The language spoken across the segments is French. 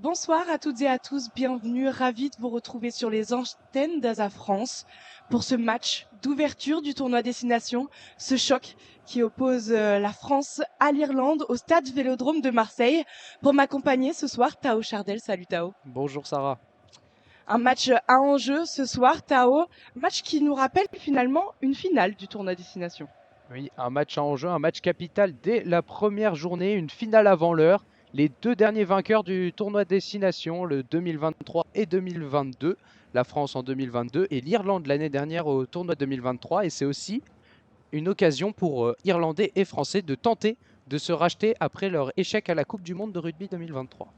Bonsoir à toutes et à tous, bienvenue, ravi de vous retrouver sur les antennes d'Asa France pour ce match d'ouverture du tournoi Destination, ce choc qui oppose la France à l'Irlande au stade Vélodrome de Marseille. Pour m'accompagner ce soir, Tao Chardel, salut Tao. Bonjour Sarah. Un match à enjeu ce soir, Tao, match qui nous rappelle finalement une finale du tournoi Destination. Oui, un match en jeu, un match capital dès la première journée, une finale avant l'heure. Les deux derniers vainqueurs du tournoi Destination, le 2023 et 2022, la France en 2022 et l'Irlande l'année dernière au tournoi 2023. Et c'est aussi une occasion pour Irlandais et Français de tenter de se racheter après leur échec à la Coupe du Monde de rugby 2023.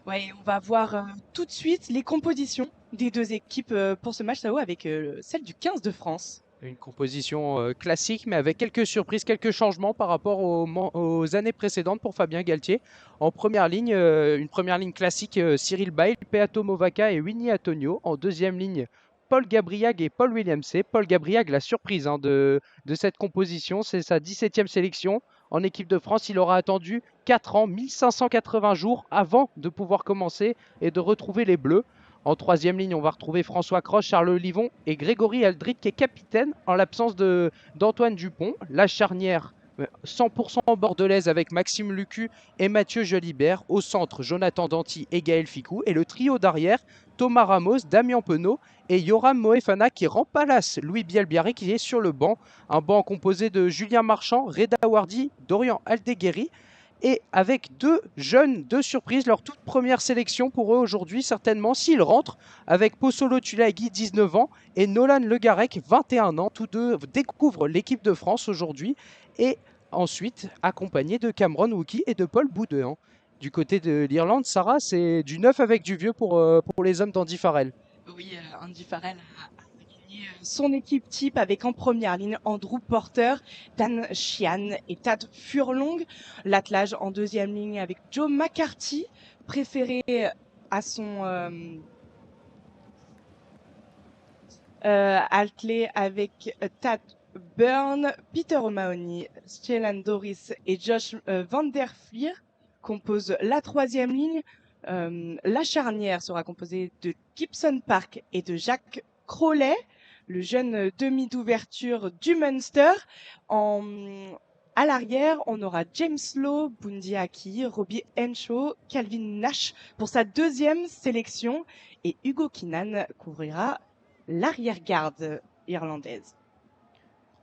Ouais, on va voir tout de suite les compositions des deux équipes pour ce match, Tao, avec celle du 15 de France. Une composition classique, mais avec quelques surprises, quelques changements par rapport aux années précédentes pour Fabien Galtier. En première ligne, une première ligne classique, Cyril Bail, Peato Movaca et Winnie Antonio. En deuxième ligne, Paul Gabriag et Paul Williamsey. Paul Gabriag, la surprise de cette composition, c'est sa 17e sélection en équipe de France. Il aura attendu 4 ans, 1580 jours avant de pouvoir commencer et de retrouver les Bleus. En troisième ligne, on va retrouver François Croche, Charles Olivon et Grégory Aldrit qui est capitaine en l'absence d'Antoine Dupont. La charnière 100% bordelaise avec Maxime Lucu et Mathieu Jolibert. Au centre, Jonathan Danty et Gaël Ficou. Et le trio d'arrière, Thomas Ramos, Damien Penaud et Yoram Moefana qui remplace Louis Bielbiaré qui est sur le banc. Un banc composé de Julien Marchand, Reda Wardi, Dorian Aldeguerri et avec deux jeunes de surprise, leur toute première sélection pour eux aujourd'hui, certainement, s'ils rentrent, avec Possolo Tulagi, 19 ans, et Nolan Le Garec, 21 ans. Tous deux découvrent l'équipe de France aujourd'hui, et ensuite accompagnés de Cameron Wookie et de Paul Boudin. Du côté de l'Irlande, Sarah, c'est du neuf avec du vieux pour les hommes d'Andy Farrell. Oui, Andy Farrell a gagné son équipe type avec en première ligne Andrew Porter, Dan Sheehan et Tad Furlong. L'attelage en deuxième ligne avec Joe McCarthy, préféré à son attelé avec Tad Byrne, Peter O'Mahony, Stellan Doris et Josh Van Der Fleer composent la troisième ligne. La charnière sera composée de Gibson Park et de Jacques Crowley, le jeune demi d'ouverture du Munster. À l'arrière, on aura James Lowe, Bundy Aki, Robbie Henshaw, Calvin Nash pour sa deuxième sélection et Hugo Kinan couvrira l'arrière-garde irlandaise.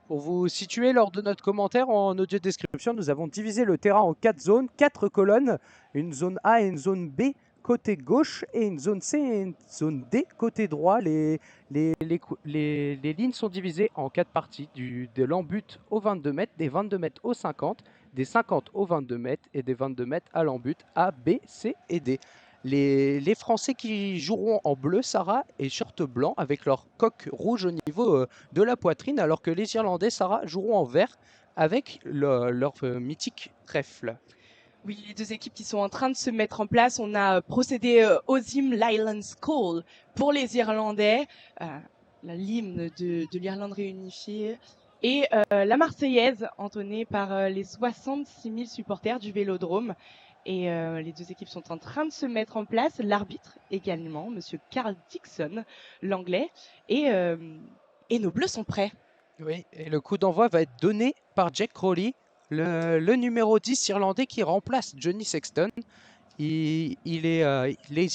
Pour vous situer lors de notre commentaire en audio description, nous avons divisé le terrain en 4 zones, 4 colonnes, une zone A et une zone B côté gauche et une zone C et une zone D côté droit. Les lignes sont divisées en 4 parties, de l'embut au 22 mètres, des 22 mètres au 50, des 50 au 22 mètres et des 22 mètres à l'embut A, B, C et D. Les Français qui joueront en bleu, Sarah, et short blanc avec leur coque rouge au niveau de la poitrine, alors que les Irlandais, Sarah, joueront en vert avec leur mythique trèfle. Oui, les deux équipes qui sont en train de se mettre en place. On a procédé aux hymnes l'Highland Call pour les Irlandais, l'hymne de l'Irlande réunifiée, et la Marseillaise entonnée par les 66 000 supporters du Vélodrome. Et les deux équipes sont en train de se mettre en place. L'arbitre également, Monsieur Carl Dixon, l'anglais, et nos bleus sont prêts. Oui, et le coup d'envoi va être donné par Jack Crowley, le numéro 10 irlandais qui remplace Johnny Sexton. Les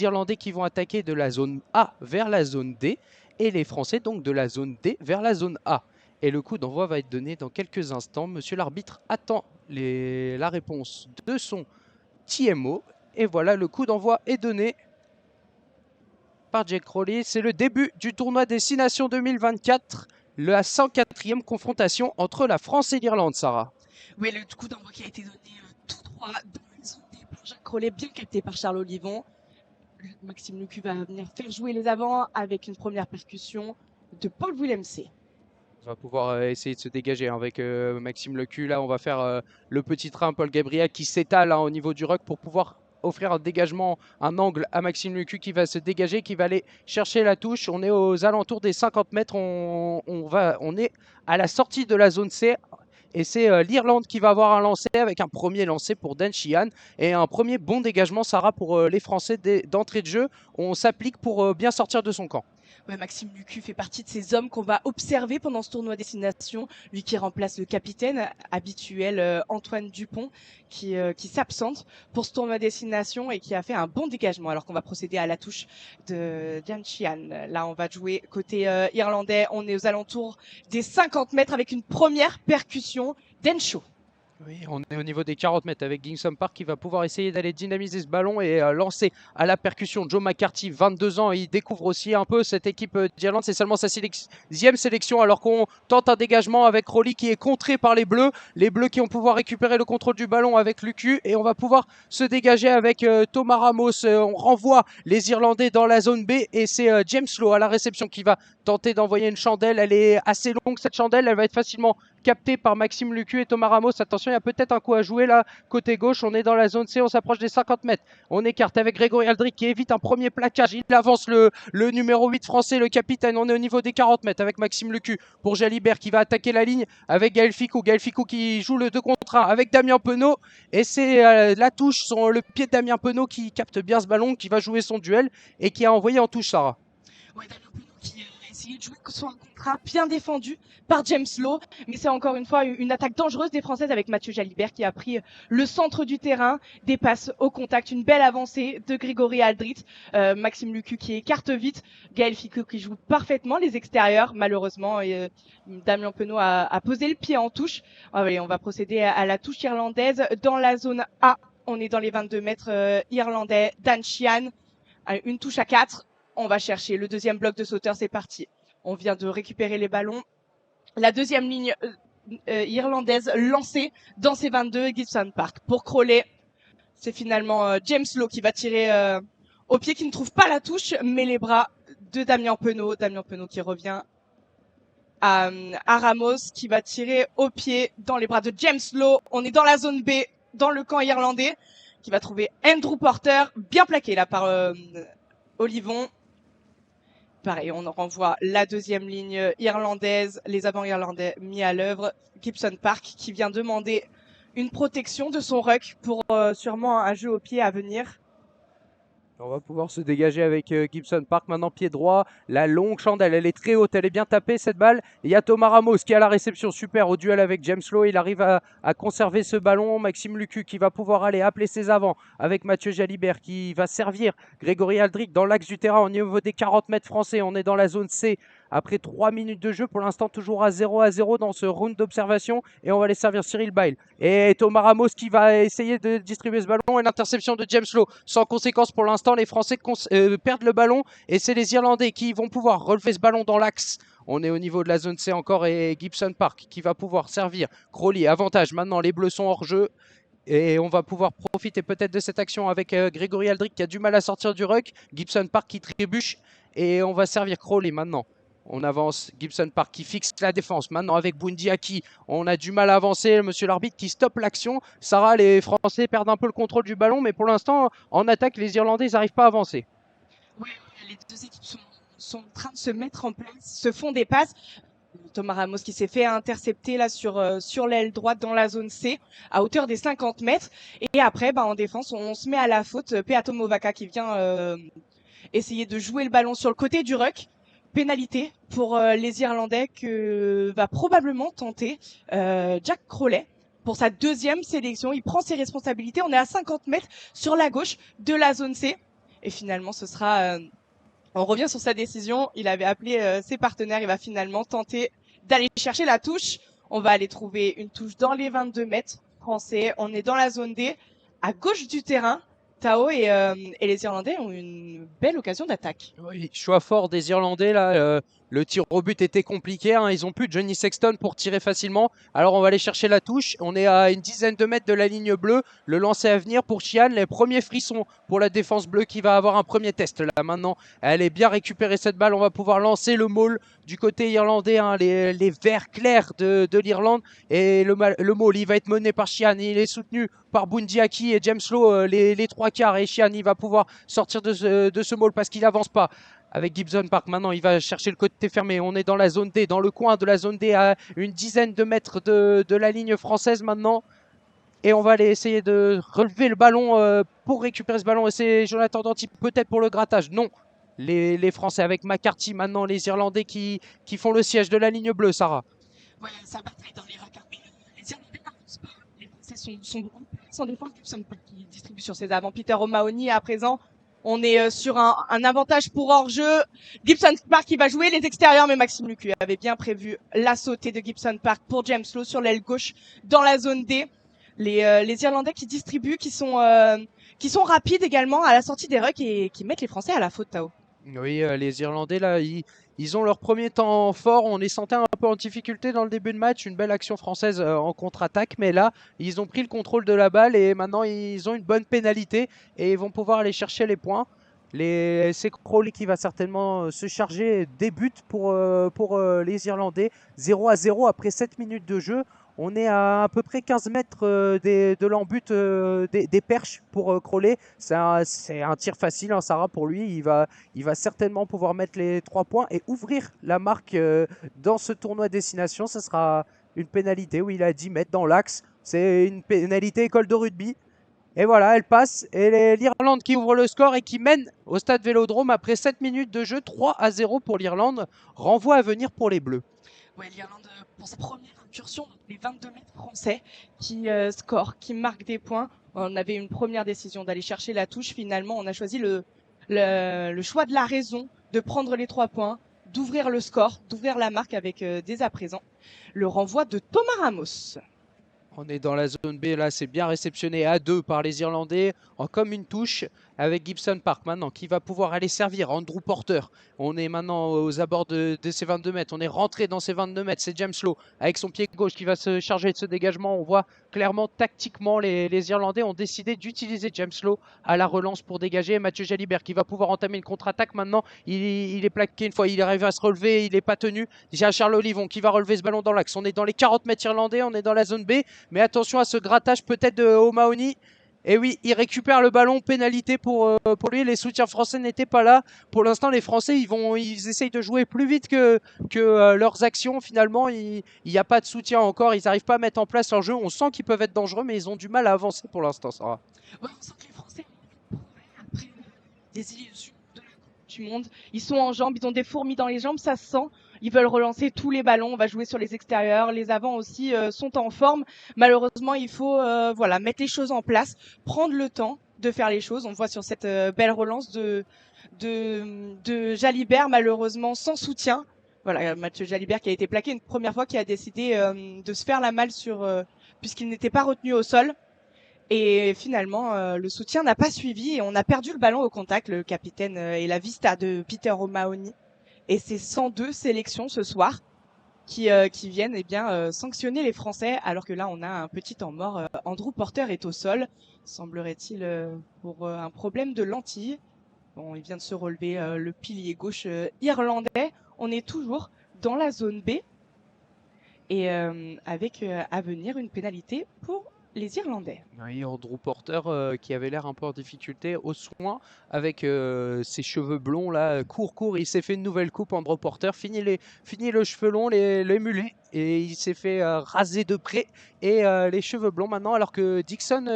Irlandais qui vont attaquer de la zone A vers la zone D et les Français donc de la zone D vers la zone A. Et le coup d'envoi va être donné dans quelques instants. Monsieur l'arbitre attend la réponse de son TMO. Et voilà, le coup d'envoi est donné par Jack Crowley. C'est le début du tournoi Destination 2024, la 104e confrontation entre la France et l'Irlande, Sarah. Oui, le coup d'envoi qui a été donné tout droit dans la zone D par Jacques Rollet, bien capté par Charles Olivon. Maxime Lucu va venir faire jouer les avants avec une première percussion de Paul Willemsey. On va pouvoir essayer de se dégager avec Maxime Lecu. Là, on va faire le petit train Paul Gabriel qui s'étale au niveau du ruck pour pouvoir offrir un dégagement, un angle à Maxime Lecu qui va se dégager, qui va aller chercher la touche. On est aux alentours des 50 mètres. On est à la sortie de la zone C. Et c'est l'Irlande qui va avoir un lancer avec un premier lancer pour Dan Sheehan et un premier bon dégagement, Sarah, pour les Français d'entrée de jeu. On s'applique pour bien sortir de son camp. Ouais, Maxime Lucu fait partie de ces hommes qu'on va observer pendant ce tournoi destination. Lui qui remplace le capitaine habituel Antoine Dupont qui s'absente pour ce tournoi destination et qui a fait un bon dégagement alors qu'on va procéder à la touche de Dan Sheehan. Là, on va jouer côté irlandais. On est aux alentours des 50 mètres avec une première percussion d'Enshaw. Oui, on est au niveau des 40 mètres avec Gingson Park qui va pouvoir essayer d'aller dynamiser ce ballon et lancer à la percussion. Joe McCarthy, 22 ans, il découvre aussi un peu cette équipe d'Irlande. C'est seulement sa dixième sélection alors qu'on tente un dégagement avec Rowley qui est contré par les Bleus. Les Bleus qui vont pouvoir récupérer le contrôle du ballon avec Lucu et on va pouvoir se dégager avec Thomas Ramos. On renvoie les Irlandais dans la zone B et c'est James Lowe à la réception qui va tenter d'envoyer une chandelle. Elle est assez longue cette chandelle, elle va être facilement capté par Maxime Lucu et Thomas Ramos. Attention, il y a peut-être un coup à jouer là, côté gauche. On est dans la zone C, on s'approche des 50 mètres. On écarte avec Grégory Aldric qui évite un premier plaquage. Il avance le numéro 8 français, le capitaine. On est au niveau des 40 mètres avec Maxime Lucu pour Jalibert qui va attaquer la ligne avec Gaël Ficou. Gaël Ficou qui joue le 2 contre 1 avec Damien Penaud. Et c'est la touche, le pied de Damien Penaud qui capte bien ce ballon, qui va jouer son duel et qui a envoyé en touche, Sarah. Ouais, Damien Penaud qui a essayé de jouer sur un contrat bien défendu par James Lowe, mais c'est encore une fois une attaque dangereuse des Françaises avec Mathieu Jalibert qui a pris le centre du terrain, des passes au contact, une belle avancée de Grégory Aldrit, Maxime Lucu qui écarte vite, Gaël Ficou qui joue parfaitement les extérieurs, malheureusement Damien Penaud a posé le pied en touche. Allez, on va procéder à la touche irlandaise dans la zone A. On est dans les 22 mètres irlandais. Dan Sheehan, une touche à 4. On va chercher le deuxième bloc de sauteurs, c'est parti. On vient de récupérer les ballons. La deuxième ligne irlandaise lancée dans ces 22 Gibson Park. Pour Crowley, c'est finalement James Lowe qui va tirer au pied, qui ne trouve pas la touche, mais les bras de Damien Penaud. Damien Penaud qui revient à Ramos, qui va tirer au pied dans les bras de James Lowe. On est dans la zone B, dans le camp irlandais, qui va trouver Andrew Porter, bien plaqué là par Olivon. Pareil, on renvoie la deuxième ligne irlandaise, les avants irlandais mis à l'œuvre. Gibson Park qui vient demander une protection de son ruck pour sûrement un jeu au pied à venir. On va pouvoir se dégager avec Gibson Park. Maintenant, pied droit. La longue chandelle, elle est très haute. Elle est bien tapée, cette balle. Il y a Thomas Ramos qui a la réception. Super au duel avec James Lowe. Il arrive à conserver ce ballon. Maxime Lucu qui va pouvoir aller appeler ses avants avec Mathieu Jalibert qui va servir Grégory Aldric dans l'axe du terrain. On est au niveau des 40 mètres français. On est dans la zone C. Après 3 minutes de jeu, pour l'instant toujours à 0-0 dans ce round d'observation. Et on va aller servir Cyril Bail. Et Thomas Ramos qui va essayer de distribuer ce ballon. Et l'interception de James Lowe. Sans conséquence pour l'instant, les Français perdent le ballon. Et c'est les Irlandais qui vont pouvoir relever ce ballon dans l'axe. On est au niveau de la zone C encore. Et Gibson Park qui va pouvoir servir Crowley. Avantage, maintenant les Bleus sont hors jeu. Et on va pouvoir profiter peut-être de cette action avec Grégory Aldric qui a du mal à sortir du ruck. Gibson Park qui trébuche. Et on va servir Crowley maintenant. On avance, Gibson Park qui fixe la défense. Maintenant avec Bundiaki, on a du mal à avancer. Monsieur l'arbitre qui stoppe l'action. Sarah, les Français perdent un peu le contrôle du ballon, mais pour l'instant, en attaque, les Irlandais n'arrivent pas à avancer. Oui, les deux équipes sont en train de se mettre en place, se font des passes. Thomas Ramos qui s'est fait intercepter là sur l'aile droite dans la zone C à hauteur des 50 mètres. Et après, en défense, on se met à la faute. Peato Movaka qui vient essayer de jouer le ballon sur le côté du ruck. Pénalité pour les Irlandais que va probablement tenter Jack Crowley pour sa deuxième sélection. Il prend ses responsabilités. On est à 50 mètres sur la gauche de la zone C. Et finalement, ce sera... on revient sur sa décision. Il avait appelé ses partenaires. Il va finalement tenter d'aller chercher la touche. On va aller trouver une touche dans les 22 mètres français. On est dans la zone D, à gauche du terrain. Tao et les Irlandais ont une belle occasion d'attaque. Oui, choix fort des Irlandais là. Le tir au but était compliqué. Ils ont plus de Johnny Sexton pour tirer facilement. Alors on va aller chercher la touche. On est à une dizaine de mètres de la ligne bleue. Le lancer à venir pour Sheehan. Les premiers frissons pour la défense bleue qui va avoir un premier test là maintenant. Elle est bien récupérée cette balle. On va pouvoir lancer le maul du côté irlandais. Les verts clairs de l'Irlande. Et le maul il va être mené par Sheehan. Il est soutenu par Bundiaki et James Lowe les trois quarts. Et Sheehan il va pouvoir sortir de ce maul parce qu'il avance pas. avec Gibson Park. Maintenant, il va chercher le côté fermé. On est dans la zone D, dans le coin de la zone D, à une dizaine de mètres de la ligne française maintenant. Et on va aller essayer de relever le ballon pour récupérer ce ballon. Et c'est Jonathan Danty peut-être pour le grattage. Non. Les Français avec McCarthy maintenant, les Irlandais qui font le siège de la ligne bleue, Sarah. Ouais, ça bataille dans les regards. Mais les Irlandais n'avancent pas. Les Français sont beaucoup plus sans défense. Gibson Park qui distribue sur ses avants. Peter O'Mahony à présent. On est sur un avantage pour hors-jeu. Gibson Park qui va jouer les extérieurs, mais Maxime Lucu avait bien prévu la sautée de Gibson Park pour James Lowe sur l'aile gauche dans la zone D. Les Irlandais qui distribuent, qui sont rapides également à la sortie des rucks et qui mettent les Français à la faute, Tao. Oui, les Irlandais, là, ils ont leur premier temps fort. On les sentait un peu en difficulté dans le début de match. Une belle action française en contre-attaque. Mais là, ils ont pris le contrôle de la balle et maintenant, ils ont une bonne pénalité et ils vont pouvoir aller chercher les points. C'est Crowley qui va certainement se charger des buts pour les Irlandais. 0-0 après 7 minutes de jeu. On est à peu près 15 mètres de l'embut des perches pour Crowley. C'est un tir facile, hein, Sarah, pour lui. Il va certainement pouvoir mettre les 3 points et ouvrir la marque dans ce tournoi destination. Ce sera une pénalité où il a 10 mètres dans l'axe. C'est une pénalité école de rugby. Et voilà, elle passe. Et l'Irlande qui ouvre le score et qui mène au stade Vélodrome après 7 minutes de jeu. 3-0 pour l'Irlande. Renvoi à venir pour les Bleus. Ouais, l'Irlande, pour sa première incursion dans les 22 mètres français, qui score, qui marque des points. On avait une première décision d'aller chercher la touche. Finalement, on a choisi le choix de la raison, de prendre les 3 points, d'ouvrir le score, d'ouvrir la marque avec dès à présent le renvoi de Thomas Ramos. On est dans la zone B, là c'est bien réceptionné à 2 par les Irlandais, comme une touche avec Gibson Park maintenant qui va pouvoir aller servir Andrew Porter. On est maintenant aux abords de ces 22 mètres, on est rentré dans ces 22 mètres, c'est James Lowe avec son pied gauche qui va se charger de ce dégagement. On voit clairement tactiquement les Irlandais ont décidé d'utiliser James Lowe à la relance pour dégager. Mathieu Jalibert qui va pouvoir entamer une contre-attaque maintenant, il est plaqué une fois, il arrive à se relever, il n'est pas tenu. Déjà Charles Olivon qui va relever ce ballon dans l'axe, on est dans les 40 mètres irlandais, on est dans la zone B. Mais attention à ce grattage peut-être de O'Mahony. Et oui, il récupère le ballon, pénalité pour lui. Les soutiens français n'étaient pas là. Pour l'instant, les Français, ils essayent de jouer plus vite que leurs actions. Finalement, il n'y a pas de soutien encore. Ils n'arrivent pas à mettre en place leur jeu. On sent qu'ils peuvent être dangereux, mais ils ont du mal à avancer pour l'instant, Sarah. Ouais, on sent que les Français, après des illusions de la Coupe du Monde, ils sont en jambes, ils ont des fourmis dans les jambes, ça se sent. Ils veulent relancer tous les ballons. On va jouer sur les extérieurs. Les avants aussi sont en forme. Malheureusement, il faut mettre les choses en place, prendre le temps de faire les choses. On voit sur cette belle relance de Jalibert, malheureusement sans soutien. Voilà, Mathieu Jalibert qui a été plaqué une première fois, qui a décidé de se faire la malle puisqu'il n'était pas retenu au sol. Et finalement, le soutien n'a pas suivi et on a perdu le ballon au contact. Le capitaine et la vista de Peter O'Mahony. Et c'est 102 sélections ce soir qui viennent sanctionner les Français, alors que là on a un petit temps mort. Andrew Porter est au sol, semblerait-il pour un problème de lentilles. Bon, il vient de se relever, le pilier gauche irlandais. On est toujours dans la zone B et avec à venir une pénalité pour les Irlandais. Oui, Andrew Porter qui avait l'air un peu en difficulté au soin avec ses cheveux blonds là, court, il s'est fait une nouvelle coupe. Andrew Porter, fini le cheveu long, les mulets, et il s'est fait raser de près et les cheveux blonds maintenant, alors que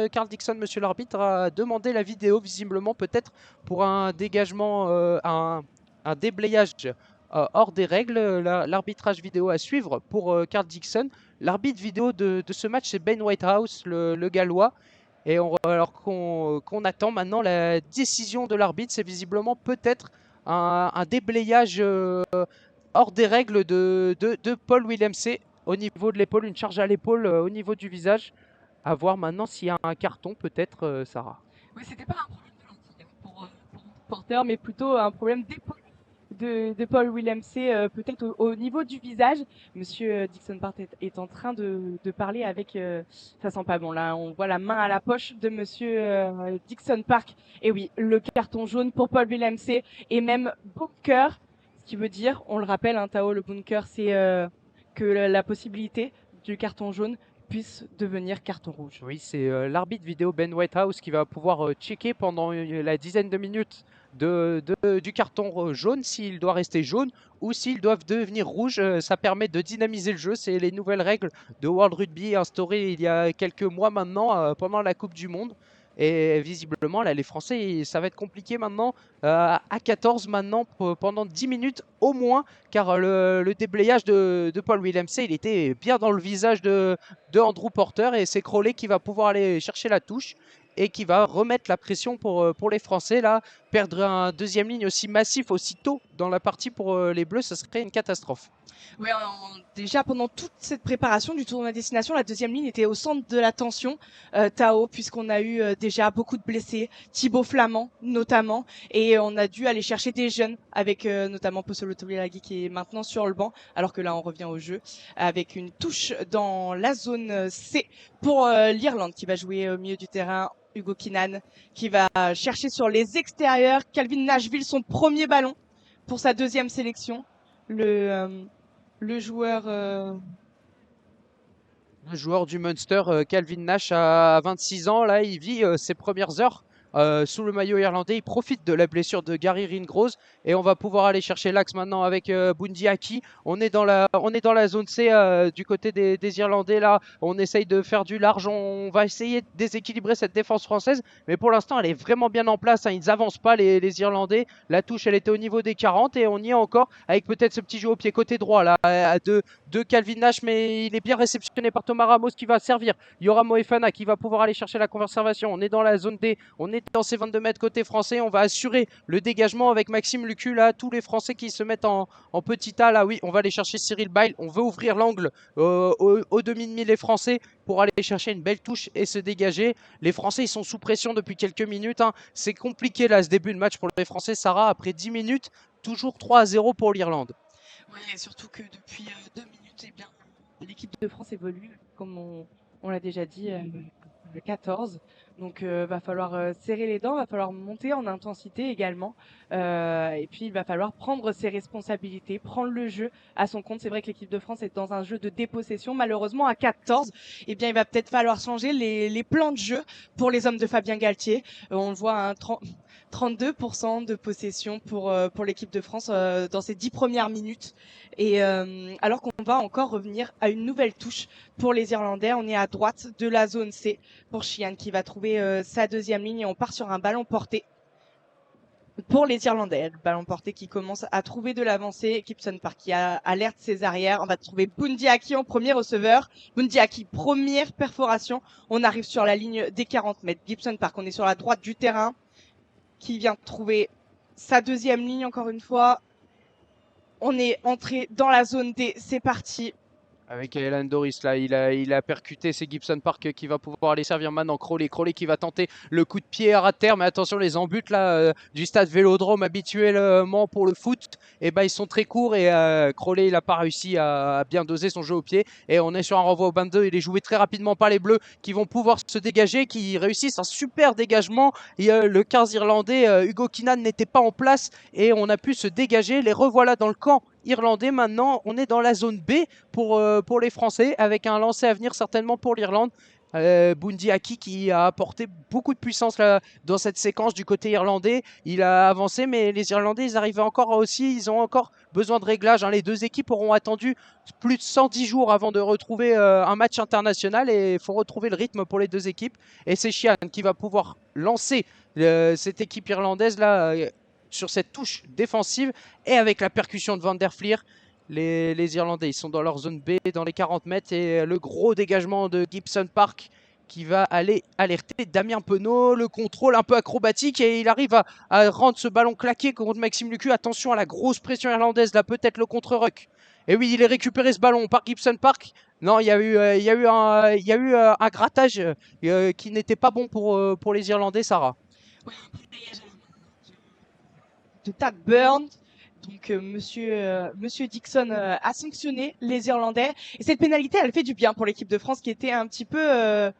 Carl Dixon, monsieur l'arbitre, a demandé la vidéo visiblement peut-être pour un dégagement, un déblayage hors des règles. L'arbitrage vidéo à suivre pour Carl Dixon. L'arbitre vidéo de ce match, c'est Ben Whitehouse, le Gallois. Et alors qu'on attend maintenant la décision de l'arbitre, c'est visiblement peut-être un déblayage hors des règles de Paul Willemse au niveau de l'épaule, une charge à l'épaule au niveau du visage. À voir maintenant s'il y a un carton peut-être, Sarah. Oui, c'était pas un problème de lentille pour Porter, mais plutôt un problème d'épaule de Paul Willemse, peut-être au niveau du visage. Monsieur Dixon Park est en train de parler avec... ça sent pas bon, là. On voit la main à la poche de monsieur Dixon Park. Et oui, le carton jaune pour Paul Willemse et même bunker. Ce qui veut dire, on le rappelle, hein, Tao, le bunker, c'est que la possibilité du carton jaune puisse devenir carton rouge. Oui, c'est l'arbitre vidéo Ben Whitehouse qui va pouvoir checker pendant la dizaine de minutes du carton jaune s'il doit rester jaune ou s'ils doivent devenir rouges. Ça permet de dynamiser le jeu. C'est les nouvelles règles de World Rugby instaurées il y a quelques mois maintenant pendant la Coupe du Monde. Et visiblement, là, les Français, ça va être compliqué maintenant. À 14 maintenant, pendant 10 minutes au moins, car le déblayage de Paul Willemse, il était bien dans le visage de Andrew Porter, et c'est Crowley qui va pouvoir aller chercher la touche et qui va remettre la pression pour les Français. Là, perdre un deuxième ligne aussi massif, aussi tôt dans la partie pour les Bleus, ce serait une catastrophe. Ouais, déjà pendant toute cette préparation du tournoi destination, la deuxième ligne était au centre de l'attention. Tao, puisqu'on a eu déjà beaucoup de blessés, Thibaut Flamand notamment, et on a dû aller chercher des jeunes avec notamment Posolo Tolilagi qui est maintenant sur le banc, alors que là on revient au jeu avec une touche dans la zone C pour l'Irlande qui va jouer au milieu du terrain. Hugo Kinan qui va chercher sur les extérieurs. Calvin Nashville, son premier ballon pour sa deuxième sélection. Le joueur Le joueur du Munster, Calvin Nash, a 26 ans. Là, il vit ses premières heures sous le maillot irlandais. Il profite de la blessure de Gary Ringrose et on va pouvoir aller chercher l'axe maintenant avec Bundy Aki. On est dans la zone C du côté des Irlandais. Là, on essaye de faire du large. On va essayer de déséquilibrer cette défense française, mais pour l'instant, elle est vraiment bien en place. Hein. Ils avancent pas les Irlandais. La touche, elle était au niveau des 40 et on y est encore avec peut-être ce petit jeu au pied côté droit là de Calvin Nash, mais il est bien réceptionné par Thomas Ramos qui va servir. Yoram Moefana qui va pouvoir aller chercher la conservation. On est dans la zone D, on est dans ces 22 mètres côté français. On va assurer le dégagement avec Maxime Lucu là. Tous les Français qui se mettent en petit A là. Oui, on va aller chercher Cyril Bail. On veut ouvrir l'angle au demi-de-mêlée français pour aller chercher une belle touche et se dégager. Les Français, ils sont sous pression depuis quelques minutes. Hein. C'est compliqué là ce début de match pour les Français. Sarah, après 10 minutes, toujours 3-0 pour l'Irlande. Oui, et surtout que depuis 2 minutes, eh bien, l'équipe de France évolue, comme on l'a déjà dit, le 14. Donc, va falloir serrer les dents, va falloir monter en intensité également. Et puis, il va falloir prendre ses responsabilités, prendre le jeu à son compte. C'est vrai que l'équipe de France est dans un jeu de dépossession. Malheureusement, à 14, eh bien, il va peut-être falloir changer les plans de jeu pour les hommes de Fabien Galtier. On le voit, hein, 32% de possession pour l'équipe de France dans ces 10 premières minutes. Et alors qu'on va encore revenir à une nouvelle touche pour les Irlandais. On est à droite de la zone C pour Sheehan qui va trouver sa deuxième ligne et on part sur un ballon porté pour les Irlandais. Le ballon porté qui commence à trouver de l'avancée. Gibson Park qui alerte ses arrières. On va trouver Bundy Aki en premier receveur. Bundy Aki, première perforation. On arrive sur la ligne des 40 mètres. Gibson Park, on est sur la droite du terrain, qui vient de trouver sa deuxième ligne encore une fois. On est entré dans la zone D, c'est parti. Avec Elan Doris, là, il a percuté, c'est Gibson Park qui va pouvoir aller servir maintenant. Crowley qui va tenter le coup de pied à terre, mais attention, les embuts là du stade Vélodrome habituellement pour le foot, et ben ils sont très courts et Crowley il a pas réussi à bien doser son jeu au pied et on est sur un renvoi au 22. Il est joué très rapidement par les Bleus qui vont pouvoir se dégager, qui réussissent un super dégagement. Et, le 15 irlandais Hugo Kinan n'était pas en place et on a pu se dégager. Les revoilà dans le camp irlandais. Maintenant, on est dans la zone B pour les Français, avec un lancer à venir certainement pour l'Irlande. Bundy Aki qui a apporté beaucoup de puissance là, dans cette séquence du côté irlandais. Il a avancé, mais les Irlandais, ils arrivent encore aussi, ils ont encore besoin de réglage. Hein. Les deux équipes auront attendu plus de 110 jours avant de retrouver un match international et il faut retrouver le rythme pour les deux équipes. Et c'est Sheehan qui va pouvoir lancer cette équipe irlandaise là sur cette touche défensive et avec la percussion de Van der Flier. Les Irlandais, ils sont dans leur zone B, dans les 40 mètres, et le gros dégagement de Gibson Park qui va aller alerter Damien Penaud, le contrôle un peu acrobatique, et il arrive à rendre ce ballon claqué contre Maxime Lucu. Attention à la grosse pression irlandaise, là peut-être le contre-ruck. Et oui, il est récupéré ce ballon par Gibson Park. Non, il y a eu un grattage qui n'était pas bon pour les Irlandais, Sarah. De Tad Burns. Donc monsieur Dixon a sanctionné les Irlandais et cette pénalité elle fait du bien pour l'équipe de France qui était un petit peu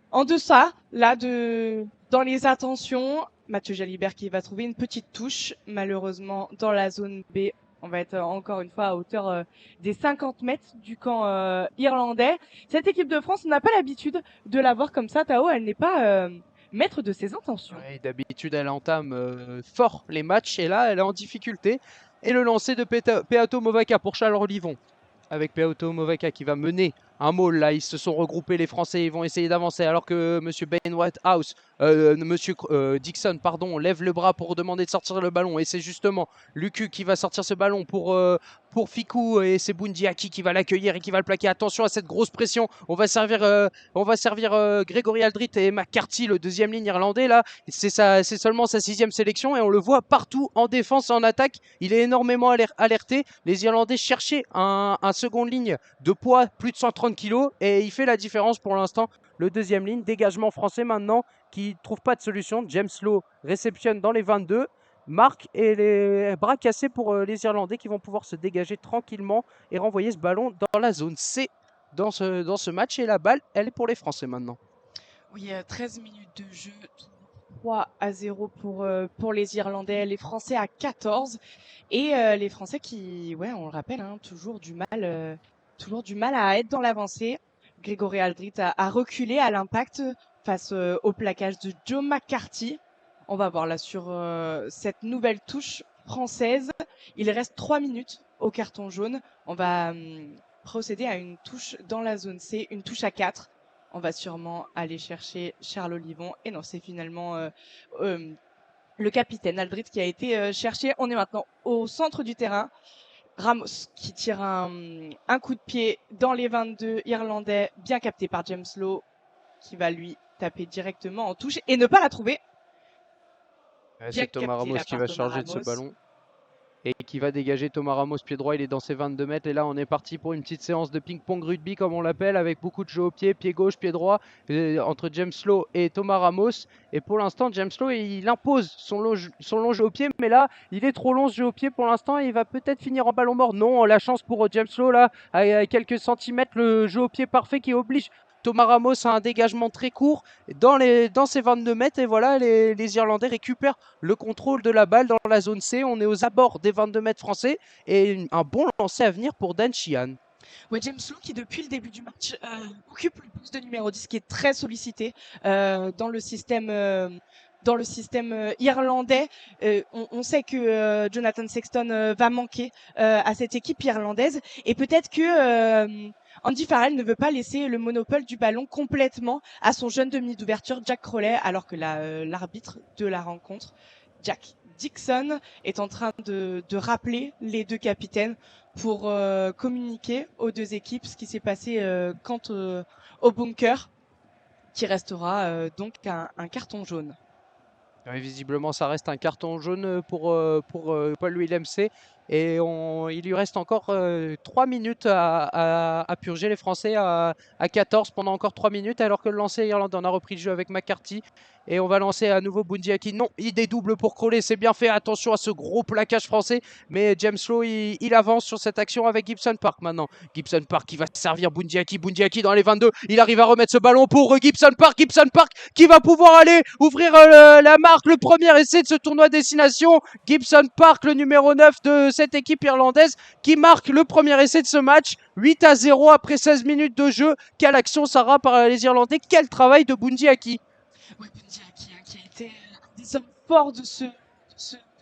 en deçà là dans les attentions. Mathieu Jalibert qui va trouver une petite touche malheureusement dans la zone B. On va être encore une fois à hauteur des 50 mètres du camp irlandais. Cette équipe de France, on n'a pas l'habitude de la voir comme ça, Tao. Elle n'est pas maître de ses intentions. Ouais, d'habitude, elle entame fort les matchs et là, elle est en difficulté. Et le lancer de Peato Movaca pour Charles Olivon. Avec Peato Movaca qui va mener un maul. Là, ils se sont regroupés, les Français, ils vont essayer d'avancer. Alors que Monsieur Ben Whitehouse, Monsieur Dixon, pardon, lève le bras pour demander de sortir le ballon. Et c'est justement Lucu qui va sortir ce ballon pour Fikou. Et c'est Bundiaki qui va l'accueillir et qui va le plaquer. Attention à cette grosse pression. On va servir Grégory Aldrit et McCarthy, le deuxième ligne irlandais. Là, c'est seulement sa 6e sélection et on le voit partout en défense et en attaque. Il est énormément alerté. Les Irlandais cherchaient un seconde ligne de poids, plus de 130 kg, et il fait la différence pour l'instant. Le deuxième ligne, dégagement français maintenant, qui ne trouve pas de solution. James Lowe réceptionne dans les 22, marque et les bras cassés pour les Irlandais qui vont pouvoir se dégager tranquillement et renvoyer ce ballon dans la zone C dans ce match. Et la balle, elle est pour les Français maintenant. Oui, 13 minutes de jeu, 3-0 pour les Irlandais, les Français à 14. Et les Français qui, ouais, on le rappelle, hein, toujours du mal à être dans l'avancée. Grégory Aldrit a reculé à l'impact face au plaquage de Joe McCarthy. On va voir là sur cette nouvelle touche française. Il reste 3 minutes au carton jaune. On va procéder à une touche dans la zone C, une touche à 4. On va sûrement aller chercher Charles Olivon. Et non, c'est finalement le capitaine Aldrit qui a été cherché. On est maintenant au centre du terrain. Ramos qui tire un coup de pied dans les 22 Irlandais, bien capté par James Lowe, qui va lui taper directement en touche et ne pas la trouver. C'est Thomas Ramos qui va charger de ce ballon et qui va dégager Thomas Ramos pied droit. Il est dans ses 22 mètres et là on est parti pour une petite séance de ping-pong rugby comme on l'appelle, avec beaucoup de jeux au pied gauche, pied droit, entre James Lowe et Thomas Ramos. Et pour l'instant James Lowe il impose son long jeu au pied, mais là il est trop long ce jeu au pied pour l'instant et il va peut-être finir en ballon mort. Non, la chance pour James Lowe là, à quelques centimètres, le jeu au pied parfait qui oblige Thomas Ramos a un dégagement très court dans ses 22 mètres et voilà, les Irlandais récupèrent le contrôle de la balle dans la zone C. On est aux abords des 22 mètres français et un bon lancer à venir pour Dan Sheehan. Ouais, James Lowe qui depuis le début du match occupe le poste de numéro 10 qui est très sollicité dans le système irlandais. On sait que Jonathan Sexton va manquer à cette équipe irlandaise et peut-être que Andy Farrell ne veut pas laisser le monopole du ballon complètement à son jeune demi d'ouverture Jack Crowley, alors que l'arbitre de la rencontre, Jack Dixon, est en train de rappeler les deux capitaines pour communiquer aux deux équipes ce qui s'est passé quant au bunker, qui restera donc un carton jaune. Oui, visiblement, ça reste un carton jaune pour Paul Willemse. Et il lui reste encore 3 minutes à purger, les Français à 14 pendant encore 3 minutes, alors que le lancer irlandais en a repris le jeu avec McCarthy. Et on va lancer à nouveau Bundiaki. Non, il dédouble pour Crowley, c'est bien fait. Attention à ce gros plaquage français. Mais James Lowe, il avance sur cette action avec Gibson Park maintenant. Gibson Park qui va servir Bundiaki. Bundiaki dans les 22. Il arrive à remettre ce ballon pour Gibson Park. Gibson Park qui va pouvoir aller ouvrir la marque. Le premier essai de ce tournoi destination. Gibson Park, le numéro 9 de cette équipe irlandaise, qui marque le premier essai de ce match. 8-0 après 16 minutes de jeu. Quelle action, Sarah, par les Irlandais. Quel travail de Bundiaki. Ouais, Bundiaki qui a été un des hommes forts de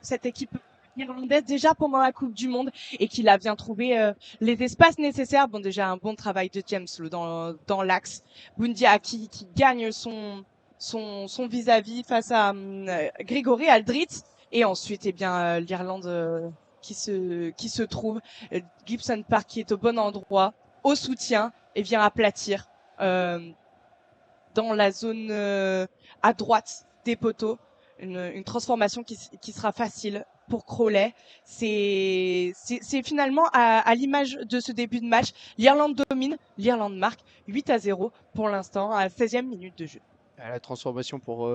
cette équipe irlandaise déjà pendant la Coupe du Monde et qui a bien trouvé les espaces nécessaires. Bon, déjà un bon travail de James Lowe dans l'axe. Bundiaki qui gagne son vis-à-vis face à Grégory Aldrit, et ensuite l'Irlande qui se trouve, Gibson Park qui est au bon endroit, au soutien, et vient aplatir dans la zone à droite des poteaux, une transformation qui sera facile pour Crowley. C'est finalement à l'image de ce début de match. L'Irlande domine, l'Irlande marque 8-0 pour l'instant à la 16e minute de jeu. La transformation pour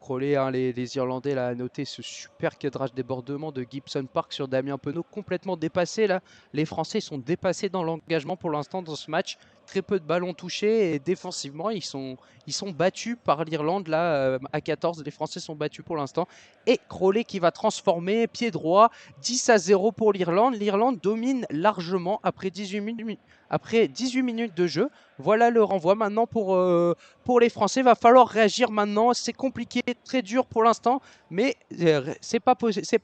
Crowley, hein, les Irlandais là, a noté ce super cadrage débordement de Gibson Park sur Damien Penaud, complètement dépassé là. Les Français sont dépassés dans l'engagement pour l'instant dans ce match. Très peu de ballons touchés et défensivement ils sont battus par l'Irlande là à 14. Les Français sont battus pour l'instant. Et Crowley qui va transformer pied droit, 10-0 pour l'Irlande. L'Irlande domine largement après 18 minutes. après 18 minutes de jeu. Voilà le renvoi maintenant pour les Français. Va falloir réagir maintenant. C'est compliqué, très dur pour l'instant, mais c'est pas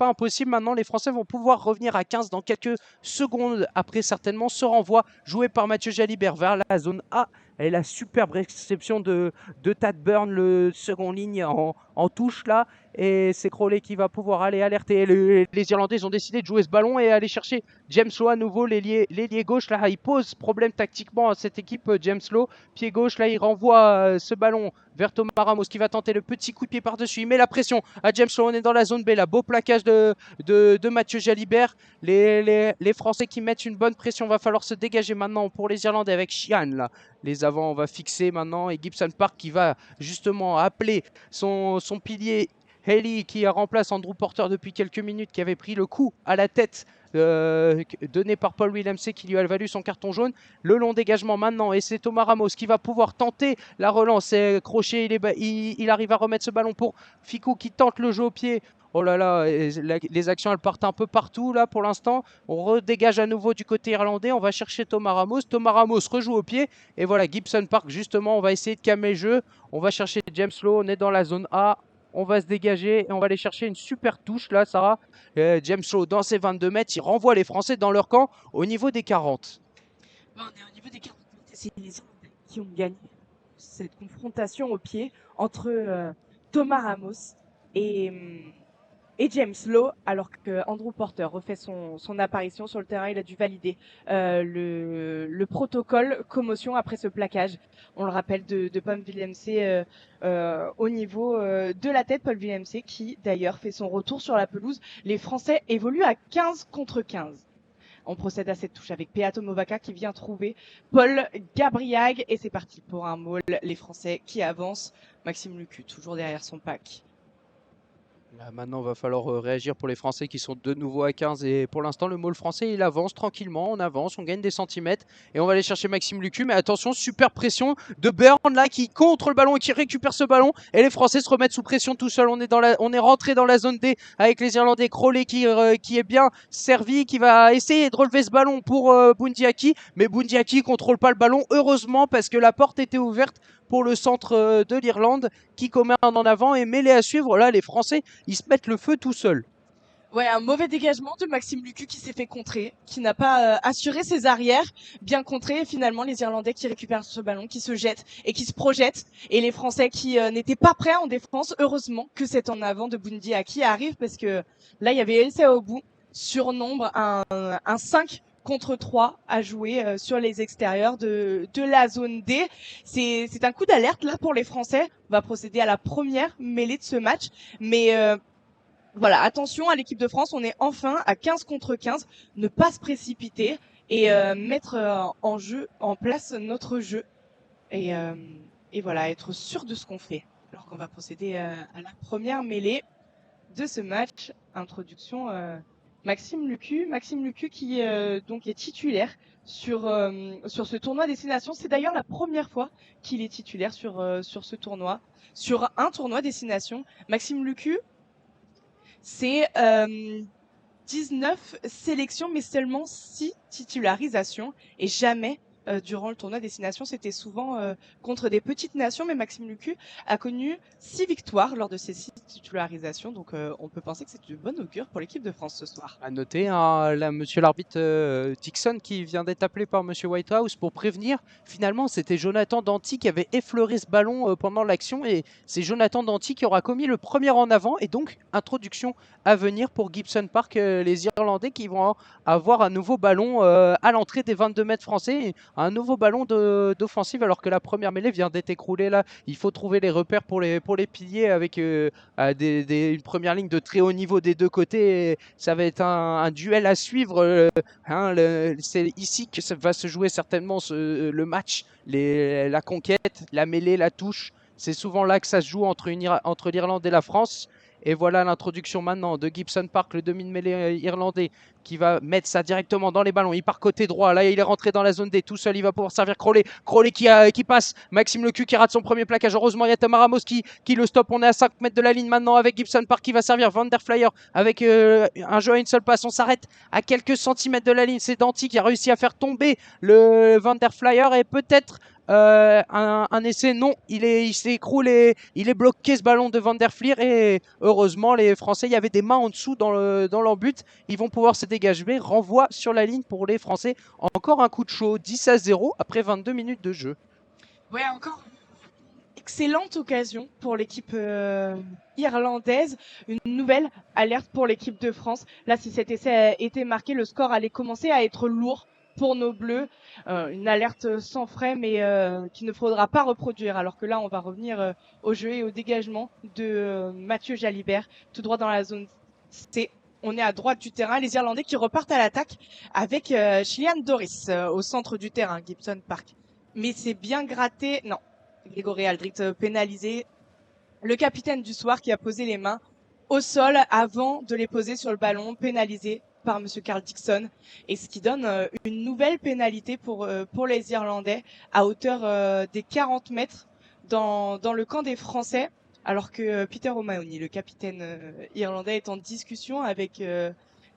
impossible. Maintenant, les Français vont pouvoir revenir à 15 dans quelques secondes après certainement ce renvoi joué par Mathieu Jalibert vers la zone A. Et la superbe réception de Tad Burn, le second ligne en touche là. Et c'est Crowley qui va pouvoir aller alerter. Les Irlandais ont décidé de jouer ce ballon et aller chercher James Lowe à nouveau, l'ailier gauche. Là, il pose problème tactiquement à cette équipe. James Lowe, pied gauche, là, il renvoie ce ballon vers Thomas Ramos qui va tenter le petit coup de pied par-dessus. Il met la pression à James Lowe. On est dans la zone B. Là, beau plaquage de Mathieu Jalibert. Les Français qui mettent une bonne pression. Va falloir se dégager maintenant pour les Irlandais avec Sheehan. Là, les avants, on va fixer maintenant. Et Gibson Park qui va justement appeler son pilier Haley qui remplace Andrew Porter depuis quelques minutes, qui avait pris le coup à la tête donné par Paul Willemse qui lui a valu son carton jaune. Le long dégagement maintenant et c'est Thomas Ramos qui va pouvoir tenter la relance. Crochet, il arrive à remettre ce ballon pour Ficou qui tente le jeu au pied. Oh là là, les actions elles partent un peu partout là pour l'instant. On redégage à nouveau du côté irlandais. On va chercher Thomas Ramos. Thomas Ramos rejoue au pied. Et voilà, Gibson Park justement, on va essayer de calmer le jeu. On va chercher James Lowe. On est dans la zone A. On va se dégager et on va aller chercher une super touche là, Sarah. James Lowe dans ses 22 mètres, il renvoie les Français dans leur camp au niveau des 40. On est au niveau des 40. C'est les Irlandais qui ont gagné cette confrontation au pied entre Thomas Ramos et, et James Lowe, alors que Andrew Porter refait son apparition sur le terrain. Il a dû valider le protocole commotion après ce plaquage. On le rappelle de Paul Willemse au niveau de la tête. Paul Willemse qui d'ailleurs fait son retour sur la pelouse. Les Français évoluent à 15 contre 15. On procède à cette touche avec Peato Movaca qui vient trouver Paul Gabriag. Et c'est parti pour un maul. Les Français qui avancent. Maxime Lucu toujours derrière son pack. Là, maintenant, il va falloir réagir pour les Français qui sont de nouveau à 15. Et pour l'instant, le maul français, il avance tranquillement. On avance, on gagne des centimètres. Et on va aller chercher Maxime Lucu. Mais attention, super pression de Burn là qui contre le ballon et qui récupère ce ballon. Et les Français se remettent sous pression tout seuls. On est rentré dans la zone D avec les Irlandais. Crowley qui est bien servi, qui va essayer de relever ce ballon pour Bundiaki. Mais Bundiaki contrôle pas le ballon, heureusement, parce que la porte était ouverte pour le centre de l'Irlande qui commet un en avant et mêlé à suivre. Là, les Français, ils se mettent le feu tout seuls. Ouais, un mauvais dégagement de Maxime Lucu qui s'est fait contrer, qui n'a pas assuré ses arrières, bien contré. Et finalement, les Irlandais qui récupèrent ce ballon, qui se jettent et qui se projettent. Et les Français qui n'étaient pas prêts en défense. Heureusement que cet en avant de Bundiaki arrive parce que là, il y avait essai au bout, surnombre, un 5 contre 3 à jouer sur les extérieurs de la zone D. C'est un coup d'alerte là pour les Français. On va procéder à la première mêlée de ce match. Mais voilà, attention à l'équipe de France, on est enfin à 15 contre 15. Ne pas se précipiter et mettre en place notre jeu. Et voilà, être sûr de ce qu'on fait. Alors qu'on va procéder à la première mêlée de ce match. Introduction Maxime Lucu qui donc est titulaire sur ce tournoi Destination. C'est d'ailleurs la première fois qu'il est titulaire sur ce tournoi, sur un tournoi Destination. Maxime Lucu, c'est 19 sélections mais seulement 6 titularisations et jamais durant le tournoi Destination, c'était souvent contre des petites nations, mais Maxime Lucu a connu 6 victoires lors de ces 6 titularisations, donc on peut penser que c'est de bonne augure pour l'équipe de France ce soir. À noter, hein, là, monsieur l'arbitre Dixon qui vient d'être appelé par monsieur Whitehouse pour prévenir. Finalement, c'était Jonathan Danty qui avait effleuré ce ballon pendant l'action et c'est Jonathan Danty qui aura commis le premier en avant et donc introduction à venir pour Gibson Park, les Irlandais qui vont avoir un nouveau ballon à l'entrée des 22 mètres français, et un nouveau ballon d'offensive alors que la première mêlée vient d'être écroulée là. Il faut trouver les repères pour les piliers avec une première ligne de très haut niveau des deux côtés. Et ça va être un duel à suivre. C'est ici que ça va se jouer certainement le match, la conquête, la mêlée, la touche. C'est souvent là que ça se joue entre l'Irlande et la France. Et voilà l'introduction maintenant de Gibson Park, le demi-de-mêlée irlandais, qui va mettre ça directement dans les ballons. Il part côté droit. Là, il est rentré dans la zone D tout seul. Il va pouvoir servir Crowley. Crowley qui passe. Maxime Lecu qui rate son premier plaquage. Heureusement, il y a Thomas Ramos qui le stoppe. On est à 5 mètres de la ligne maintenant avec Gibson Park qui va servir Van der Flyer avec un jeu à une seule passe. On s'arrête à quelques centimètres de la ligne. C'est Danty qui a réussi à faire tomber le Van der Flyer et peut-être un essai. Non, il s'est écroulé, il est bloqué ce ballon de Van der Flier et heureusement les Français, il y avait des mains en dessous dans leur but, ils vont pouvoir se dégager. Renvoi sur la ligne pour les Français. Encore un coup de chaud, 10-0 après 22 minutes de jeu. Ouais, encore excellente occasion pour l'équipe irlandaise. Une nouvelle alerte pour l'équipe de France. Là, si cet essai a été marqué, le score allait commencer à être lourd pour nos Bleus. Une alerte sans frais, mais qu'il ne faudra pas reproduire. Alors que là, on va revenir au jeu et au dégagement de Mathieu Jalibert, tout droit dans la zone C. On est à droite du terrain. Les Irlandais qui repartent à l'attaque avec Cillian Doris au centre du terrain, Gibson Park. Mais c'est bien gratté. Non, Grégory Aldrit pénalisé. Le capitaine du soir qui a posé les mains au sol avant de les poser sur le ballon, pénalisé par Monsieur Carl Dixon. Et ce qui donne une nouvelle pénalité pour les Irlandais à hauteur des 40 mètres dans le camp des Français. Alors que Peter O'Mahony, le capitaine irlandais, est en discussion avec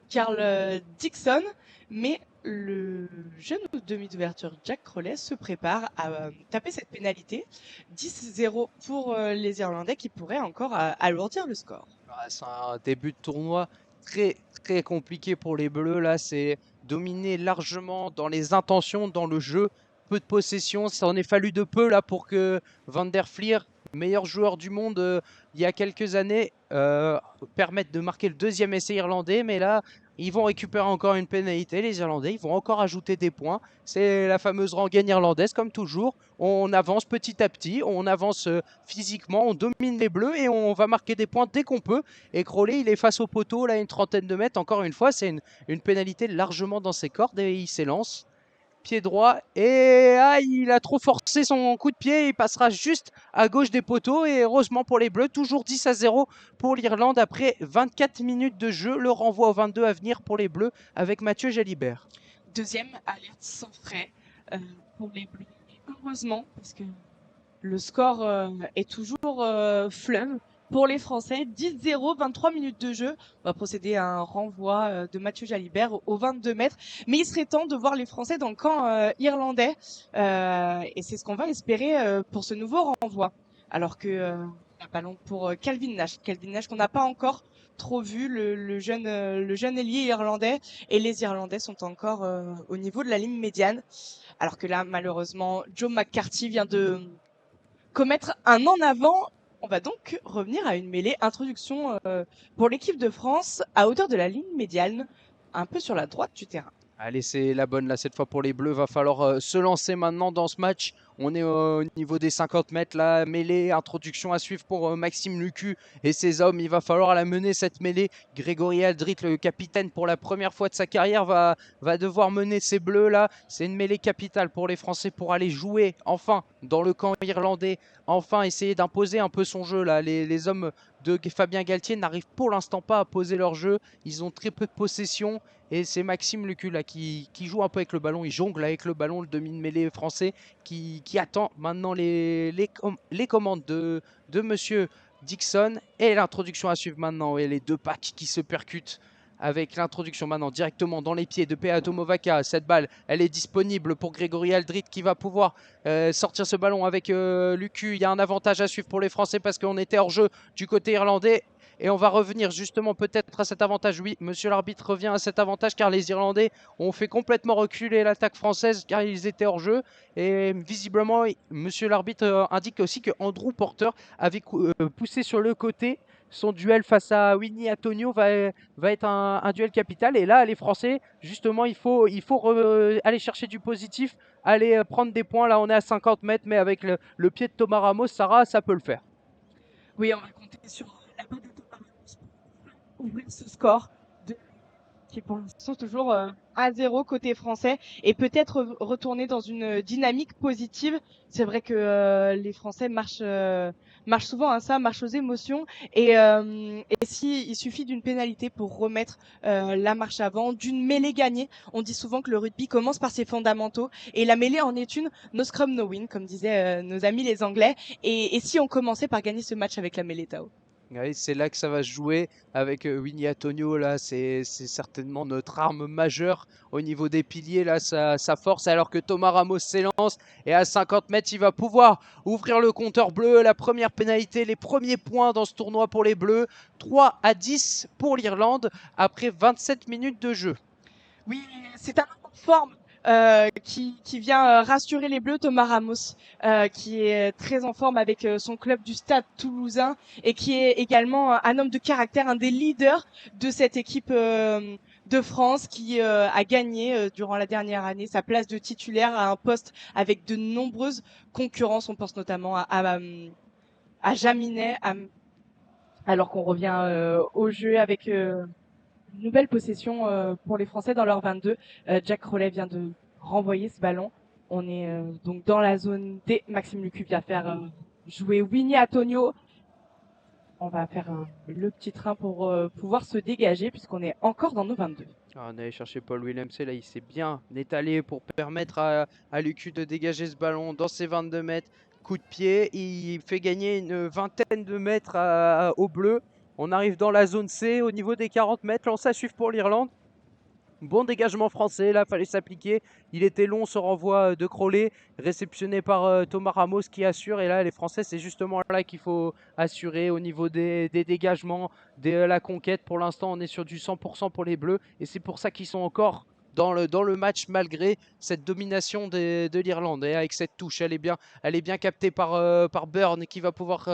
Carl Dixon. Mais le jeune demi d'ouverture Jack Crowley se prépare à taper cette pénalité. 10-0 pour les Irlandais qui pourraient encore alourdir le score. C'est un début de tournoi très très compliqué pour les Bleus. Là, c'est dominé largement dans les intentions, dans le jeu. Peu de possession, ça en est fallu de peu là pour que Van der Flier, meilleur joueur du monde il y a quelques années, permette de marquer le deuxième essai irlandais. Mais là, ils vont récupérer encore une pénalité, les Irlandais. Ils vont encore ajouter des points. C'est la fameuse rengaine irlandaise, comme toujours. On avance petit à petit, on avance physiquement, on domine les Bleus et on va marquer des points dès qu'on peut. Et Crowley, il est face au poteau, là, une trentaine de mètres. Encore une fois, c'est une pénalité largement dans ses cordes et il s'élance. Pied droit et il a trop forcé son coup de pied, il passera juste à gauche des poteaux et heureusement pour les Bleus, toujours 10-0 pour l'Irlande après 24 minutes de jeu, le renvoi au 22 à venir pour les Bleus avec Mathieu Jalibert. Deuxième alerte sans frais pour les Bleus, heureusement parce que le score est toujours fleuve pour les Français. 10-0, 23 minutes de jeu. On va procéder à un renvoi de Mathieu Jalibert au 22 mètres. Mais il serait temps de voir les Français dans le camp irlandais. Et c'est ce qu'on va espérer pour ce nouveau renvoi. Alors que un ballon pour Calvin Nash. Calvin Nash qu'on n'a pas encore trop vu, le jeune ailier irlandais. Et les Irlandais sont encore au niveau de la ligne médiane. Alors que là, malheureusement, Joe McCarthy vient de commettre un en avant. On va donc revenir à une mêlée. Introduction pour l'équipe de France à hauteur de la ligne médiane, un peu sur la droite du terrain. Allez, c'est la bonne là cette fois pour les Bleus. Va falloir se lancer maintenant dans ce match. On est au niveau des 50 mètres là. Mêlée, introduction à suivre pour Maxime Lucu et ses hommes. Il va falloir la mener cette mêlée. Grégory Aldrit, le capitaine pour la première fois de sa carrière, va devoir mener ces Bleus là. C'est une mêlée capitale pour les Français pour aller jouer enfin dans le camp irlandais. Enfin essayer d'imposer un peu son jeu là. Les hommes de Fabien Galtier n'arrivent pour l'instant pas à poser leur jeu. Ils ont très peu de possession. Et c'est Maxime Lucu là, qui joue un peu avec le ballon, il jongle avec le ballon, le demi-mêlée français, qui attend maintenant les commandes de Monsieur Dixon. Et l'introduction à suivre maintenant, et les deux packs qui se percutent avec l'introduction maintenant directement dans les pieds de Peato Movaca. Cette balle, elle est disponible pour Grégory Aldrit qui va pouvoir sortir ce ballon avec Lucu. Il y a un avantage à suivre pour les Français parce qu'on était hors jeu du côté irlandais. Et on va revenir justement peut-être à cet avantage. Oui, monsieur l'arbitre revient à cet avantage car les Irlandais ont fait complètement reculer l'attaque française car ils étaient hors jeu. Et visiblement, monsieur l'arbitre indique aussi que Andrew Porter avait poussé sur le côté. Son duel face à Winnie Antonio va être un duel capital. Et là, les Français, justement, il faut aller chercher du positif, aller prendre des points. Là, on est à 50 mètres, mais avec le pied de Thomas Ramos, Sarah, ça peut le faire. Oui, on va compter sur la main de Thomas Ramos pour ouvrir ce score de qui est pour l'instant toujours à 0 côté français et peut-être retourner dans une dynamique positive. C'est vrai que les Français marchent souvent à ça, marchent aux émotions et si il suffit d'une pénalité pour remettre la marche avant, d'une mêlée gagnée. On dit souvent que le rugby commence par ses fondamentaux et la mêlée en est une, no scrum no win, comme disaient nos amis les Anglais. Et si on commençait par gagner ce match avec la mêlée, Tao? Ouais, c'est là que ça va se jouer avec Winnie Antonio. Là, c'est certainement notre arme majeure au niveau des piliers. Là, sa force. Alors que Thomas Ramos s'élance et à 50 mètres, il va pouvoir ouvrir le compteur bleu. La première pénalité, les premiers points dans ce tournoi pour les Bleus. 3-10 pour l'Irlande après 27 minutes de jeu. Oui, c'est un homme en forme qui vient rassurer les Bleus, Thomas Ramos, qui est très en forme avec son club du Stade Toulousain et qui est également un homme de caractère, un des leaders de cette équipe de France qui a gagné durant la dernière année sa place de titulaire à un poste avec de nombreuses concurrences. On pense notamment à Jaminet, alors qu'on revient au jeu avec une nouvelle possession pour les Français dans leur 22. Jack Rollet vient de renvoyer ce ballon. On est donc dans la zone D. Maxime Lucu vient faire jouer Winnie Antonio. On va faire le petit train pour pouvoir se dégager puisqu'on est encore dans nos 22. Ah, on allait chercher Paul Williams, là il s'est bien étalé pour permettre à Lucu de dégager ce ballon dans ses 22 mètres. Coup de pied, il fait gagner une vingtaine de mètres au bleu. On arrive dans la zone C au niveau des 40 mètres, lance à suivre pour l'Irlande. Bon dégagement français, là, fallait s'appliquer. Il était long ce renvoi de Crowley, réceptionné par Thomas Ramos qui assure. Et là, les Français, c'est justement là qu'il faut assurer au niveau des dégagements, de la conquête. Pour l'instant, on est sur du 100% pour les Bleus. Et c'est pour ça qu'ils sont encore dans le match malgré cette domination de l'Irlande. Et avec cette touche, elle est bien captée par Burn qui va pouvoir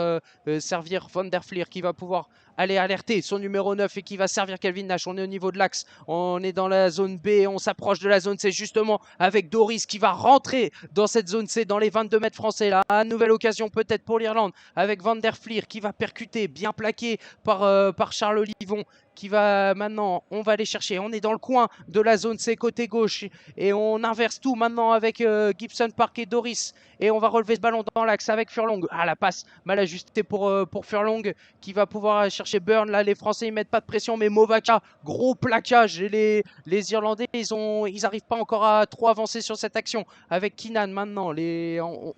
servir Van der Fleer, qui va pouvoir aller alerter son numéro 9 et qui va servir Calvin Nash. On est au niveau de l'axe, on est dans la zone B, on s'approche de la zone C justement avec Doris qui va rentrer dans cette zone C dans les 22 mètres français là. Nouvelle occasion peut-être pour l'Irlande avec Van der Fleer qui va percuter, bien plaqué par Charles Olivon qui va maintenant, on va aller chercher, on est dans le coin de la zone C côté gauche et on inverse tout maintenant avec Gibson Park et Doris et on va relever ce ballon dans l'axe avec Furlong. Ah, la passe mal ajustée pour Furlong qui va pouvoir aller chercher Burn. Là les Français ils mettent pas de pression mais Movaka, gros plaquage et les Irlandais ils arrivent pas encore à trop avancer sur cette action avec Keenan maintenant.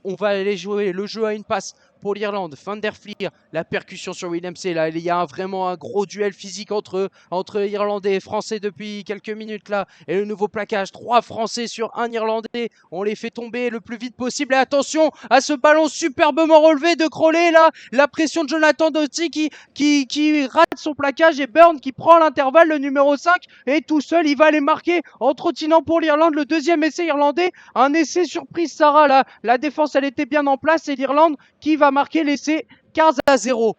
On va aller jouer le jeu à une passe pour l'Irlande. Van der Fleer, la percussion sur Williams. Là, il y a vraiment un gros duel physique entre Irlandais et Français depuis quelques minutes là. Et le nouveau plaquage, 3 Français sur 1 Irlandais. On les fait tomber le plus vite possible. Et attention à ce ballon superbement relevé de Crowley là. La pression de Jonathan Doughty qui rate son plaquage et Burn qui prend l'intervalle, le numéro 5. Et tout seul, il va aller marquer en trottinant pour l'Irlande le deuxième essai irlandais. Un essai surprise, Sarah là. La défense, elle était bien en place et l'Irlande qui va marquer l'essai 15-0.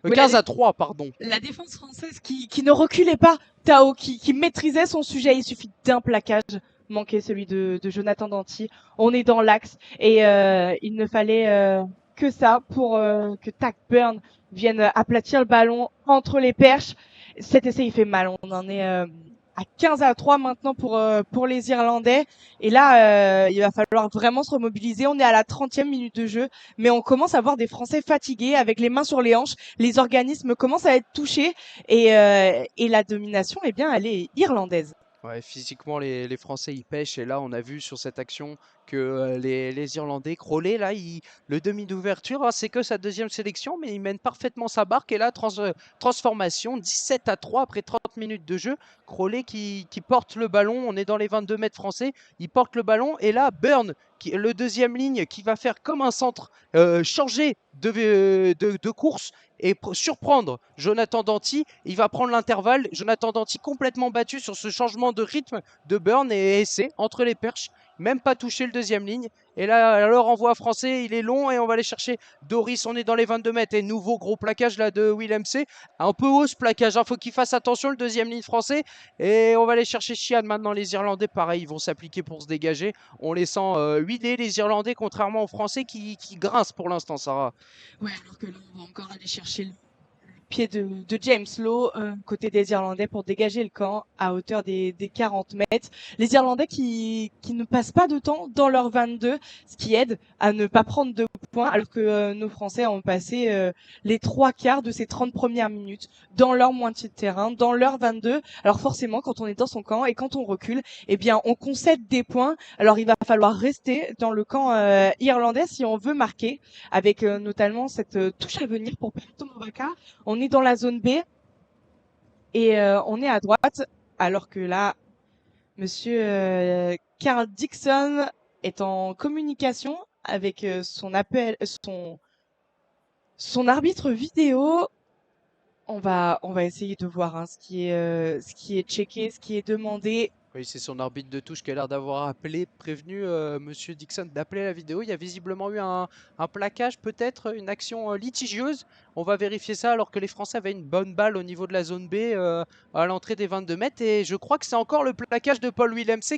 Oui, 15-3, pardon. La défense française qui ne reculait pas, Tao, qui maîtrisait son sujet. Il suffit d'un plaquage manqué, celui de Jonathan Danty. On est dans l'axe et il ne fallait que ça pour que Tack Burn vienne aplatir le ballon entre les perches. Cet essai, il fait mal. On en est à 15-3 maintenant pour les Irlandais. Et là, il va falloir vraiment se remobiliser. On est à la 30e minute de jeu, mais on commence à voir des Français fatigués avec les mains sur les hanches. Les organismes commencent à être touchés et la domination, eh bien, elle est irlandaise. Ouais, physiquement, les Français ils pêchent. Et là, on a vu sur cette action que les Irlandais, Crowley, là, le demi d'ouverture, hein, c'est que sa deuxième sélection, mais il mène parfaitement sa barque. Et là, transformation, 17-3 après 30 minutes de jeu. Crowley qui porte le ballon. On est dans les 22 mètres français. Il porte le ballon. Et là, Burn, le deuxième ligne, qui va faire comme un centre, changer de course et surprendre Jonathan Danty. Il va prendre l'intervalle. Jonathan Danty complètement battu sur ce changement de rythme de Burn et essai entre les perches. Même pas touché le deuxième ligne. Et là, le renvoi français, il est long et on va aller chercher Doris. On est dans les 22 mètres et nouveau gros plaquage là de Willem C. Un peu haut ce plaquage. Faut qu'il fasse attention le deuxième ligne français. Et on va aller chercher Sheehan maintenant. Les Irlandais, pareil, ils vont s'appliquer pour se dégager. On les sent huilés, les Irlandais, contrairement aux Français qui grincent pour l'instant, Sarah. Ouais, alors que là, on va encore aller chercher pied de James Lowe, côté des Irlandais, pour dégager le camp à hauteur des 40 mètres. Les Irlandais qui ne passent pas de temps dans leur 22, ce qui aide à ne pas prendre de points, alors que nos Français ont passé les 3/4 de ces 30 premières minutes dans leur moitié de terrain, dans leur 22. Alors forcément, quand on est dans son camp et quand on recule, eh bien, on concède des points. Alors il va falloir rester dans le camp irlandais si on veut marquer, avec notamment cette touche à venir pour Peato Mauvaka. On est dans la zone B et on est à droite, alors que là, monsieur Carl Dixon est en communication avec son arbitre vidéo. On va essayer de voir ce qui est checké, ce qui est demandé. Oui, c'est son arbitre de touche qui a l'air d'avoir prévenu Monsieur Dixon d'appeler la vidéo. Il y a visiblement eu un plaquage, peut-être une action litigieuse. On va vérifier ça alors que les Français avaient une bonne balle au niveau de la zone B à l'entrée des 22 mètres. Et je crois que c'est encore le plaquage de Paul Willemse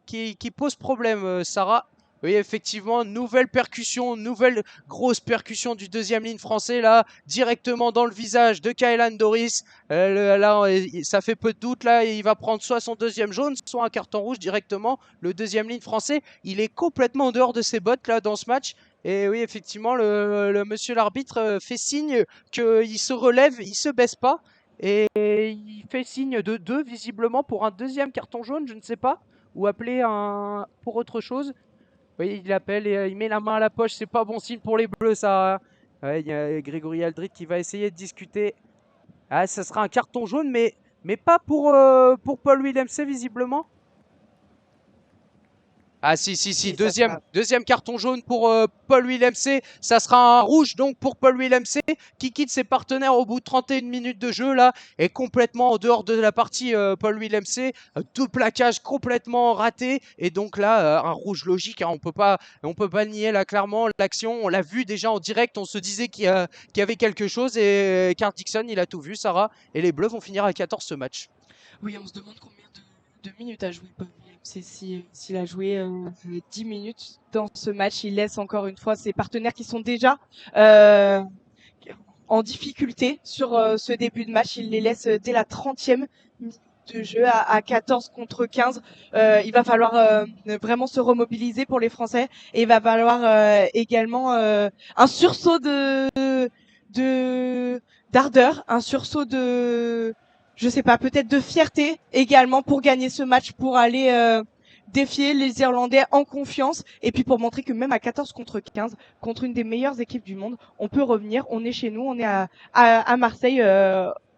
qui pose problème, Sarah. Oui, effectivement, nouvelle percussion, nouvelle grosse percussion du deuxième ligne français, là, directement dans le visage de Kaylan Doris. Là, ça fait peu de doute, là, il va prendre soit son deuxième jaune, soit un carton rouge directement. Le deuxième ligne français, il est complètement en dehors de ses bottes, là, dans ce match. Et oui, effectivement, le monsieur l'arbitre fait signe qu'il se relève, il se baisse pas. Et il fait signe de 2, visiblement, pour un deuxième carton jaune, je ne sais pas. Ou appeler pour autre chose. Oui, il appelle et il met la main à la poche. C'est pas bon signe pour les Bleus, ça. Ouais, il y a Grégory Aldrit qui va essayer de discuter. Ah, ça sera un carton jaune, mais pas pour Paul Willemse, visiblement. Ah si, Si, deuxième carton jaune pour Paul Willemse. Ça sera un rouge donc pour Paul Willemse qui quitte ses partenaires au bout de 31 minutes de jeu là. Et complètement en dehors de la partie Paul Willemse. Tout plaquage complètement raté. Et donc là, un rouge logique. Hein, on peut pas nier là clairement l'action. On l'a vu déjà en direct. On se disait qu'il y avait quelque chose. Et Carl Dixon, il a tout vu, Sarah. Et les Bleus vont finir à 14 ce match. Oui, on se demande combien de minutes a joué Paul Willemse. S'il a joué 10 minutes dans ce match, il laisse encore une fois ses partenaires qui sont déjà en difficulté sur ce début de match. Il les laisse dès la 30e minute de jeu à 14 contre 15. Il va falloir vraiment se remobiliser pour les Français et il va falloir également un sursaut d'ardeur, un sursaut je sais pas, peut-être de fierté également pour gagner ce match, pour aller défier les Irlandais en confiance et puis pour montrer que même à 14 contre 15, contre une des meilleures équipes du monde, on peut revenir, on est chez nous, on est à Marseille,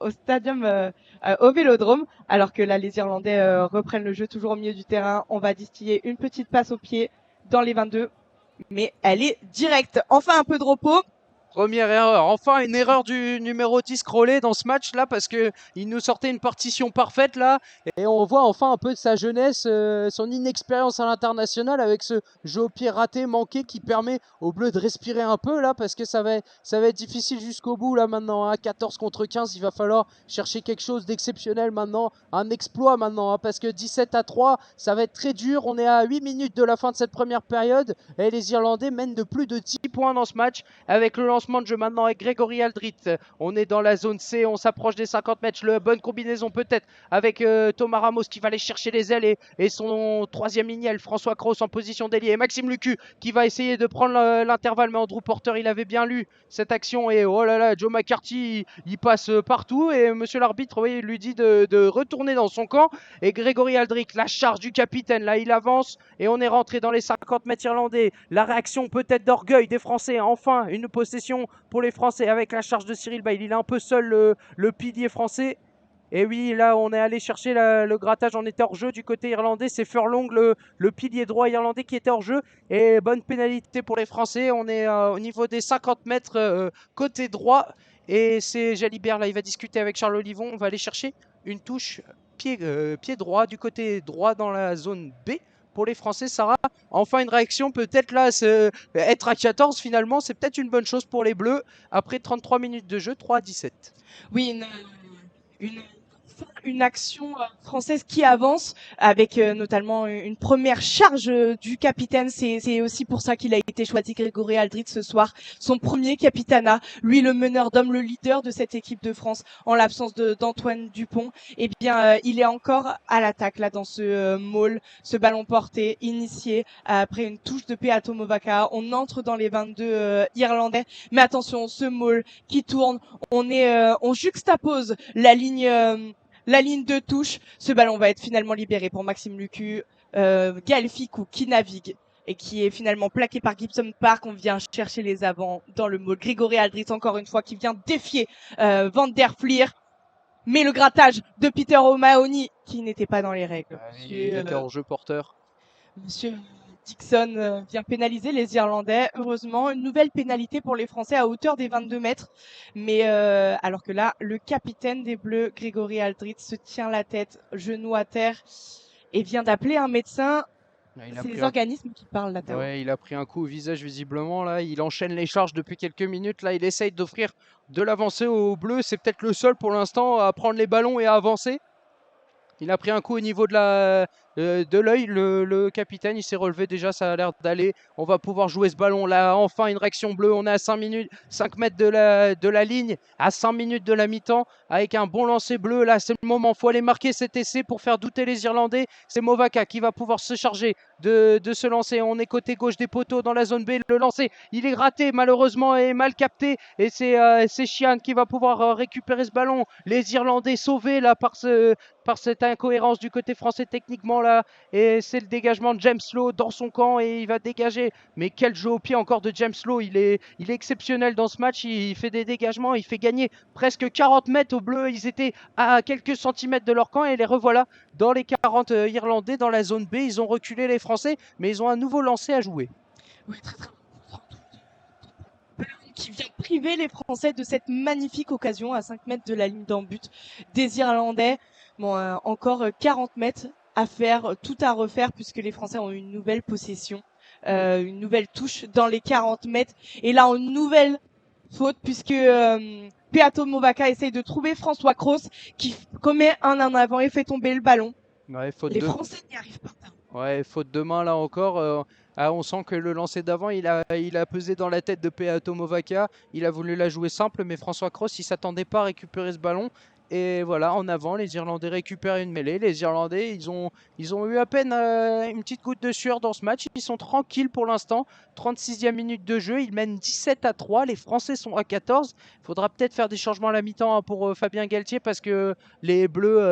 au stadium, au Vélodrome, alors que là les Irlandais reprennent le jeu toujours au milieu du terrain. On va distiller une petite passe au pied dans les 22, mais elle est directe. Enfin un peu de repos. Première erreur, enfin une erreur du numéro 10 Crowley dans ce match là parce que il nous sortait une partition parfaite là et on voit enfin un peu de sa jeunesse, son inexpérience à l'international avec ce jeu au pied raté, manqué qui permet aux Bleus de respirer un peu là parce que ça va être difficile jusqu'au bout là maintenant, hein. 14 contre 15, il va falloir chercher quelque chose d'exceptionnel maintenant, un exploit maintenant, hein, parce que 17-3, ça va être très dur, on est à 8 minutes de la fin de cette première période et les Irlandais mènent de plus de 10 points dans ce match avec le lancement de jeu maintenant avec Grégory Aldrit. On est dans la zone C, on s'approche des 50 mètres. Le bonne combinaison peut-être avec Thomas Ramos qui va aller chercher les ailes et son troisième lignel, François Cros en position d'ailier. Et Maxime Lucu qui va essayer de prendre l'intervalle. Mais Andrew Porter, il avait bien lu cette action. Et oh là là, Joe McCarthy, il passe partout. Et monsieur l'arbitre, oui, il lui dit de retourner dans son camp. Et Grégory Aldrit, la charge du capitaine, là, il avance. Et on est rentré dans les 50 mètres irlandais. La réaction peut-être d'orgueil des Français. Enfin, une possession pour les Français avec la charge de Cyril Baille. Il est un peu seul le pilier français. Et oui, là, on est allé chercher le grattage. On était hors jeu du côté irlandais. C'est Furlong, le pilier droit irlandais, qui était hors jeu. Et bonne pénalité pour les Français. On est au niveau des 50 mètres côté droit. Et c'est Jalibert, là, il va discuter avec Charles Olivon. On va aller chercher une touche pied droit du côté droit dans la zone B. Pour les Français, Sarah, enfin une réaction peut-être là, être à 14 finalement, c'est peut-être une bonne chose pour les Bleus après 33 minutes de jeu, 3-17. Oui, une une action française qui avance avec notamment une première charge du capitaine. C'est aussi pour ça qu'il a été choisi, Grégory Aldrit, ce soir. Son premier capitanat, lui le meneur d'hommes, le leader de cette équipe de France en l'absence d'Antoine Dupont. Eh bien, il est encore à l'attaque là dans ce maul, ce ballon porté initié après une touche de Peato Movaca. On entre dans les 22 irlandais, mais attention, ce maul qui tourne, on juxtapose la ligne de touche. Ce ballon va être finalement libéré pour Maxime Lucu, Gaël Fickou qui navigue et qui est finalement plaqué par Gibson Park. On vient chercher les avants dans le maul. Grégory Aldrit, encore une fois, qui vient défier Van der Flier. Mais le grattage de Peter O'Mahony, qui n'était pas dans les règles. Il était en jeu porteur. Monsieur Dixon vient pénaliser les Irlandais. Heureusement, une nouvelle pénalité pour les Français à hauteur des 22 mètres. Mais alors que là, le capitaine des Bleus, Grégory Aldrit, se tient la tête, genou à terre, et vient d'appeler un médecin. C'est les organismes qui parlent là. Ouais, il a pris un coup au visage visiblement là. Il enchaîne les charges depuis quelques minutes. Là, il essaye d'offrir de l'avancée aux Bleus. C'est peut-être le seul pour l'instant à prendre les ballons et à avancer. Il a pris un coup au niveau de l'œil, le capitaine, il s'est relevé déjà, ça a l'air d'aller. On va pouvoir jouer ce ballon là, enfin une réaction bleue. On est à 5 mètres de la ligne, à 5 minutes de la mi-temps, avec un bon lancer bleu. Là, c'est le moment, il faut aller marquer cet essai pour faire douter les Irlandais. C'est Movaca qui va pouvoir se charger de se lancer. On est côté gauche des poteaux dans la zone B. Le lancer, il est raté malheureusement et mal capté. Et c'est Sheehan qui va pouvoir récupérer ce ballon. Les Irlandais sauvés là par cette incohérence du côté français techniquement là, et c'est le dégagement de James Lowe dans son camp et il va dégager. Mais quel jeu au pied encore de James Lowe, il est exceptionnel dans ce match. Il fait des dégagements, il fait gagner presque 40 mètres aux Bleus. Ils étaient à quelques centimètres de leur camp et les revoilà dans les 40 Irlandais dans la zone B. Ils ont reculé les Français, mais ils ont un nouveau lancer à jouer. Oui, très très qui vient priver les Français de cette magnifique occasion à 5 mètres de la ligne d'en but des Irlandais. Bon, encore 40 mètres à faire, tout à refaire puisque les Français ont une nouvelle possession, une nouvelle touche dans les 40 mètres. Et là, une nouvelle faute puisque Peato Movaca essaye de trouver François Cros qui commet un en avant et fait tomber le ballon. Ouais, les Français n'y arrivent pas. Ouais, faute de main là encore. On sent que le lancer d'avant, il a pesé dans la tête de Peato Movaca. Il a voulu la jouer simple, mais François Cros, il s'attendait pas à récupérer ce ballon. Et voilà, en avant, les Irlandais récupèrent une mêlée. Les Irlandais, ils ont eu à peine une petite goutte de sueur dans ce match. Ils sont tranquilles pour l'instant. 36e minute de jeu, ils mènent 17-3. Les Français sont à 14. Il faudra peut-être faire des changements à la mi-temps pour Fabien Galtier parce que les Bleus,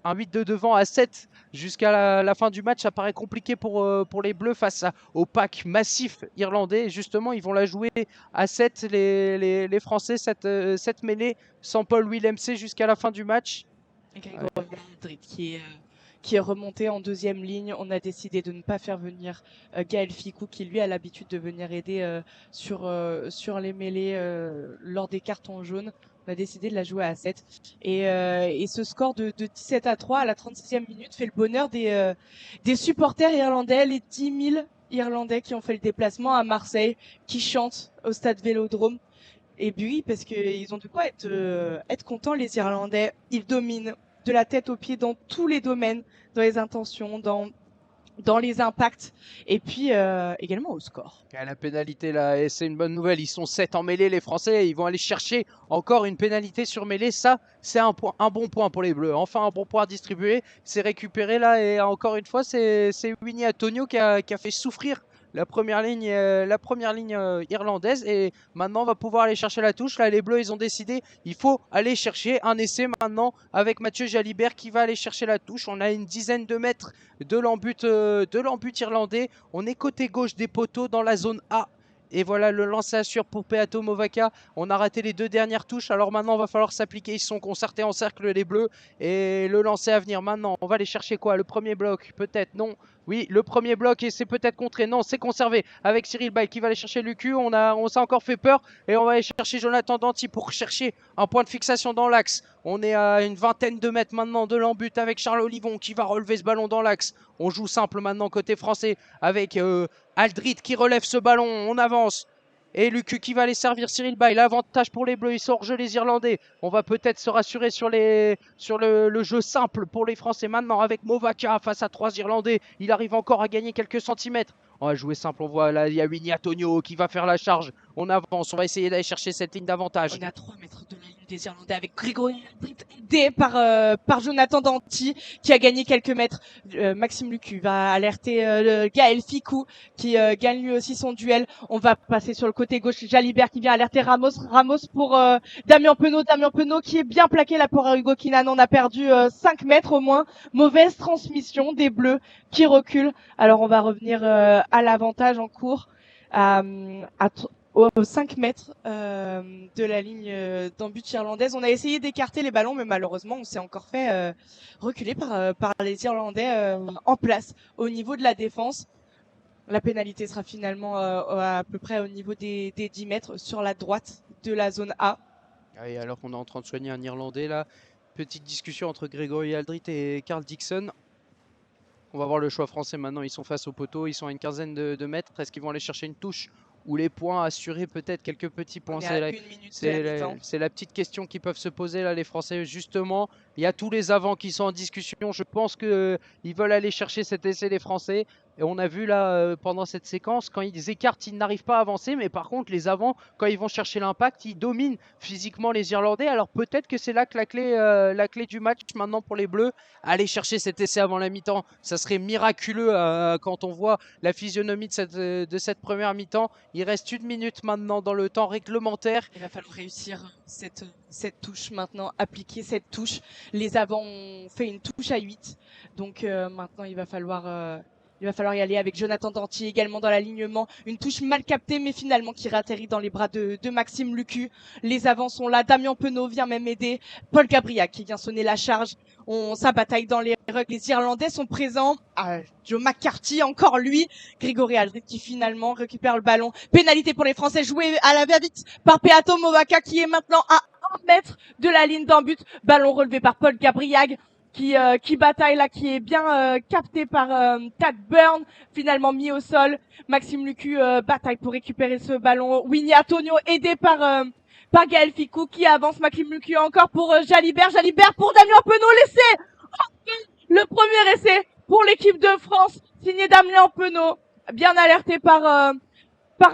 un 8-2 devant à 7 jusqu'à la fin du match, ça paraît compliqué pour les Bleus face au pack massif irlandais. Et justement, ils vont la jouer à 7, les Français, cette mêlée sans Paul Willemse jusqu'à la fin du match. Grégory Aldrit qui est remonté en deuxième ligne. On a décidé de ne pas faire venir Gaël Fickou qui lui a l'habitude de venir aider sur les mêlées lors des cartons jaunes. On a décidé de la jouer à 7. Et ce score de 17-3 à la 36e minute fait le bonheur des supporters irlandais, les 10 000 Irlandais qui ont fait le déplacement à Marseille, qui chantent au stade Vélodrome. Et puis, parce qu'ils ont de quoi être contents, les Irlandais. Ils dominent de la tête aux pieds dans tous les domaines, dans les intentions, dans les impacts, et puis également au score. La pénalité là, et c'est une bonne nouvelle. Ils sont 7 en mêlée, les Français. Ils vont aller chercher encore une pénalité sur mêlée. Ça, c'est un bon point pour les Bleus. Enfin, un bon point à distribuer. C'est récupéré là, et encore une fois, c'est Winnie Antonio qui a fait souffrir la première ligne irlandaise, et maintenant on va pouvoir aller chercher la touche. Là, les Bleus, ils ont décidé, il faut aller chercher un essai maintenant avec Mathieu Jalibert qui va aller chercher la touche. On a une dizaine de mètres de l'embut irlandais. On est côté gauche des poteaux dans la zone A. Et voilà, le lancer assure pour Peato Movaca. On a raté les 2 dernières touches. Alors maintenant, il va falloir s'appliquer. Ils sont concertés en cercle, les Bleus. Et le lancer à venir maintenant. On va aller chercher quoi? Le premier bloc? Peut-être, non. Oui, le premier bloc, et c'est peut-être contré. Non, c'est conservé avec Cyril Bay qui va aller chercher Lucu. On s'est encore fait peur. Et on va aller chercher Jonathan Danty pour chercher un point de fixation dans l'axe. On est à une vingtaine de mètres maintenant de l'embut avec Charles Olivon qui va relever ce ballon dans l'axe. On joue simple maintenant côté français avec Aldrit qui relève ce ballon. On avance. Et Lucu qui va aller servir Cyril Bay. L'avantage pour les Bleus, ils sont hors jeu les Irlandais. On va peut-être se rassurer sur le jeu simple pour les Français maintenant avec Movaka face à 3 Irlandais. Il arrive encore à gagner quelques centimètres. On va jouer simple, on voit là, il y a Winnie Antonio qui va faire la charge. On avance, on va essayer d'aller chercher cette ligne d'avantage. On est à 3 mètres de la ligne des Irlandais avec Grégory Aldrit aidé par Jonathan Danty qui a gagné quelques mètres. Maxime Lucu va alerter Gaël Ficou qui gagne lui aussi son duel. On va passer sur le côté gauche. Jalibert qui vient alerter Ramos pour Damien Penaud qui est bien plaqué là pour Hugo Kinan. On a perdu 5 mètres au moins. Mauvaise transmission des Bleus qui reculent. Alors on va revenir à l'avantage en cours aux 5 mètres de la ligne d'en but irlandaise. On a essayé d'écarter les ballons, mais malheureusement, on s'est encore fait reculer par les Irlandais en place au niveau de la défense. La pénalité sera finalement à peu près au niveau des 10 mètres sur la droite de la zone A. Et alors qu'on est en train de soigner un Irlandais là, petite discussion entre Grégory Aldrit et Carl Dixon. On va voir le choix français maintenant, ils sont face au poteau, ils sont à une quinzaine de mètres. Est-ce qu'ils vont aller chercher une touche ou les points, assurer peut-être quelques petits points? C'est la petite question qu'ils peuvent se poser là les Français justement. Il y a tous les avants qui sont en discussion, je pense qu'ils veulent aller chercher cet essai les Français. Et on a vu là pendant cette séquence, quand ils écartent, ils n'arrivent pas à avancer. Mais par contre, les avants, quand ils vont chercher l'impact, ils dominent physiquement les Irlandais. Alors peut-être que c'est là que la clé du match maintenant pour les Bleus. Aller chercher cet essai avant la mi-temps, ça serait miraculeux quand on voit la physionomie de cette première mi-temps. Il reste 1 minute maintenant dans le temps réglementaire. Il va falloir réussir cette touche maintenant, appliquer cette touche. Les avants ont fait une touche à 8. Donc maintenant, il va falloir y aller avec Jonathan Danty également dans l'alignement. Une touche mal captée, mais finalement qui réatterrit dans les bras de Maxime Lucu. Les avants sont là. Damien Penaud vient même aider. Paul Gabriac qui vient sonner la charge. Ça bataille dans les rugs. Les Irlandais sont présents. Joe McCarthy, encore lui. Grégory Aldrit qui finalement récupère le ballon. Pénalité pour les Français jouée à la va-vite par Peato Movaka qui est maintenant à 1 mètre de la ligne d'en but. Ballon relevé par Paul Gabriag qui bataille là, qui est bien capté par Tad Burn, finalement mis au sol. Maxime Lucu bataille pour récupérer ce ballon. Winnie Antonio aidé par Gaël Ficou qui avance. Maxime Lucu encore pour Jalibert pour Damien Penaud. L'essai, le premier essai pour l'équipe de France, signé Damien Penaud, bien alerté par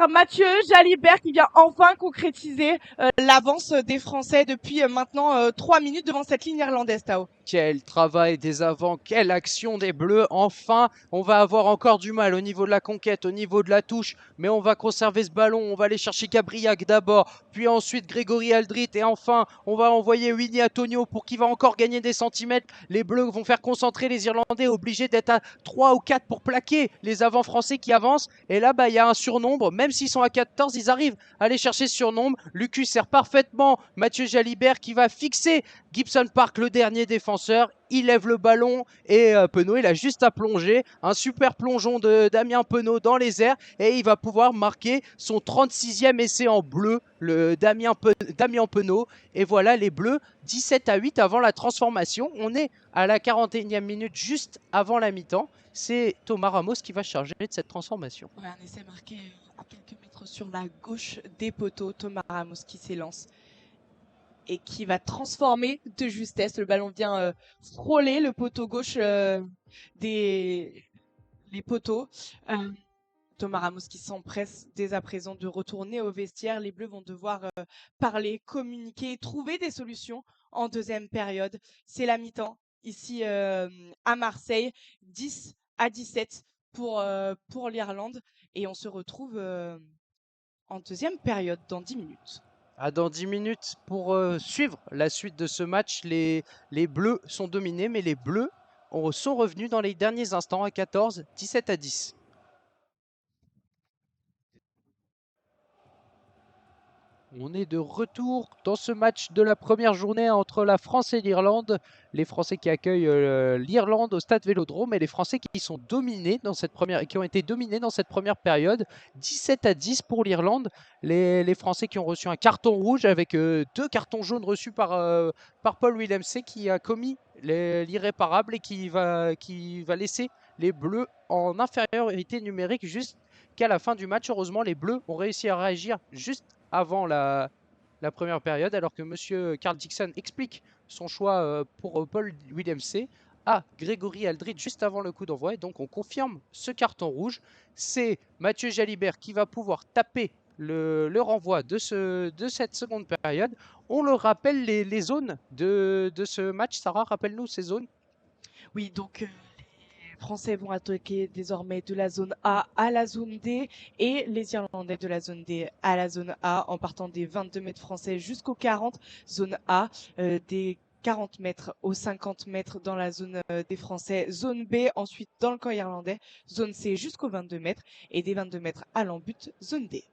Mathieu Jalibert qui vient enfin concrétiser l'avance des Français depuis maintenant 3 minutes devant cette ligne irlandaise, Tao. Quel travail des avants, quelle action des Bleus. Enfin, on va avoir encore du mal au niveau de la conquête, au niveau de la touche, mais on va conserver ce ballon. On va aller chercher Gabriac d'abord, puis ensuite Grégory Aldrit, et enfin, on va envoyer Winnie Antonio pour qu'il va encore gagner des centimètres. Les Bleus vont faire concentrer les Irlandais, obligés d'être à 3 ou 4 pour plaquer les avants français qui avancent. Et là, il y a un surnombre, même s'ils sont à 14, ils arrivent à aller chercher ce surnombre. Lucu sert parfaitement Mathieu Jalibert qui va fixer Gibson Park, le dernier défenseur. Il lève le ballon et Penaud, il a juste à plonger. Un super plongeon de Damien Penaud dans les airs et il va pouvoir marquer son 36e essai en bleu, le Damien Penaud. Et voilà les Bleus, 17-8 avant la transformation. On est à la 41e minute, juste avant la mi-temps. C'est Thomas Ramos qui va charger de cette transformation. Ouais, un essai marqué à quelques mètres sur la gauche des poteaux. Thomas Ramos qui s'élance et qui va transformer de justesse. Le ballon vient frôler le poteau gauche les poteaux. Thomas Ramos qui s'empresse dès à présent de retourner au vestiaire. Les Bleus vont devoir parler, communiquer, trouver des solutions en deuxième période. C'est la mi-temps ici à Marseille, 10-17 pour l'Irlande. Et on se retrouve en deuxième période dans 10 minutes. Dans 10 minutes pour suivre la suite de ce match. Les Bleus sont dominés, mais les Bleus sont revenus dans les derniers instants à 14, 17-10. On est de retour dans ce match de la première journée entre la France et l'Irlande. Les Français qui accueillent l'Irlande au Stade Vélodrome et les Français qui sont dominés dans cette première, qui ont été dominés dans cette première période. 17-10 pour l'Irlande. Les Français qui ont reçu un carton rouge avec 2 cartons jaunes reçus par Paul Willemse qui a commis l'irréparable et qui va laisser les Bleus en infériorité numérique juste qu'à la fin du match, heureusement, les Bleus ont réussi à réagir juste avant la première période, alors que Monsieur Carl Dixon explique son choix pour Paul Williams à Grégory Aldrit juste avant le coup d'envoi. Et donc on confirme ce carton rouge. C'est Mathieu Jalibert qui va pouvoir taper le renvoi de cette seconde période. On le rappelle, les zones de ce match. Sarah, rappelle-nous ces zones. Oui, donc les Français vont attaquer désormais de la zone A à la zone D et les Irlandais de la zone D à la zone A en partant des 22 mètres français jusqu'aux 40. Zone A, des 40 mètres aux 50 mètres dans la zone des Français. Zone B, ensuite dans le camp irlandais. Zone C jusqu'aux 22 mètres et des 22 mètres à l'embut, zone D.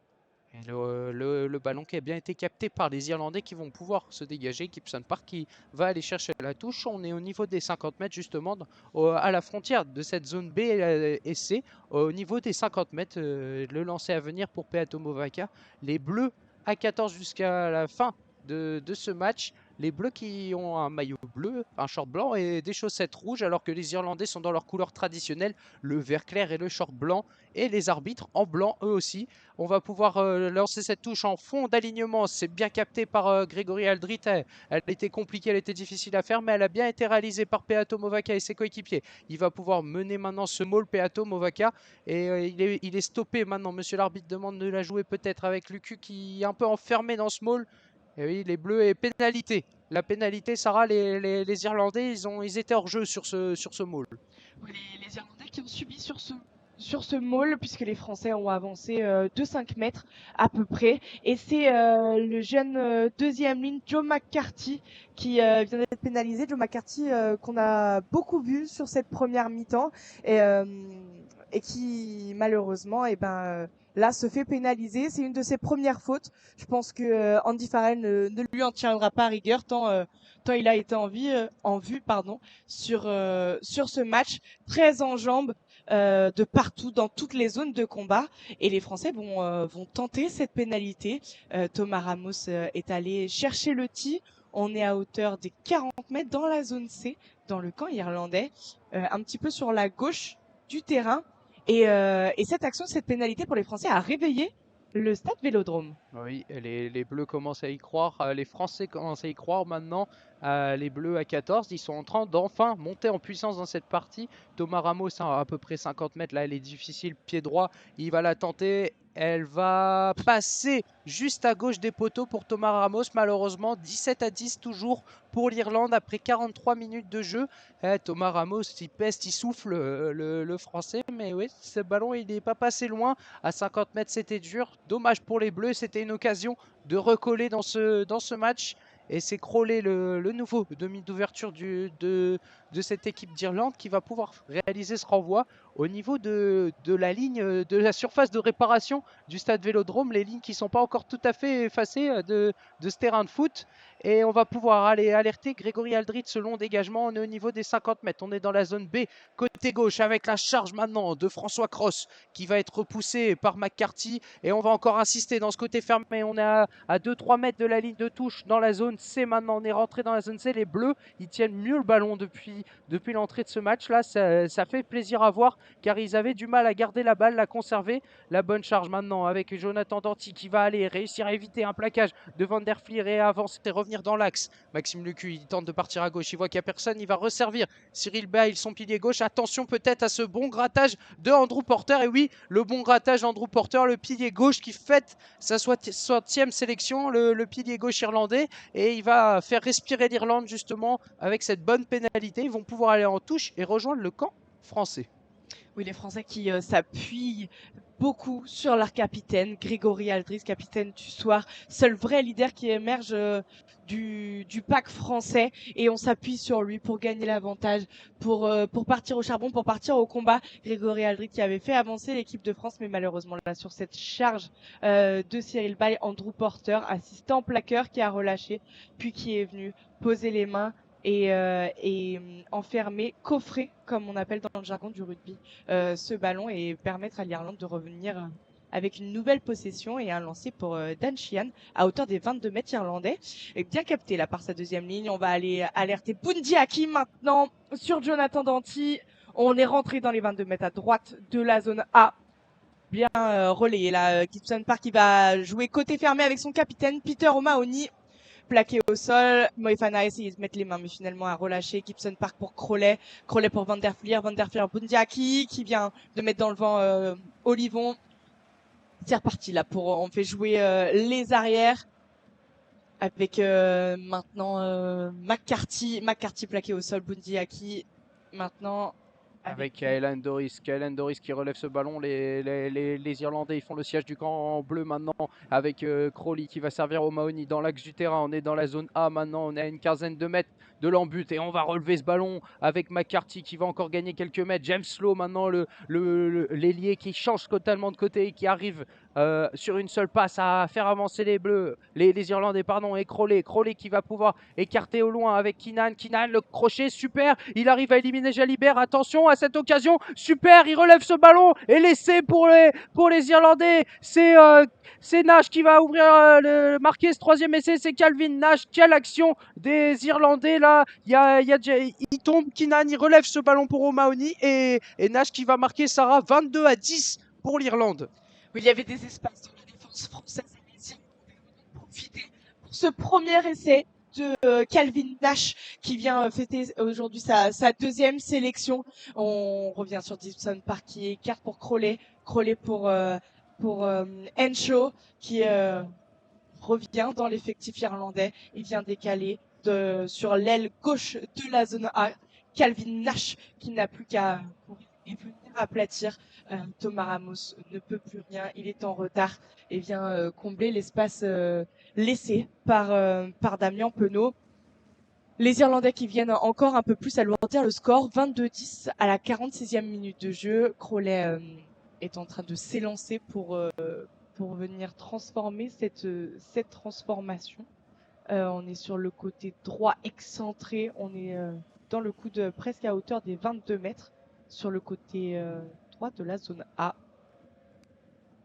Et le ballon qui a bien été capté par les Irlandais qui vont pouvoir se dégager. Gibson Park qui va aller chercher la touche. On est au niveau des 50 mètres justement à la frontière de cette zone B et C. Au niveau des 50 mètres, le lancer à venir pour Peato Movaca. Les Bleus à 14 jusqu'à la fin de ce match. Les Bleus qui ont un maillot bleu, un short blanc et des chaussettes rouges, alors que les Irlandais sont dans leur couleur traditionnelle, le vert clair et le short blanc, et les arbitres en blanc eux aussi. On va pouvoir lancer cette touche en fond d'alignement. C'est bien capté par Grégory Aldrit. Elle était compliquée, elle était difficile à faire, mais elle a bien été réalisée par Peato Movaca et ses coéquipiers. Il va pouvoir mener maintenant ce maul Peato Movaca et il est stoppé maintenant. Monsieur l'arbitre demande de la jouer peut-être avec Lucu qui est un peu enfermé dans ce maul. Et oui, les Bleus et pénalité. La pénalité, Sarah, les Irlandais, ils étaient hors jeu sur ce maul. Oui, les Irlandais qui ont subi sur ce maul, puisque les Français ont avancé de 5 mètres à peu près. Et c'est le jeune deuxième ligne, Joe McCarthy, qui vient d'être pénalisé. Joe McCarthy, qu'on a beaucoup vu sur cette première mi-temps, et qui, malheureusement, là, se fait pénaliser. C'est une de ses premières fautes. Je pense que Andy Farrell ne lui en tiendra pas rigueur, tant il a été en vue, sur ce match, très en jambes de partout dans toutes les zones de combat, et les Français vont tenter cette pénalité. Thomas Ramos est allé chercher le tee. On est à hauteur des 40 mètres dans la zone C, dans le camp irlandais, un petit peu sur la gauche du terrain. Et cette action, cette pénalité pour les Français a réveillé le stade Vélodrome. Oui, les Bleus commencent à y croire, les Français commencent à y croire maintenant. Les Bleus à 14, ils sont en train d'enfin monter en puissance dans cette partie. Thomas Ramos à peu près 50 mètres, là elle est difficile, pied droit, il va la tenter. Elle va passer juste à gauche des poteaux pour Thomas Ramos. Malheureusement, 17-10 toujours pour l'Irlande après 43 minutes de jeu. Thomas Ramos, il peste, il souffle le Français. Mais oui, ce ballon, il n'est pas passé loin. À 50 mètres, c'était dur. Dommage pour les Bleus, c'était une occasion de recoller dans ce match. Et c'est Crowley, le nouveau demi d'ouverture de cette équipe d'Irlande, qui va pouvoir réaliser ce renvoi au niveau de la ligne, de la surface de réparation du stade Vélodrome, les lignes qui ne sont pas encore tout à fait effacées de ce terrain de foot. Et on va pouvoir aller alerter Grégory Aldrit selon dégagement. On est au niveau des 50 mètres. On est dans la zone B, côté gauche, avec la charge maintenant de François Cross qui va être repoussé par McCarthy. Et on va encore insister dans ce côté fermé. On est à 2-3 mètres de la ligne de touche dans la zone C maintenant. On est rentré dans la zone C. Les Bleus, ils tiennent mieux le ballon depuis l'entrée de ce match. Là, ça fait plaisir à voir car ils avaient du mal à garder la balle, la conserver. La bonne charge maintenant avec Jonathan Danty qui va aller réussir à éviter un plaquage de Van der Flier et avancer et revenir dans l'axe. Maxime Lucu, il tente de partir à gauche. Il voit qu'il n'y a personne. Il va resservir Cyril Bail, son pilier gauche. Attention peut-être à ce bon grattage de Andrew Porter. Et oui, le bon grattage d'Andrew Porter, le pilier gauche qui fête sa 60e sélection, le pilier gauche irlandais. Et il va faire respirer l'Irlande justement avec cette bonne pénalité. Ils vont pouvoir aller en touche et rejoindre le camp français. Oui, les Français qui s'appuient beaucoup sur leur capitaine, Grégory Aldrit, capitaine du soir, seul vrai leader qui émerge du pack français, et on s'appuie sur lui pour gagner l'avantage, pour partir au charbon, pour partir au combat. Grégory Aldrit qui avait fait avancer l'équipe de France, mais malheureusement là sur cette charge de Cyril Bail, Andrew Porter, assistant plaqueur, qui a relâché, puis qui est venu poser les mains et enfermer, coffrer, comme on appelle dans le jargon du rugby, ce ballon, et permettre à l'Irlande de revenir avec une nouvelle possession et un lancer pour Dan Sheehan à hauteur des 22 mètres irlandais. Et bien capté là par sa deuxième ligne. On va aller alerter Bundee Aki maintenant sur Jonathan Danty. On est rentré dans les 22 mètres à droite de la zone A. bien relayé là. Gibson Park qui va jouer côté fermé avec son capitaine Peter O'Mahony, plaqué au sol. Moefana a essayé de mettre les mains, mais finalement a relâché. Gibson Park pour Crowley. Crowley pour Van der Fleer. Van der Fleer Bundiaki qui vient de mettre dans le vent Olivon. C'est reparti là on fait jouer les arrières avec maintenant McCarthy plaqué au sol. Bundiaki maintenant avec Kaelan Doris qui relève ce ballon. Les Irlandais ils font le siège du camp en bleu maintenant avec Crowley qui va servir au Mahoney dans l'axe du terrain. On est dans la zone A maintenant, on est à une quinzaine de mètres de l'embut et on va relever ce ballon avec McCarthy qui va encore gagner quelques mètres. James Lowe maintenant, l'ailier qui change totalement de côté et qui arrive sur une seule passe à faire avancer les Bleus, les Irlandais pardon, et Crowley qui va pouvoir écarter au loin avec Keenan, le crochet super, il arrive à éliminer Jalibert, attention à cette occasion, super, il relève ce ballon et l'essai pour les Irlandais, c'est Nash qui va marquer ce troisième essai, c'est Calvin Nash. Quelle action des Irlandais là, il tombe, Keenan, il relève ce ballon pour O'Mahony et Nash qui va marquer, Sarah, 22-10 pour l'Irlande. Oui, il y avait des espaces dans la défense française et les Irlandais ont profité pour ce premier essai de Calvin Nash qui vient fêter aujourd'hui sa deuxième sélection. On revient sur Gibson Park qui écarte pour Crowley pour Henshaw qui revient dans l'effectif irlandais. Il vient décaler sur l'aile gauche de la zone A. Calvin Nash qui n'a plus qu'à courir et venir aplatir. Thomas Ramos ne peut plus rien, il est en retard et vient combler l'espace laissé par Damien Penaud. Les Irlandais qui viennent encore un peu plus alourdir le score, 22-10 à la 46e minute de jeu. Crowley est en train de s'élancer pour venir transformer cette transformation. On est sur le côté droit excentré, on est dans le coude presque à hauteur des 22 mètres sur le côté droit de la zone A.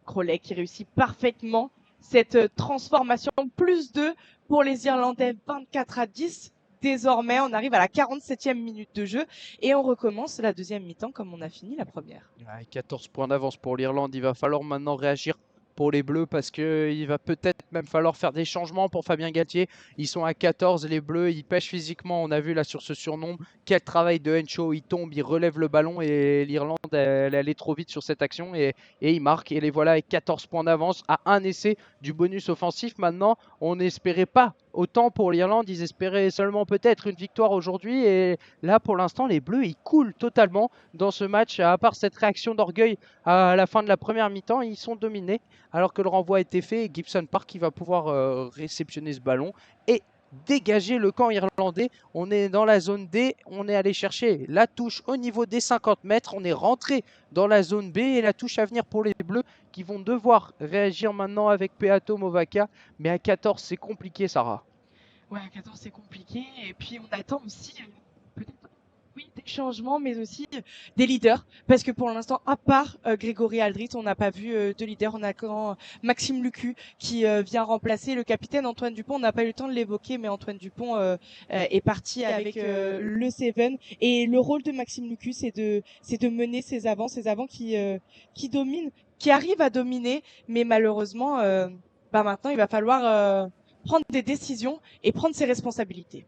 Crowley qui réussit parfaitement cette transformation, plus 2 pour les Irlandais, 24-10. Désormais, on arrive à la 47e minute de jeu et on recommence la deuxième mi-temps comme on a fini la première. 14 points d'avance pour l'Irlande, il va falloir maintenant réagir pour les Bleus parce qu'il va peut-être même falloir faire des changements pour Fabien Galthié. Ils sont à 14, les Bleus, ils pêchent physiquement, on a vu là sur ce surnombre. Quel travail de Henshaw, il tombe, il relève le ballon et l'Irlande, elle allait trop vite sur cette action et il marque. Et les voilà avec 14 points d'avance à un essai du bonus offensif. Maintenant, on n'espérait pas autant pour l'Irlande, ils espéraient seulement peut-être une victoire aujourd'hui et là pour l'instant les Bleus ils coulent totalement dans ce match, à part cette réaction d'orgueil à la fin de la première mi-temps, ils sont dominés alors que le renvoi a été fait et Gibson Park qui va pouvoir réceptionner ce ballon et dégager le camp irlandais. On est dans la zone D, on est allé chercher la touche au niveau des 50 mètres, on est rentré dans la zone B et la touche à venir pour les Bleus qui vont devoir réagir maintenant avec Peato Movaca, mais à 14 c'est compliqué, Sarah. Ouais, à 14 c'est compliqué et puis on attend aussi peut-être oui, des changements, mais aussi des leaders. Parce que pour l'instant, à part Grégory Aldrit, on n'a pas vu de leader. On a quand Maxime Lucu qui vient remplacer le capitaine Antoine Dupont. On n'a pas eu le temps de l'évoquer, mais Antoine Dupont est parti avec le Seven. Et le rôle de Maxime Lucu, c'est de mener ses avants qui dominent, qui arrivent à dominer. Mais malheureusement, maintenant, il va falloir prendre des décisions et prendre ses responsabilités.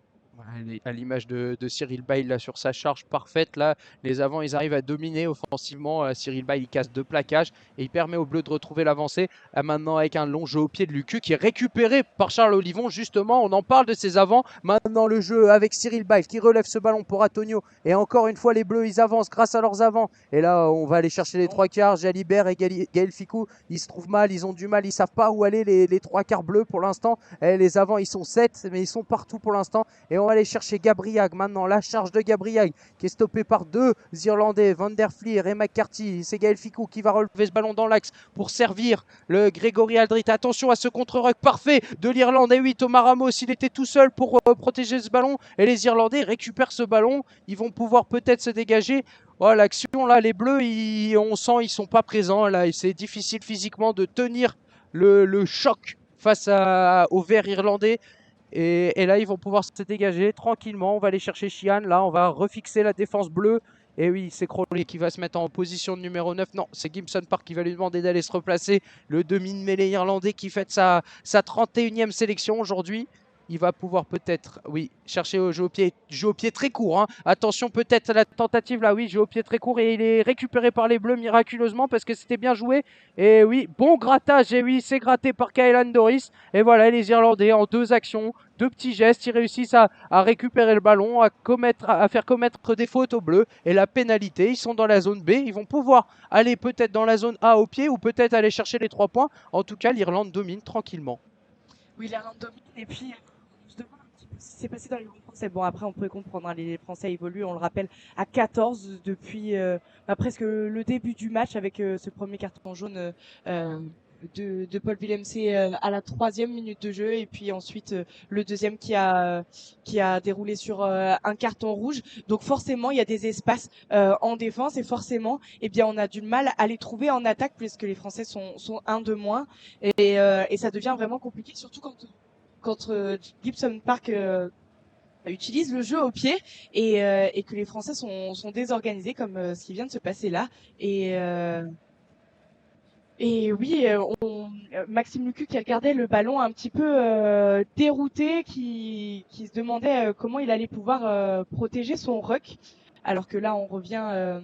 À l'image de Cyril Baille là sur sa charge parfaite, là les avants ils arrivent à dominer offensivement. Cyril Baille il casse 2 plaquages et il permet aux Bleus de retrouver l'avancée. Maintenant avec un long jeu au pied de Lucu qui est récupéré par Charles Olivon. Justement on en parle de ses avants. Maintenant le jeu avec Cyril Baille qui relève ce ballon pour Antonio et encore une fois les Bleus ils avancent grâce à leurs avants et là on va aller chercher les 3 quarts. Jalibert et Gaël Ficou ils se trouvent mal, ils ont du mal, ils savent pas où aller les 3 quarts bleus pour l'instant. Les avants ils sont 7 mais ils sont partout pour l'instant et on va aller chercher Gabriag maintenant, la charge de Gabriag qui est stoppée par 2 Irlandais, Van der Fleer et McCarthy. C'est Gaël Ficou qui va relever ce ballon dans l'axe pour servir le Grégory Aldrit. Attention à ce contre-ruck parfait de l'Irlande. Et oui, Thomas Ramos, il était tout seul pour protéger ce ballon et les Irlandais récupèrent ce ballon. Ils vont pouvoir peut-être se dégager. Oh, l'action là, les Bleus, on sent ils sont pas présents là. C'est difficile physiquement de tenir le choc face au vert irlandais. Et là, ils vont pouvoir se dégager tranquillement. On va aller chercher Sheehan. Là, on va refixer la défense bleue. Et oui, c'est Crowley qui va se mettre en position de numéro 9. Non, c'est Gibson Park qui va lui demander d'aller se replacer. Le demi-mêlée irlandais qui fête sa 31e sélection aujourd'hui. Il va pouvoir peut-être, oui, chercher au jeu au pied très court. Hein. Attention peut-être à la tentative là, oui, jeu au pied très court et il est récupéré par les Bleus miraculeusement parce que c'était bien joué. Et oui, bon grattage, et oui, c'est gratté par Caelan Doris. Et voilà, les Irlandais en 2 actions, 2 petits gestes, ils réussissent à récupérer le ballon, à faire commettre des fautes aux Bleus. Et la pénalité, ils sont dans la zone B, ils vont pouvoir aller peut-être dans la zone A au pied ou peut-être aller chercher les 3 points. En tout cas, l'Irlande domine tranquillement. Oui, l'Irlande domine et puis on se demande un petit peu ce qui s'est passé dans les groupes français. Bon, après, on peut comprendre, hein, les Français évoluent, on le rappelle, à 14 depuis presque le début du match avec ce premier carton jaune de Paul Villemc à la 3e minute de jeu et puis ensuite le deuxième qui a déroulé sur un carton rouge. Donc forcément, il y a des espaces en défense et forcément, eh bien, on a du mal à les trouver en attaque puisque les Français sont un de moins et ça devient vraiment compliqué, surtout quand Gibson Park utilise le jeu au pied et que les Français sont désorganisés comme ce qui vient de se passer là. Et oui, Maxime Lucu qui regardait le ballon un petit peu dérouté, qui se demandait comment il allait pouvoir protéger son ruck. Alors que là, on revient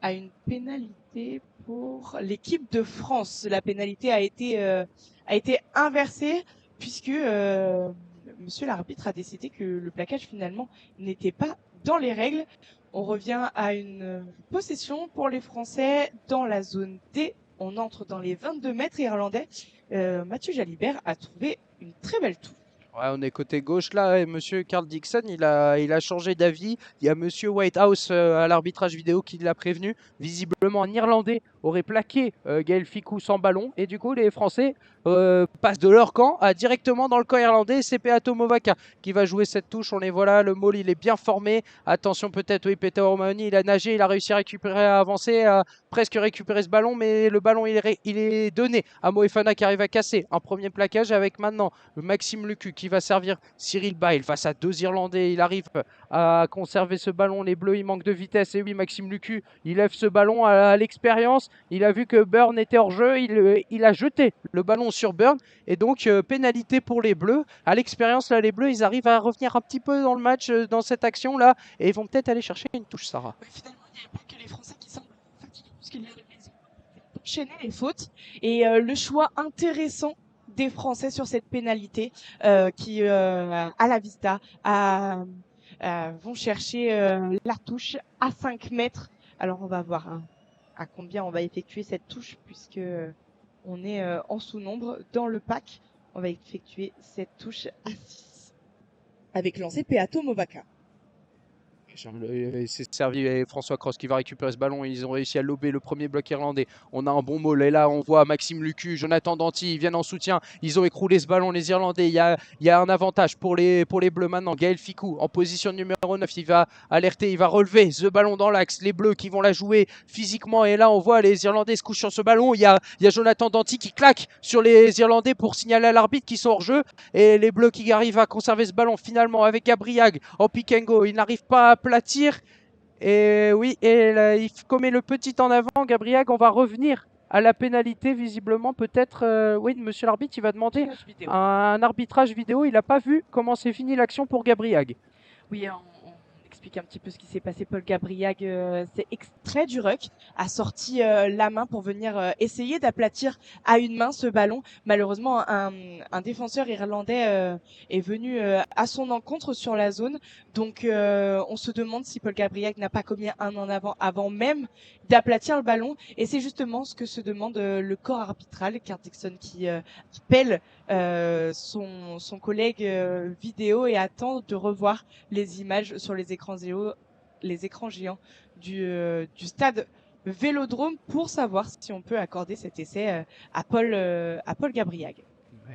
à une pénalité pour l'équipe de France. La pénalité a été inversée puisque monsieur l'arbitre a décidé que le plaquage finalement n'était pas dans les règles. On revient à une possession pour les Français dans la zone D. On entre dans les 22 mètres irlandais. Mathieu Jalibert a trouvé une très belle touche. Ouais, on est côté gauche là, et monsieur Carl Dixon, il a changé d'avis. Il y a monsieur Whitehouse à l'arbitrage vidéo qui l'a prévenu. Visiblement, un Irlandais aurait plaqué Gaël Fickou sans ballon. Et du coup, les Français passent de leur camp à directement dans le camp irlandais. C'est Peato Movaka qui va jouer cette touche. On les voit là, le Maul, il est bien formé. Attention peut-être, oui, Peter O'Mahony, il a nagé, il a réussi à récupérer, à avancer, à presque récupérer ce ballon. Mais le ballon, il est donné à Moefana qui arrive à casser un premier plaquage avec maintenant Maxime Lucu qui va servir Cyril Bail face à 2 Irlandais. Il arrive à conserver ce ballon. Les Bleus, il manque de vitesse. Et oui, Maxime Lucu, il lève ce ballon à l'expérience. Il a vu que Burn était hors jeu. Il a jeté le ballon sur Burn. Et donc, pénalité pour les Bleus. À l'expérience, là, les Bleus, ils arrivent à revenir un petit peu dans le match, dans cette action-là. Et ils vont peut-être aller chercher une touche, Sarah. Oui, finalement, il n'y a pas que les Français qui semblent fatigués puisqu'ils enchaîner les fautes. Et le choix intéressant des Français sur cette pénalité qui, à la vista, vont chercher la touche à 5 mètres. Alors, on va voir à combien on va effectuer cette touche puisque on est en sous-nombre dans le pack. On va effectuer cette touche à 6 avec lancé Peato Movaka. C'est servi et François Cross qui va récupérer ce ballon. Ils ont réussi à lober le premier bloc irlandais. On a un bon Maul. Et là, on voit Maxime Lucu, Jonathan Danty, ils viennent en soutien. Ils ont écroulé ce ballon, les Irlandais. Il y a un avantage pour les Bleus maintenant. Gaël Fickou en position numéro 9. Il va alerter, il va relever ce ballon dans l'axe. Les Bleus qui vont la jouer physiquement. Et là, on voit les Irlandais se couchent sur ce ballon. Il y a Jonathan Danty qui claque sur les Irlandais pour signaler à l'arbitre qu'ils sont hors jeu. Et les Bleus qui arrivent à conserver ce ballon finalement avec Gabriag en pick and go. Il n'arrive pas à platir. Et oui, et là, il commet le petit en avant. Gabriag, on va revenir à la pénalité visiblement. Peut-être, oui, monsieur l'arbitre, il va demander un arbitrage vidéo. Il n'a pas vu comment s'est finie l'action pour Gabriag. Oui, on explique un petit peu ce qui s'est passé. Paul Gabriag s'est extrait du ruck, a sorti la main pour venir essayer d'aplatir à une main ce ballon. Malheureusement, un défenseur irlandais est venu à son encontre sur la zone. Donc, on se demande si Paul Gabriag n'a pas commis un en avant même d'aplatir le ballon. Et c'est justement ce que se demande le corps arbitral, Carl Dixon qui appelle son collègue vidéo et attend de revoir les images sur les écrans géants du stade Vélodrome pour savoir si on peut accorder cet essai à Paul Gabriag.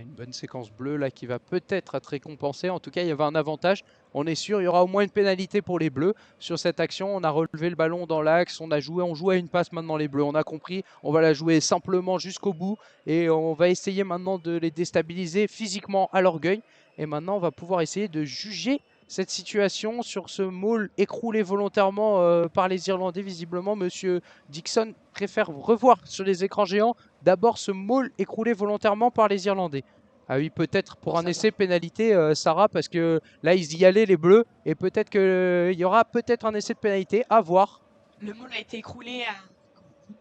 Une bonne séquence bleue là qui va peut-être être récompensée. En tout cas, il y avait un avantage. On est sûr, il y aura au moins une pénalité pour les Bleus sur cette action. On a relevé le ballon dans l'axe, on joue à une passe maintenant les Bleus. On a compris, on va la jouer simplement jusqu'au bout et on va essayer maintenant de les déstabiliser physiquement à l'orgueil. Et maintenant, on va pouvoir essayer de juger cette situation sur ce maul écroulé volontairement par les Irlandais. Visiblement, Monsieur Dixon préfère revoir sur les écrans géants d'abord ce maul écroulé volontairement par les Irlandais. Ah oui, peut-être pour un essai pénalité, Sarah, parce que là, ils y allaient, les Bleus, et peut-être qu'il y aura peut-être un essai de pénalité, à voir. Le maul a été écroulé à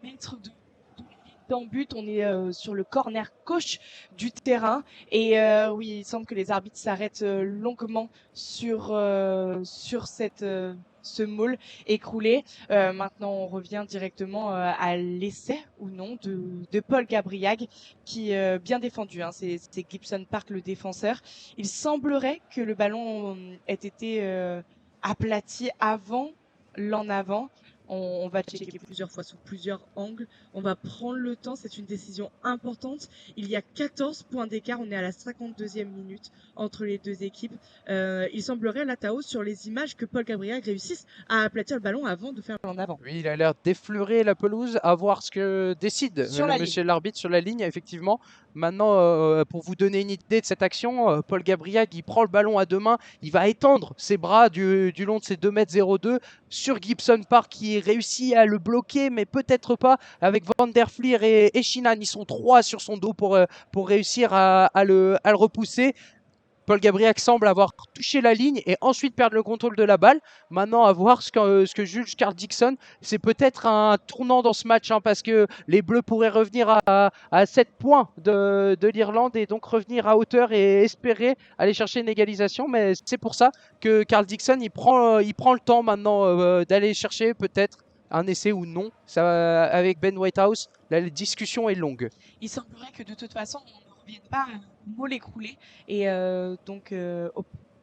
mètres dans le but. On est sur le corner gauche du terrain. Et oui, il semble que les arbitres s'arrêtent longuement sur ce maul écroulé. Maintenant, on revient directement à l'essai ou non de Paul Gabriag, qui bien défendu. Hein, c'est Gibson Park, le défenseur. Il semblerait que le ballon ait été aplati avant l'en avant. On va checker plusieurs fois sous plusieurs angles. On va prendre le temps. C'est une décision importante. Il y a 14 points d'écart. On est à la 52e minute entre les deux équipes. Il semblerait, là, Tao, sur les images, que Paul Gabriel réussisse à aplatir le ballon avant de faire l'en avant. Oui, il a l'air d'effleurer la pelouse, à voir ce que décide Sur le la monsieur l'arbitre sur la ligne, effectivement. Maintenant, pour vous donner une idée de cette action, Paul Gabriel, il prend le ballon à deux mains, il va étendre ses bras du long de ses 2,02 m sur Gibson Park, qui réussit à le bloquer, mais peut-être pas, avec Van der Flier et Shinan. Ils sont trois sur son dos pour réussir à le repousser. Paul Gabriel semble avoir touché la ligne et ensuite perdre le contrôle de la balle. Maintenant, à voir ce que juge Carl Dixon. C'est peut-être un tournant dans ce match, hein, parce que les Bleus pourraient revenir à 7 points de l'Irlande et donc revenir à hauteur et espérer aller chercher une égalisation. Mais c'est pour ça que Carl Dixon il prend le temps maintenant d'aller chercher peut-être un essai ou non. Ça, avec Ben Whitehouse, la discussion est longue. Il semblerait que de toute façon, on ne revienne pas molle écroulé. Et donc,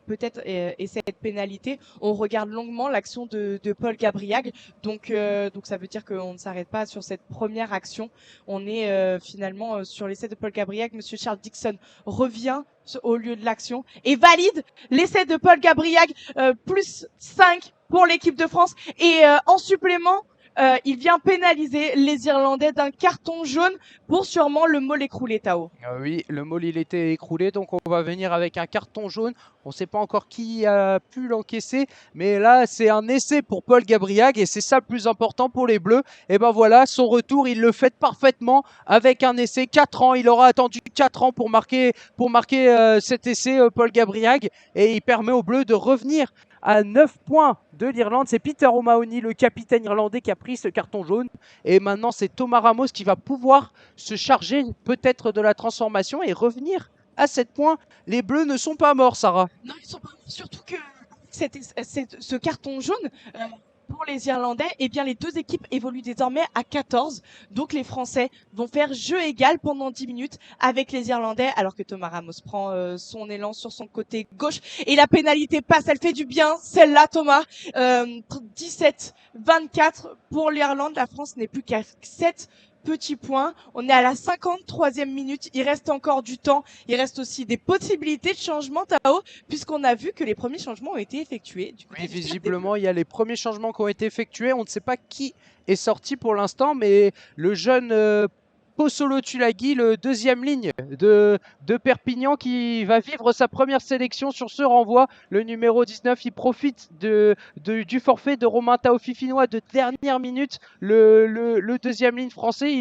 peut-être et cette pénalité, on regarde longuement l'action de Paul Gabriag. Donc ça veut dire qu'on ne s'arrête pas sur cette première action. On est finalement sur l'essai de Paul Gabriag. Monsieur Charles Dixon revient au lieu de l'action et valide l'essai de Paul Gabriag, plus 5 pour l'équipe de France. Et en supplément, il vient pénaliser les Irlandais d'un carton jaune pour sûrement le maul écroulé, Tao. Oui, le maul il était écroulé, donc on va venir avec un carton jaune. On ne sait pas encore qui a pu l'encaisser, mais là c'est un essai pour Paul Gabriag et c'est ça le plus important pour les Bleus. Et ben voilà, son retour, il le fait parfaitement avec un essai. 4 ans, il aura attendu 4 ans pour marquer cet essai, Paul Gabriag, et il permet aux Bleus de revenir à 9 points de l'Irlande. C'est Peter O'Mahony, le capitaine irlandais, qui a pris ce carton jaune. Et maintenant, c'est Thomas Ramos qui va pouvoir se charger peut-être de la transformation et revenir à 7 points. Les Bleus ne sont pas morts, Sarah. Non, ils sont pas morts. Surtout que ce carton jaune, pour les Irlandais, eh bien, les deux équipes évoluent désormais à 14. Donc, les Français vont faire jeu égal pendant 10 minutes avec les Irlandais, alors que Thomas Ramos prend son élan sur son côté gauche. Et la pénalité passe, elle fait du bien, celle-là, Thomas. 17-24 pour l'Irlande. La France n'est plus qu'à 7 petits points. On est à la 53e minute. Il reste encore du temps. Il reste aussi des possibilités de changement, Tao, puisqu'on a vu que les premiers changements ont été effectués. Oui, visiblement, il y a les premiers changements qui ont été effectués. On ne sait pas qui est sorti pour l'instant, mais le jeune Pozzolo Tulagi, le deuxième ligne de Perpignan, qui va vivre sa première sélection sur ce renvoi. Le numéro 19, il profite du forfait de Romain Taofifinois de dernière minute. Le deuxième ligne français,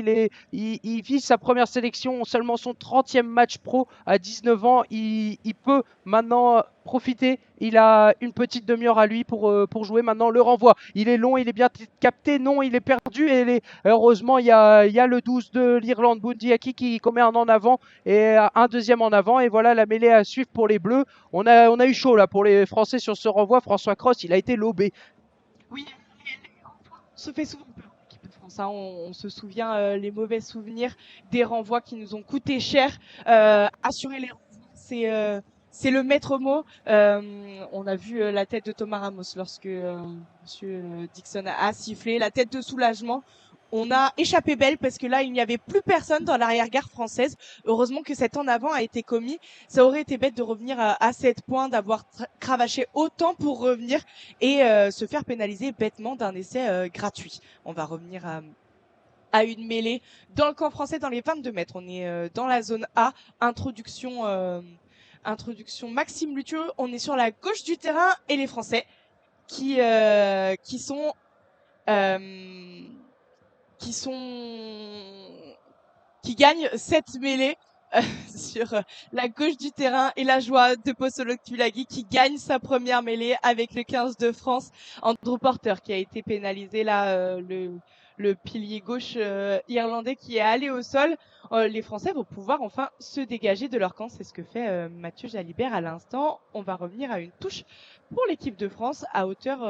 il vit sa première sélection, seulement son 30e match pro à 19 ans. Il peut maintenant profiter. Il a une petite demi-heure à lui pour jouer. Maintenant, le renvoi, il est long, il est bien capté. Non, il est perdu. Et heureusement, il y a le 12 de l'Irlande, Bundiaki, qui commet un en avant et un deuxième en avant. Et voilà la mêlée à suivre pour les Bleus. On a eu chaud là pour les Français sur ce renvoi. François Cross, il a été lobé. Oui, on se fait souvent peur, l'équipe de France. Hein. On se souvient les mauvais souvenirs des renvois qui nous ont coûté cher. Assurer les renvois, c'est le maître mot. On a vu la tête de Thomas Ramos lorsque Monsieur Dixon a sifflé, la tête de soulagement. On a échappé belle parce que là, il n'y avait plus personne dans l'arrière-garde française. Heureusement que cet en avant a été commis. Ça aurait été bête de revenir à 7 points, d'avoir cravaché autant pour revenir et se faire pénaliser bêtement d'un essai gratuit. On va revenir à une mêlée dans le camp français dans les 22 mètres. On est dans la zone A, introduction introduction Maxime Lucio. On est sur la gauche du terrain et les Français qui sont qui gagnent cette mêlée sur la gauche du terrain, et la joie de Posolo Tulagi qui gagne sa première mêlée avec le 15 de France. Andrew Porter qui a été pénalisé là, le pilier gauche irlandais qui est allé au sol. Les Français vont pouvoir enfin se dégager de leur camp. C'est ce que fait Mathieu Jalibert à l'instant. On va revenir à une touche pour l'équipe de France à hauteur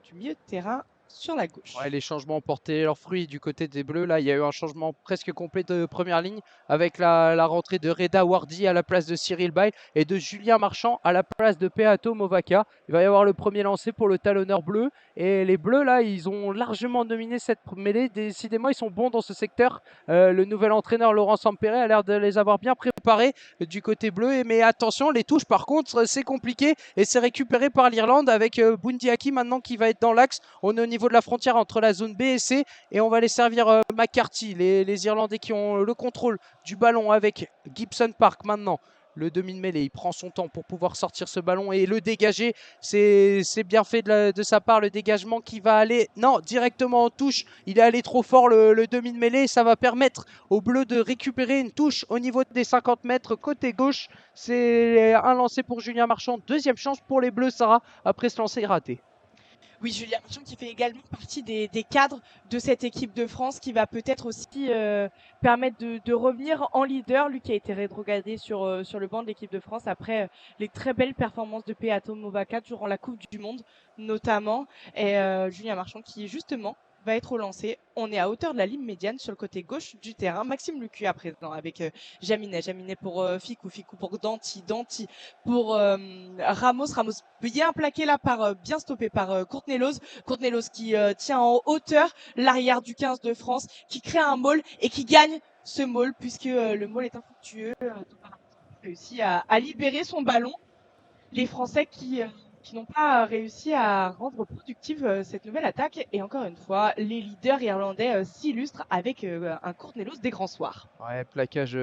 du milieu de terrain sur la gauche. Ouais, les changements ont porté leurs fruits du côté des Bleus. Là, il y a eu un changement presque complet de première ligne avec la rentrée de Reda Wardi à la place de Cyril Bail et de Julien Marchand à la place de Peato Movaca. Il va y avoir le premier lancé pour le talonneur bleu. Et les Bleus, là, ils ont largement dominé cette mêlée. Décidément, ils sont bons dans ce secteur. Le nouvel entraîneur Laurent Sampere a l'air de les avoir bien préparés du côté bleu. Mais attention, les touches, par contre, c'est compliqué. Et c'est récupéré par l'Irlande avec Bundiaki maintenant qui va être dans l'axe. On est au niveau de la frontière entre la zone B et C et on va les servir McCarthy, les Irlandais qui ont le contrôle du ballon avec Gibson Park maintenant. Le demi de mêlée, il prend son temps pour pouvoir sortir ce ballon et le dégager. C'est bien fait de sa part, le dégagement qui va aller, non, directement en touche. Il est allé trop fort le demi de mêlée. Ça va permettre aux Bleus de récupérer une touche au niveau des 50 mètres côté gauche. C'est un lancer pour Julien Marchand. Deuxième chance pour les Bleus, Sarah, après ce lancer raté. Oui, Julien Marchand qui fait également partie des cadres de cette équipe de France, qui va peut-être aussi permettre de revenir en leader, lui qui a été rétrogradé sur le banc de l'équipe de France après les très belles performances de Peato Movaca durant la Coupe du Monde notamment, et Julien Marchand qui justement va être relancé. On est à hauteur de la ligne médiane sur le côté gauche du terrain. Maxime Lucu à présent avec Jaminet pour Ficou pour Danti pour Ramos bien plaqué là bien stoppé par Courtney Lawes qui tient en hauteur l'arrière du 15 de France, qui crée un maul et qui gagne ce maul puisque le maul est infructueux. Réussi à libérer son ballon. Les Français qui n'ont pas réussi à rendre productive cette nouvelle attaque. Et encore une fois, les leaders irlandais s'illustrent avec un Courtney Lawes des grands soirs. Ouais, plaquage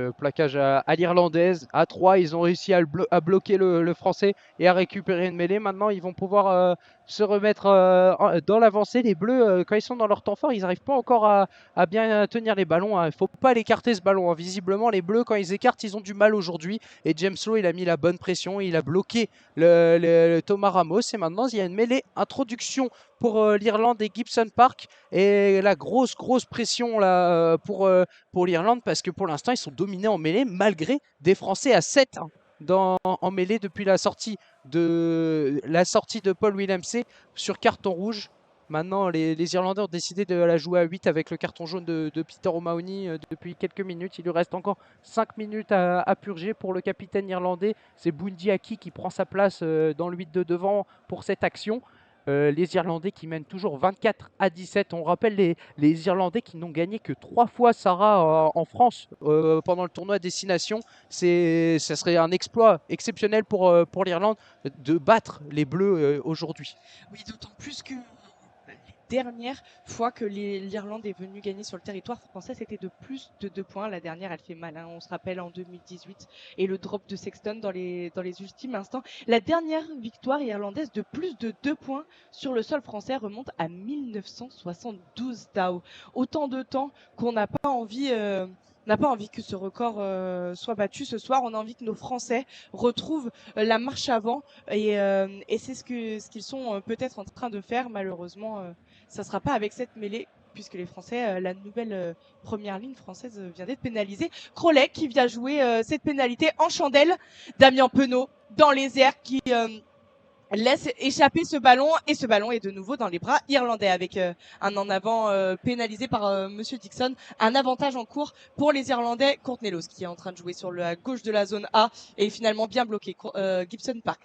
à l'irlandaise. À 3, ils ont réussi à bloquer le français et à récupérer une mêlée. Maintenant, ils vont pouvoir se remettre dans l'avancée. Les Bleus, quand ils sont dans leur temps fort, ils n'arrivent pas encore à bien tenir les ballons. Il ne faut pas l'écarter ce ballon. Visiblement, les Bleus, quand ils écartent, ils ont du mal aujourd'hui. Et James Lowe, il a mis la bonne pression. Il a bloqué le Thomas Ramos. Et maintenant, il y a une mêlée. Introduction pour l'Irlande et Gibson Park. Et la grosse pression là, pour l'Irlande, parce que pour l'instant, ils sont dominés en mêlée malgré des Français à 7 en mêlée depuis la sortie de Paul Willemse sur carton rouge. Maintenant, les Irlandais ont décidé de la jouer à 8 avec le carton jaune de Peter O'Mahony depuis quelques minutes. Il lui reste encore 5 minutes à purger pour le capitaine irlandais. C'est Bundiaki qui prend sa place dans le 8 de devant pour cette action. Les Irlandais qui mènent toujours 24-17. On rappelle les Irlandais qui n'ont gagné que 3 fois, Sarah, en France pendant le tournoi Destination. Ça serait un exploit exceptionnel pour l'Irlande de battre les Bleus aujourd'hui. Oui, d'autant plus que dernière fois que l'Irlande est venue gagner sur le territoire français, c'était de plus de 2 points. La dernière, elle fait mal. On se rappelle en 2018 et le drop de Sexton dans les ultimes instants. La dernière victoire irlandaise de plus de 2 points sur le sol français remonte à 1972. Tao. Autant de temps qu'on n'a pas envie que ce record soit battu ce soir. On a envie que nos Français retrouvent la marche avant et c'est ce qu'ils sont peut-être en train de faire. Malheureusement, ça sera pas avec cette mêlée puisque les Français, la nouvelle première ligne française vient d'être pénalisée. Crowley qui vient jouer cette pénalité en chandelle. Damien Penaud dans les airs qui laisse échapper ce ballon et ce ballon est de nouveau dans les bras irlandais avec un en avant pénalisé par Monsieur Dixon. Un avantage en cours pour les Irlandais. Courtney Lawes qui est en train de jouer sur la gauche de la zone A et finalement bien bloqué. Gibson Park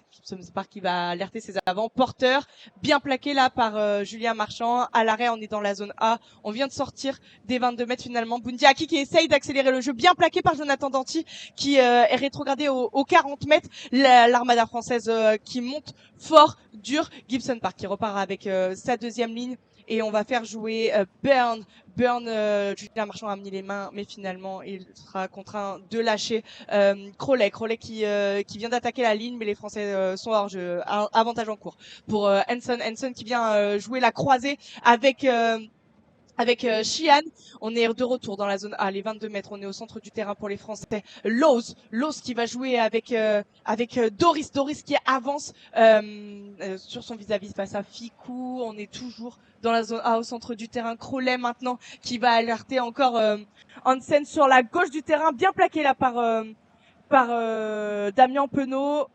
qui va alerter ses avants. Porteur bien plaqué là par Julien Marchand. À l'arrêt, on est dans la zone A. On vient de sortir des 22 mètres finalement. Bundiaki qui essaye d'accélérer le jeu. Bien plaqué par Jonathan Danty qui est rétrogradé aux 40 mètres. L'armada française qui monte fort, dur. Gibson Park qui repart avec sa deuxième ligne et on va faire jouer Burn. Julien Marchand a mis les mains, mais finalement, il sera contraint de lâcher Crowley qui vient d'attaquer la ligne, mais les Français sont hors jeu. Avantage en cours pour Hanson qui vient jouer la croisée avec Shihan. On est de retour dans la zone A, les 22 mètres. On est au centre du terrain pour les Français. Lowe's qui va jouer avec Doris qui avance sur son vis-à-vis face à Ficou. On est toujours dans la zone A au centre du terrain. Crowley maintenant qui va alerter encore Hansen sur la gauche du terrain, bien plaqué là par Damien Penaud.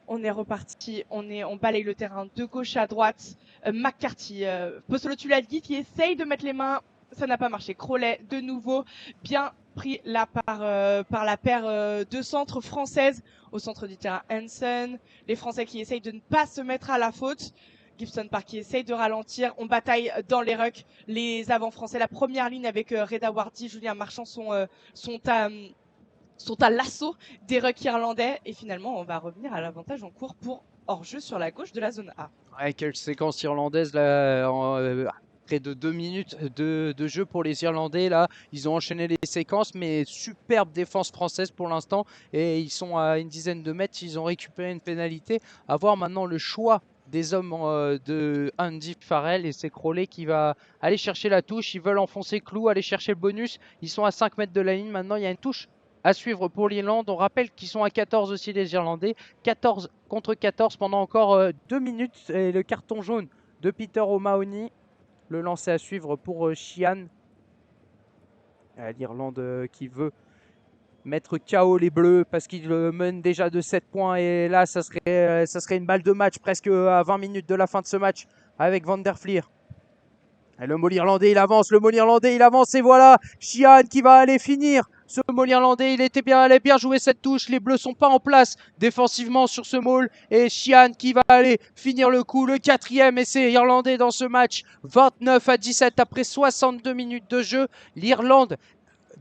On est reparti, on balaye le terrain de gauche à droite. McCarthy, Postolo-Tulagi qui essaye de mettre les mains, ça n'a pas marché. Crowley de nouveau, bien pris là par la paire de centres françaises au centre du terrain. Hansen, les Français qui essayent de ne pas se mettre à la faute. Gibson Park qui essaye de ralentir. On bataille dans les rucks, les avants français. La première ligne avec Reda Wardy, Julien Marchand sont à l'assaut des rucks irlandais. Et finalement, on va revenir à l'avantage en cours pour hors-jeu sur la gauche de la zone A. Ouais, quelle séquence irlandaise là, près de 2 minutes de jeu pour les Irlandais là. Ils ont enchaîné les séquences, mais superbe défense française pour l'instant. Et ils sont à une dizaine de mètres, ils ont récupéré une pénalité. À voir maintenant le choix des hommes de Andy Farrell, et c'est Crowley qui va aller chercher la touche. Ils veulent enfoncer clou, aller chercher le bonus. Ils sont à 5 mètres de la ligne. Maintenant, il y a une touche à suivre pour l'Irlande. On rappelle qu'ils sont à 14 aussi les Irlandais. 14 contre 14 pendant encore 2 minutes. Et le carton jaune de Peter O'Mahony. Le lancer à suivre pour Sheehan. L'Irlande qui veut mettre KO les Bleus parce qu'ils mènent déjà de 7 points. Et là, ça serait une balle de match presque à 20 minutes de la fin de ce match avec Van der Flier. Et le Maul irlandais, il avance. Et voilà, Sheehan qui va aller finir. Ce Maul irlandais, il allait bien jouer cette touche. Les Bleus sont pas en place défensivement sur ce Maul. Et Sheehan qui va aller finir le coup. Le 4e essai irlandais dans ce match. 29-17 après 62 minutes de jeu. L'Irlande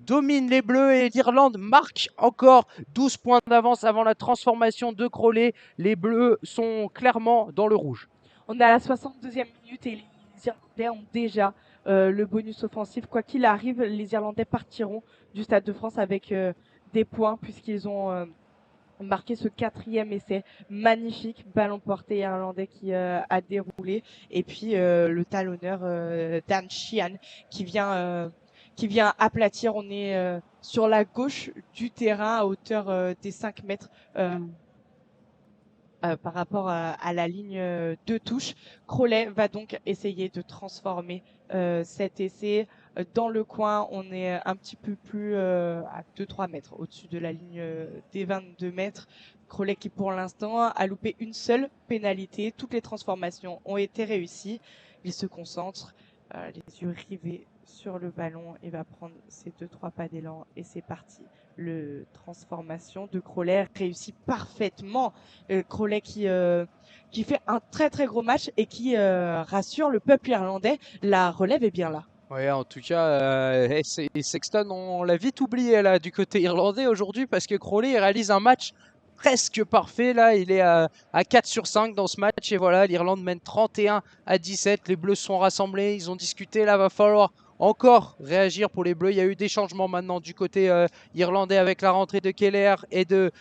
domine les Bleus et l'Irlande marque encore 12 points d'avance avant la transformation de Crowley. Les Bleus sont clairement dans le rouge. On est à la 62e minute et les Irlandais ont déjà le bonus offensif. Quoi qu'il arrive, les Irlandais partiront du Stade de France avec des points puisqu'ils ont marqué ce 4e essai magnifique, ballon porté irlandais qui a déroulé, et puis le talonneur Dan Sheehan qui vient aplatir. On est sur la gauche du terrain à hauteur des 5 mètres par rapport à la ligne de touche. Crowley va donc essayer de transformer cet essai dans le coin. On est un petit peu plus à 2-3 mètres au-dessus de la ligne des 22 mètres. Crowley qui pour l'instant a loupé une seule pénalité. Toutes les transformations ont été réussies. Il se concentre, les yeux rivés sur le ballon, et va prendre ses 2-3 pas d'élan, et c'est parti. Le transformation de Crowley réussit parfaitement. Crowley qui fait un très très gros match et qui rassure le peuple irlandais. La relève est bien là. Ouais, en tout cas, Sexton, on l'a vite oublié là du côté irlandais aujourd'hui parce que Crowley réalise un match presque parfait. Là, il est à 4 sur 5 dans ce match. Et voilà, l'Irlande mène 31-17. Les Bleus sont rassemblés, ils ont discuté. Là, va falloir encore réagir pour les Bleus. Il y a eu des changements maintenant du côté irlandais avec la rentrée de Keller et de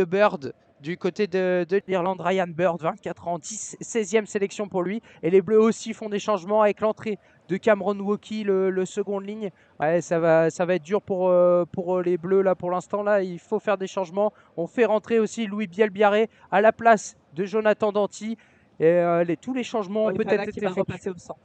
Bird. Du côté de l'Irlande, Ryan Bird, 24 ans, 16e sélection pour lui. Et les Bleus aussi font des changements avec l'entrée de Cameron Waughey, le seconde ligne. Ouais, ça va être dur pour les Bleus là pour l'instant. Là, il faut faire des changements. On fait rentrer aussi Louis Bielbiarré à la place de Jonathan Danty. Et tous les changements ont peut-être été qui va repasser au centre,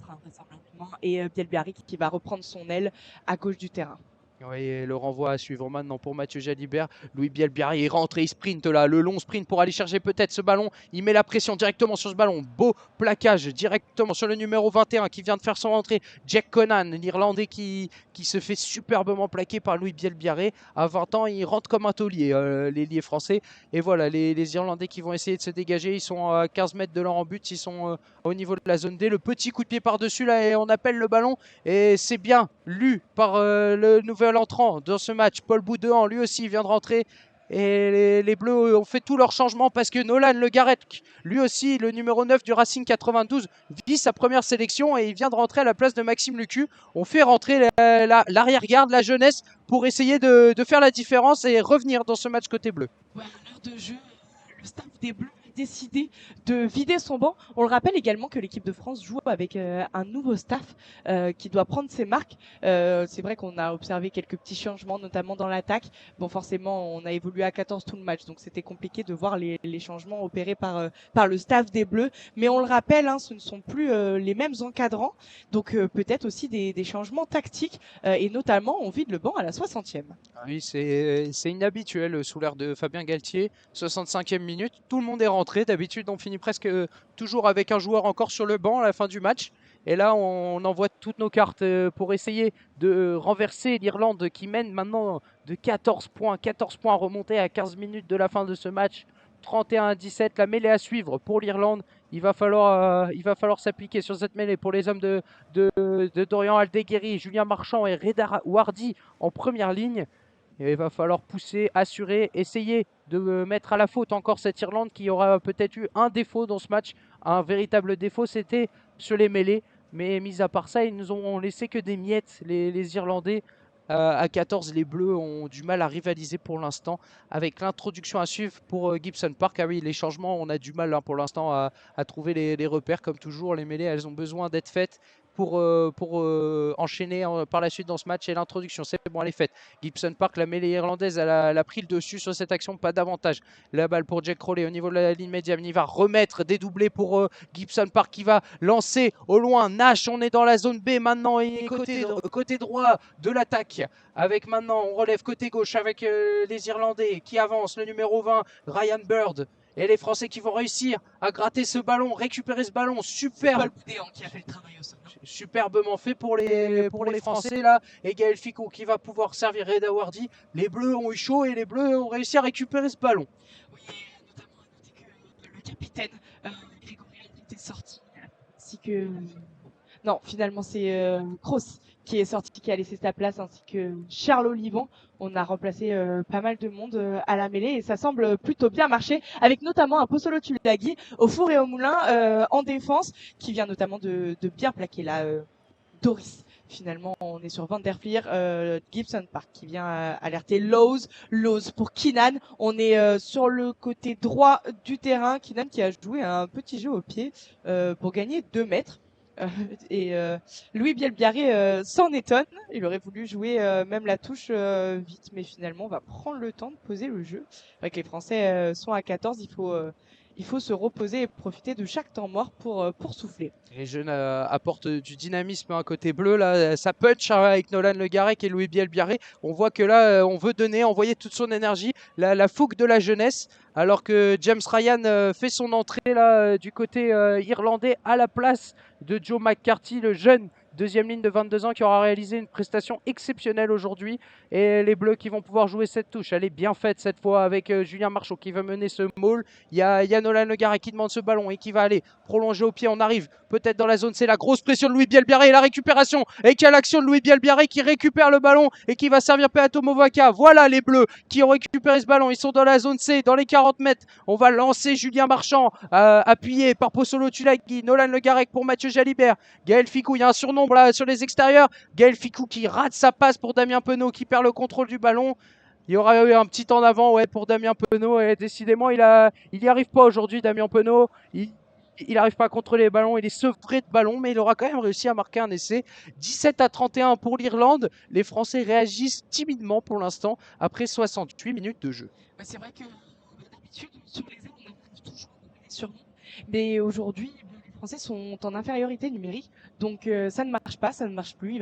et Bielbiarré qui va reprendre son aile à gauche du terrain. Oui, le renvoi à suivre maintenant pour Mathieu Jalibert. Louis Bielbiarré, il rentre et il sprint là, le long sprint pour aller chercher peut-être ce ballon. Il met la pression directement sur ce ballon. Beau plaquage directement sur le numéro 21 qui vient de faire son entrée. Jack Conan, l'Irlandais qui se fait superbement plaquer par Louis Bielbiaré. À 20 ans, il rentre comme un taulier, l'ailier français. Et voilà, les Irlandais qui vont essayer de se dégager. Ils sont à 15 mètres de leur en but. Ils sont au niveau de la zone D. Le petit coup de pied par-dessus là et on appelle le ballon. Et c'est bien lu par le nouvel entrant dans ce match, Paul Boudouin, lui aussi vient de rentrer. Et les Bleus ont fait tous leurs changements parce que Nolan Le Garrec, lui aussi, le numéro 9 du Racing 92, vit sa première sélection et il vient de rentrer à la place de Maxime Lucu. On fait rentrer l'arrière-garde, la jeunesse, pour essayer de faire la différence et revenir dans ce match côté bleu. Ouais, à l'heure de jeu, le staff des Bleus a décidé de vider son banc. On le rappelle également que l'équipe de France joue avec un nouveau staff qui doit prendre ses marques. C'est vrai qu'on a observé quelques petits changements, notamment dans l'attaque. Bon, forcément, on a évolué à 14 tout le match, donc c'était compliqué de voir les changements opérés par le staff des Bleus. Mais on le rappelle, hein, ce ne sont plus les mêmes encadrants, donc peut-être aussi des changements tactiques, et notamment on vide le banc à la 60e. Oui, c'est inhabituel sous l'ère de Fabien Galtier. 65e minute, tout le monde est rentré. D'habitude, on finit presque toujours avec un joueur encore sur le banc à la fin du match. Et là, on envoie toutes nos cartes pour essayer de renverser l'Irlande qui mène maintenant de 14 points. 14 points remontés à 15 minutes de la fin de ce match. 31-17, la mêlée à suivre pour l'Irlande. Il va falloir s'appliquer sur cette mêlée pour les hommes de Dorian Aldeguerri, Julien Marchand et Reda Wardi en première ligne. Et il va falloir pousser, assurer, essayer de mettre à la faute encore cette Irlande qui aura peut-être eu un défaut dans ce match. Un véritable défaut, c'était sur les mêlées. Mais mis à part ça, ils nous ont laissé que des miettes, les Irlandais. À 14, les Bleus ont du mal à rivaliser pour l'instant. Avec l'introduction à suivre pour Gibson Park. Ah oui, les changements, on a du mal pour l'instant à trouver les repères. Comme toujours, les mêlées, elles ont besoin d'être faites pour enchaîner par la suite dans ce match. Et l'introduction, c'est bon, elle est faite. Gibson Park, la mêlée irlandaise, elle a pris le dessus sur cette action, pas davantage. La balle pour Jack Crowley au niveau de la ligne médiane. Il va remettre des doublés pour Gibson Park qui va lancer au loin. Nash, on est dans la zone B maintenant. Et côté droit de l'attaque. Avec maintenant, on relève côté gauche avec les Irlandais qui avancent. Le numéro 20, Ryan Bird. Et les Français qui vont réussir à gratter ce ballon, récupérer ce ballon. Superbe. Qui a fait le travail au sol. Superbement fait pour les Français là. Et Gaël Ficou qui va pouvoir servir Reda Wardi. Les Bleus ont eu chaud et les Bleus ont réussi à récupérer ce ballon. Oui, notamment à noter que le capitaine Grégory était sorti. Ainsi que... Non, finalement c'est Kroos qui est sorti, qui a laissé sa place, ainsi que Charles Olivon. On a remplacé pas mal de monde à la mêlée et ça semble plutôt bien marcher, avec notamment un Pozzolo Tulagi au four et au moulin en défense, qui vient notamment de bien plaquer là Doris. Finalement, on est sur Van der Flier, Gibson Park qui vient alerter Lowe's pour Keenan. On est sur le côté droit du terrain. Keenan qui a joué un petit jeu au pied pour gagner 2 mètres. Louis Bielbiarré s'en étonne. Il aurait voulu jouer même la touche vite, mais finalement on va prendre le temps de poser le jeu. Avec les Français sont à 14, il faut se reposer et profiter de chaque temps mort pour souffler. Les jeunes apportent du dynamisme à côté bleu. Là, ça punch avec Nolan Le Garrec et Louis Bielbiarré. On voit que là, on veut donner, envoyer toute son énergie, la fougue de la jeunesse. Alors que James Ryan fait son entrée là du côté irlandais à la place de Joe McCarthy, le jeune deuxième ligne de 22 ans qui aura réalisé une prestation exceptionnelle aujourd'hui. Et les Bleus qui vont pouvoir jouer cette touche. Elle est bien faite cette fois avec Julien Marchand qui va mener ce maul. Il y a Nolan Le Garrec qui demande ce ballon et qui va aller prolonger au pied. On arrive peut-être dans la zone. C'est la grosse pression de Louis Bielbiarré et la récupération. Et qu'il y a l'action de Louis Bielbiarré qui récupère le ballon et qui va servir Peato Movaca. Voilà les Bleus qui ont récupéré ce ballon. Ils sont dans la zone C, dans les 40 mètres. On va lancer Julien Marchand, appuyé par Pozzolo Tulagi, Nolan Le Garrec pour Mathieu Jalibert. Gaël Ficou, il y a un surnombre là sur les extérieurs. Gaël Ficou qui rate sa passe pour Damien Penaud qui perd le contrôle du ballon. Il y aura eu un petit en avant pour Damien Penaud. Et décidément, il n'y arrive pas aujourd'hui, Damien Penaud. Il n'arrive pas à contrôler les ballons, il est sevré de ballon, mais il aura quand même réussi à marquer un essai. 17-31 pour l'Irlande. Les Français réagissent timidement pour l'instant après 68 minutes de jeu. C'est vrai que d'habitude, sur les ailes, on arrive toujours sur nous. Mais aujourd'hui, les Français sont en infériorité numérique. Donc ça ne marche pas, ça ne marche plus.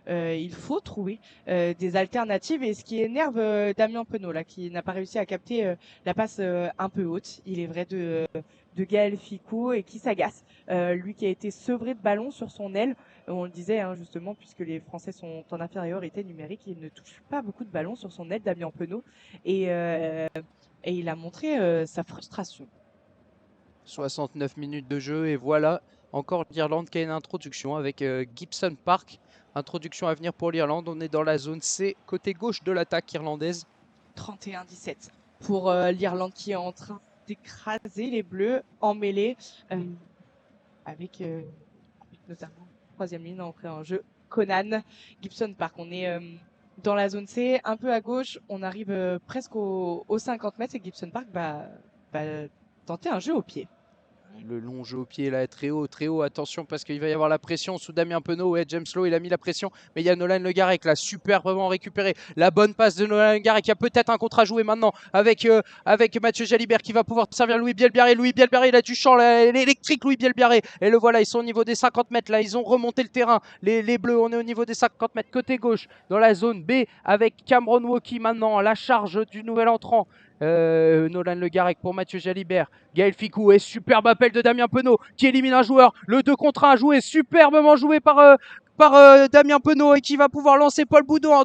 Il faut trouver des alternatives. Et ce qui énerve Damien Penaud, là, qui n'a pas réussi à capter la passe un peu haute, il est vrai, de Gaël Ficou, et qui s'agace. Lui qui a été sevré de ballon sur son aile. On le disait justement, puisque les Français sont en infériorité numérique, il ne touche pas beaucoup de ballons sur son aile, Damien Penaud. Et il a montré sa frustration. 69 minutes de jeu et voilà encore l'Irlande qui a une introduction avec Gibson Park. Introduction à venir pour l'Irlande. On est dans la zone C, côté gauche de l'attaque irlandaise. 31-17 pour l'Irlande qui est en train d'écraser les Bleus en mêlée avec notamment troisième ligne entrée en jeu Conan Gibson Park. On est dans la zone C, un peu à gauche, on arrive presque aux 50 mètres et Gibson Park va tenter un jeu au pied. Le long jeu au pied là, très haut, attention parce qu'il va y avoir la pression sous Damien Penaud. Ouais, James Lowe il a mis la pression, mais il y a Nolan Le Garec là, superbement récupéré. La bonne passe de Nolan Le Garec, il y a peut-être un contre à jouer maintenant avec Mathieu Jalibert qui va pouvoir servir Louis Bielbiarré. Louis Bielbiarré, il a du champ, l'électrique Louis Bielbiarré. Et le voilà, ils sont au niveau des 50 mètres là, ils ont remonté le terrain. Les Bleus, on est au niveau des 50 mètres côté gauche dans la zone B avec Cameron Wauquiez maintenant, la charge du nouvel entrant. Nolan Le Garec pour Mathieu Jalibert. Gaël Ficou et superbe appel de Damien Penaud qui élimine un joueur. Le 2 contre 1 joué, superbement joué par Damien Penaud et qui va pouvoir lancer Paul Boudon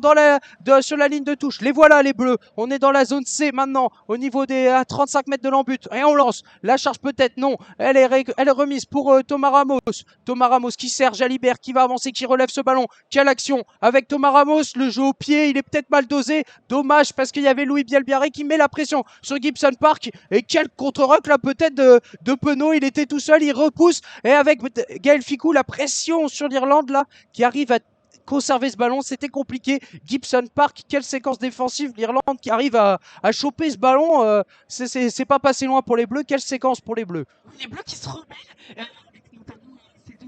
sur la ligne de touche. Les voilà les Bleus, on est dans la zone C maintenant au niveau des 35 mètres de l'embut et on lance. La charge peut-être non, elle est remise pour Thomas Ramos. Thomas Ramos qui sert Jalibert qui va avancer, qui relève ce ballon, qui a l'action avec Thomas Ramos. Le jeu au pied, il est peut-être mal dosé. Dommage parce qu'il y avait Louis Bielbiarré qui met la pression sur Gibson Park. Et quel contre-rock là peut-être de Penaud, il était tout seul, il repousse. Et avec Gaël Ficou, la pression sur l'Irlande là, qui arrive à conserver ce ballon, c'était compliqué. Gibson Park, quelle séquence défensive, l'Irlande qui arrive à choper ce ballon, c'est pas passé loin pour les Bleus, quelle séquence pour les Bleus. Les Bleus qui se rebellent, notamment ces deux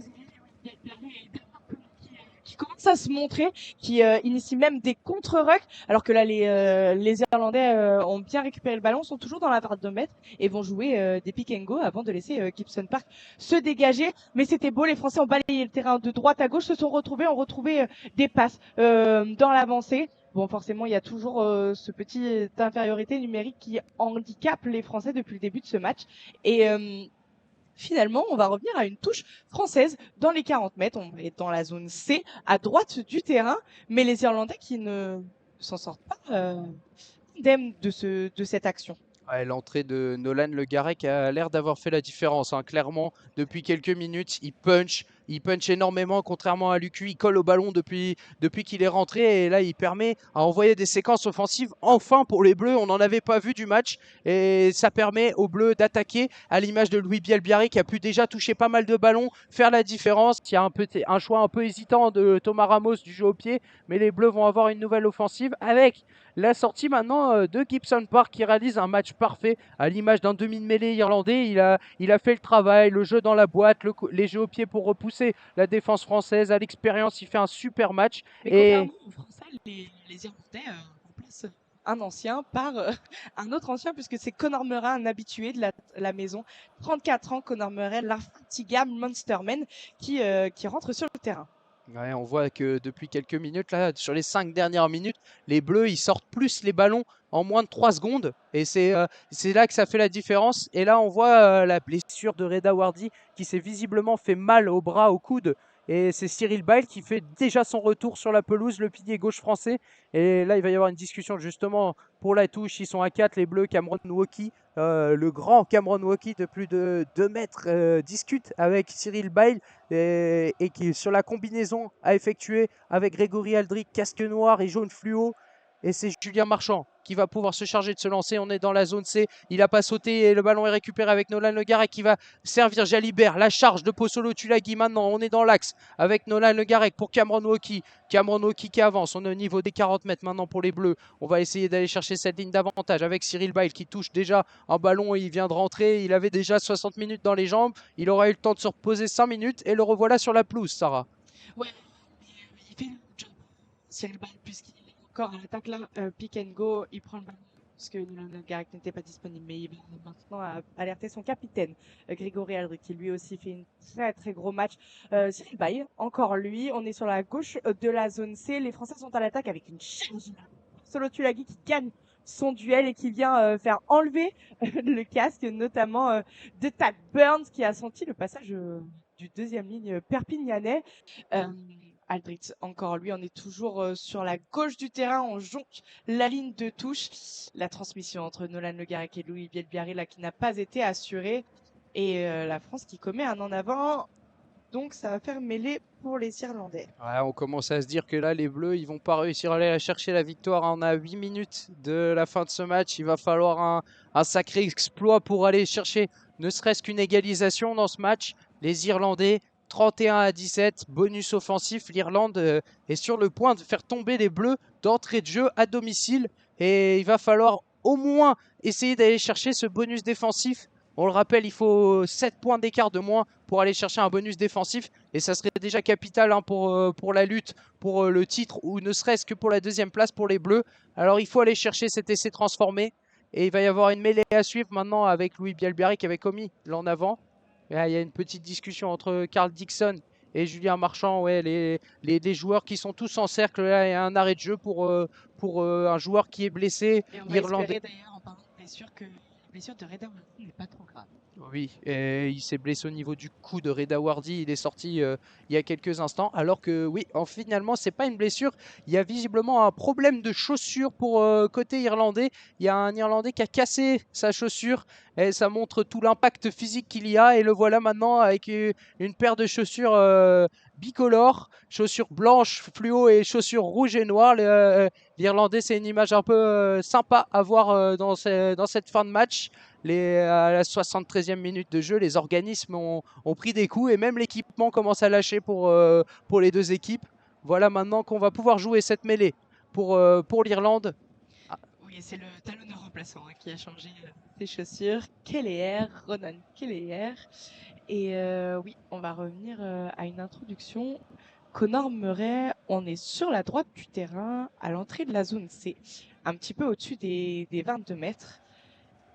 qui commencent à se montrer, qui initient même des contre-rucks, alors que là les Irlandais ont bien récupéré le ballon, sont toujours dans la 22 mètres et vont jouer des pick and go avant de laisser Gibson Park se dégager. Mais c'était beau, les Français ont balayé le terrain de droite à gauche, se sont retrouvés, ont retrouvé des passes dans l'avancée. Bon, forcément, il y a toujours ce petit infériorité numérique qui handicape les Français depuis le début de ce match. Et finalement, on va revenir à une touche française dans les 40 mètres. On est dans la zone C, à droite du terrain, mais les Irlandais qui ne s'en sortent pas indemnes de cette action. Ouais, l'entrée de Nolan Le Garec a l'air d'avoir fait la différence, hein. Clairement, depuis quelques minutes, il punch énormément, contrairement à Lucu, il colle au ballon depuis qu'il est rentré, et là il permet à envoyer des séquences offensives, enfin pour les Bleus, on n'en avait pas vu du match, et ça permet aux Bleus d'attaquer, à l'image de Louis Bielbiarré qui a pu déjà toucher pas mal de ballons, faire la différence. Il y a un choix un peu hésitant de Thomas Ramos du jeu au pied, mais les Bleus vont avoir une nouvelle offensive avec la sortie maintenant de Gibson Park qui réalise un match parfait à l'image d'un demi de mêlée irlandais. Il a fait le travail, le jeu dans la boîte, les jeux au pied pour repousser la défense française. À l'expérience, il fait un super match. Mais contrairement aux Français, les Irlandais remplacent un ancien par un autre ancien, puisque c'est Conor Murray, un habitué de la maison. 34 ans, Conor Murray, l'infatigable Monsterman qui rentre sur le terrain. Ouais, on voit que depuis quelques minutes, là, sur les 5 dernières minutes, les Bleus, ils sortent plus les ballons en moins de 3 secondes. Et c'est là que ça fait la différence. Et là, on voit la blessure de Reda Wardy qui s'est visiblement fait mal au bras, au coude. Et c'est Cyril Baille qui fait déjà son retour sur la pelouse, le pilier gauche français. Et là, il va y avoir une discussion justement pour la touche. Ils sont à 4, les Bleus. Cameron Wauquiez, le grand Cameron Wauquiez de plus de 2 mètres, discute avec Cyril Baille et qui, sur la combinaison à effectuer avec Grégory Aldric, casque noir et jaune fluo. Et c'est Julien Marchand qui va pouvoir se charger de se lancer. On est dans la zone C. Il n'a pas sauté et le ballon est récupéré avec Nolan Le Garec qui va servir Jalibert. La charge de Pozzolo Tulagi maintenant. On est dans l'axe avec Nolan Le Garec pour Cameron Wauquiez. Cameron Wauquiez qui avance. On est au niveau des 40 mètres maintenant pour les Bleus. On va essayer d'aller chercher cette ligne d'avantage avec Cyril Baille qui touche déjà un ballon. Il vient de rentrer. Il avait déjà 60 minutes dans les jambes. Il aura eu le temps de se reposer 5 minutes et le revoilà sur la pelouse, Sarah. Ouais, il fait le job. Cyril Baille, puisqu'il est encore à l'attaque là, pick and go, il prend le ballon puisque le Garec n'était pas disponible, mais il va maintenant alerter son capitaine, Grégory Aldric, qui lui aussi fait une très très gros match. Cyril Baille, encore lui, on est sur la gauche de la zone C, les Français sont à l'attaque avec une charge. Solo Tulagi qui gagne son duel et qui vient faire enlever le casque, notamment de Tad Burns, qui a senti le passage du deuxième ligne perpignanais. Aldritz, encore lui, on est toujours sur la gauche du terrain, on jonque la ligne de touche. La transmission entre Nolan Le Garec et Louis Bielbiarré là qui n'a pas été assurée. Et la France qui commet un en avant Donc ça va faire mêlée pour les Irlandais. Ouais, on commence à se dire que là, les Bleus, ils vont pas réussir à aller chercher la victoire. On a 8 minutes de la fin de ce match. Il va falloir un sacré exploit pour aller chercher ne serait-ce qu'une égalisation dans ce match. Les Irlandais, 31-17, bonus offensif. L'Irlande est sur le point de faire tomber les Bleus d'entrée de jeu à domicile. Et il va falloir au moins essayer d'aller chercher ce bonus défensif. On le rappelle, il faut 7 points d'écart de moins pour aller chercher un bonus défensif. Et ça serait déjà capital hein, pour la lutte, pour le titre, ou ne serait-ce que pour la deuxième place pour les Bleus. Alors il faut aller chercher cet essai transformé. Et il va y avoir une mêlée à suivre maintenant avec Louis Bielbiarré qui avait commis l'en avant. Et là, il y a une petite discussion entre Carl Dixon et Julien Marchand. Ouais, les joueurs qui sont tous en cercle. Là, il y a un arrêt de jeu pour un joueur qui est blessé. Et on va espérer d'ailleurs, en parlant de blessure, que la blessure de Reda Wardy n'est pas trop grave. Oui, et il s'est blessé au niveau du cou de Reda Wardy. Il est sorti il y a quelques instants. Alors que oui, finalement, c'est pas une blessure. Il y a visiblement un problème de chaussure pour côté irlandais. Il y a un Irlandais qui a cassé sa chaussure. Et ça montre tout l'impact physique qu'il y a. Et le voilà maintenant avec une paire de chaussures bicolores, chaussures blanches fluo et chaussures rouges et noires. L'Irlandais, c'est une image un peu sympa à voir dans cette fin de match. À la 73e minute de jeu, les organismes ont pris des coups et même l'équipement commence à lâcher pour les deux équipes. Voilà maintenant qu'on va pouvoir jouer cette mêlée pour l'Irlande. Oui, c'est le talonneur remplaçant qui a changé ses chaussures. Kelleher, Ronan Kelleher. Et oui, on va revenir à une introduction. Conor Murray, on est sur la droite du terrain, à l'entrée de la zone C, un petit peu au-dessus des 22 mètres.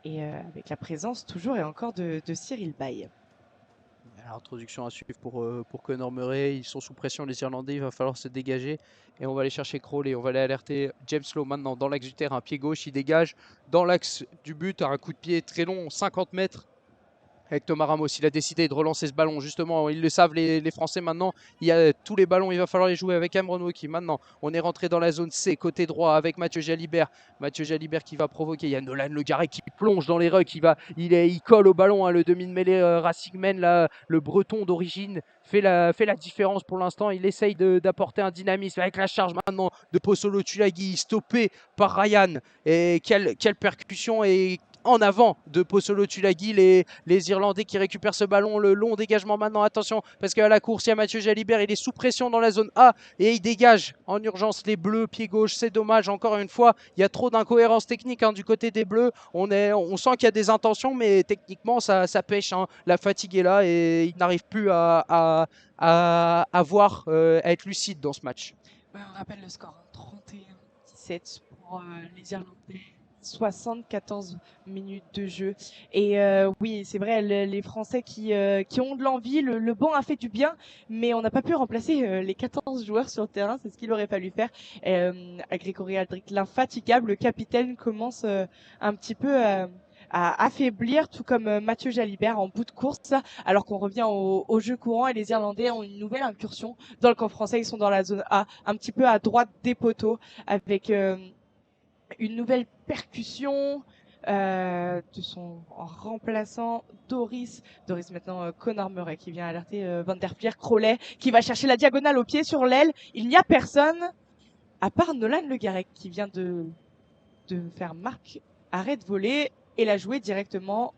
Et avec la présence toujours et encore de Cyril Baille. Introduction à suivre pour Conor Murray. Ils sont sous pression, les Irlandais. Il va falloir se dégager. Et on va aller chercher Crowley. On va aller alerter James Lowe maintenant dans l'axe du terrain. Pied gauche, il dégage dans l'axe du but. Un coup de pied très long, 50 mètres. Avec Thomas Ramos, il a décidé de relancer ce ballon. Justement, ils le savent, les Français maintenant. Il y a tous les ballons, il va falloir les jouer avec Cameron Wauquiez. Maintenant, on est rentré dans la zone C, côté droit, avec Mathieu Jalibert. Mathieu Jalibert qui va provoquer. Il y a Nolan Le Garret qui plonge dans les rucks. Il colle au ballon. Hein, le demi de mêlée Racing Men, là, le breton d'origine, fait la différence pour l'instant. Il essaye d'apporter un dynamisme avec la charge maintenant de Posolo Tulagi, stoppé par Ryan. Et quelle percussion et en avant de Posolo Tulagi, les Irlandais qui récupèrent ce ballon, le long dégagement maintenant, attention, parce qu'à la course, il y a Mathieu Jalibert, il est sous pression dans la zone A, et il dégage en urgence les Bleus, pied gauche, c'est dommage, encore une fois, il y a trop d'incohérence technique hein, du côté des Bleus, on sent qu'il y a des intentions, mais techniquement, ça pêche, hein. La fatigue est là, et il n'arrive plus à être lucide dans ce match. Ouais, on rappelle le score, hein, 31-17 pour les Irlandais. 74 minutes de jeu. Et oui, c'est vrai, les Français qui ont de l'envie, le banc a fait du bien, mais on n'a pas pu remplacer les 14 joueurs sur le terrain, c'est ce qu'il aurait fallu faire. Grégory Aldrit, l'infatigable, le capitaine, commence un petit peu à affaiblir, tout comme Mathieu Jalibert en bout de course, alors qu'on revient au jeu courant et les Irlandais ont une nouvelle incursion dans le camp français. Ils sont dans la zone A, un petit peu à droite des poteaux, avec une nouvelle percussion de son remplaçant Doris maintenant Conor Murray qui vient alerter Van der Flier, Crowley qui va chercher la diagonale au pied sur l'aile. Il n'y a personne à part Nolan Le Garec qui vient de faire marque arrêt de volée et la jouer directement.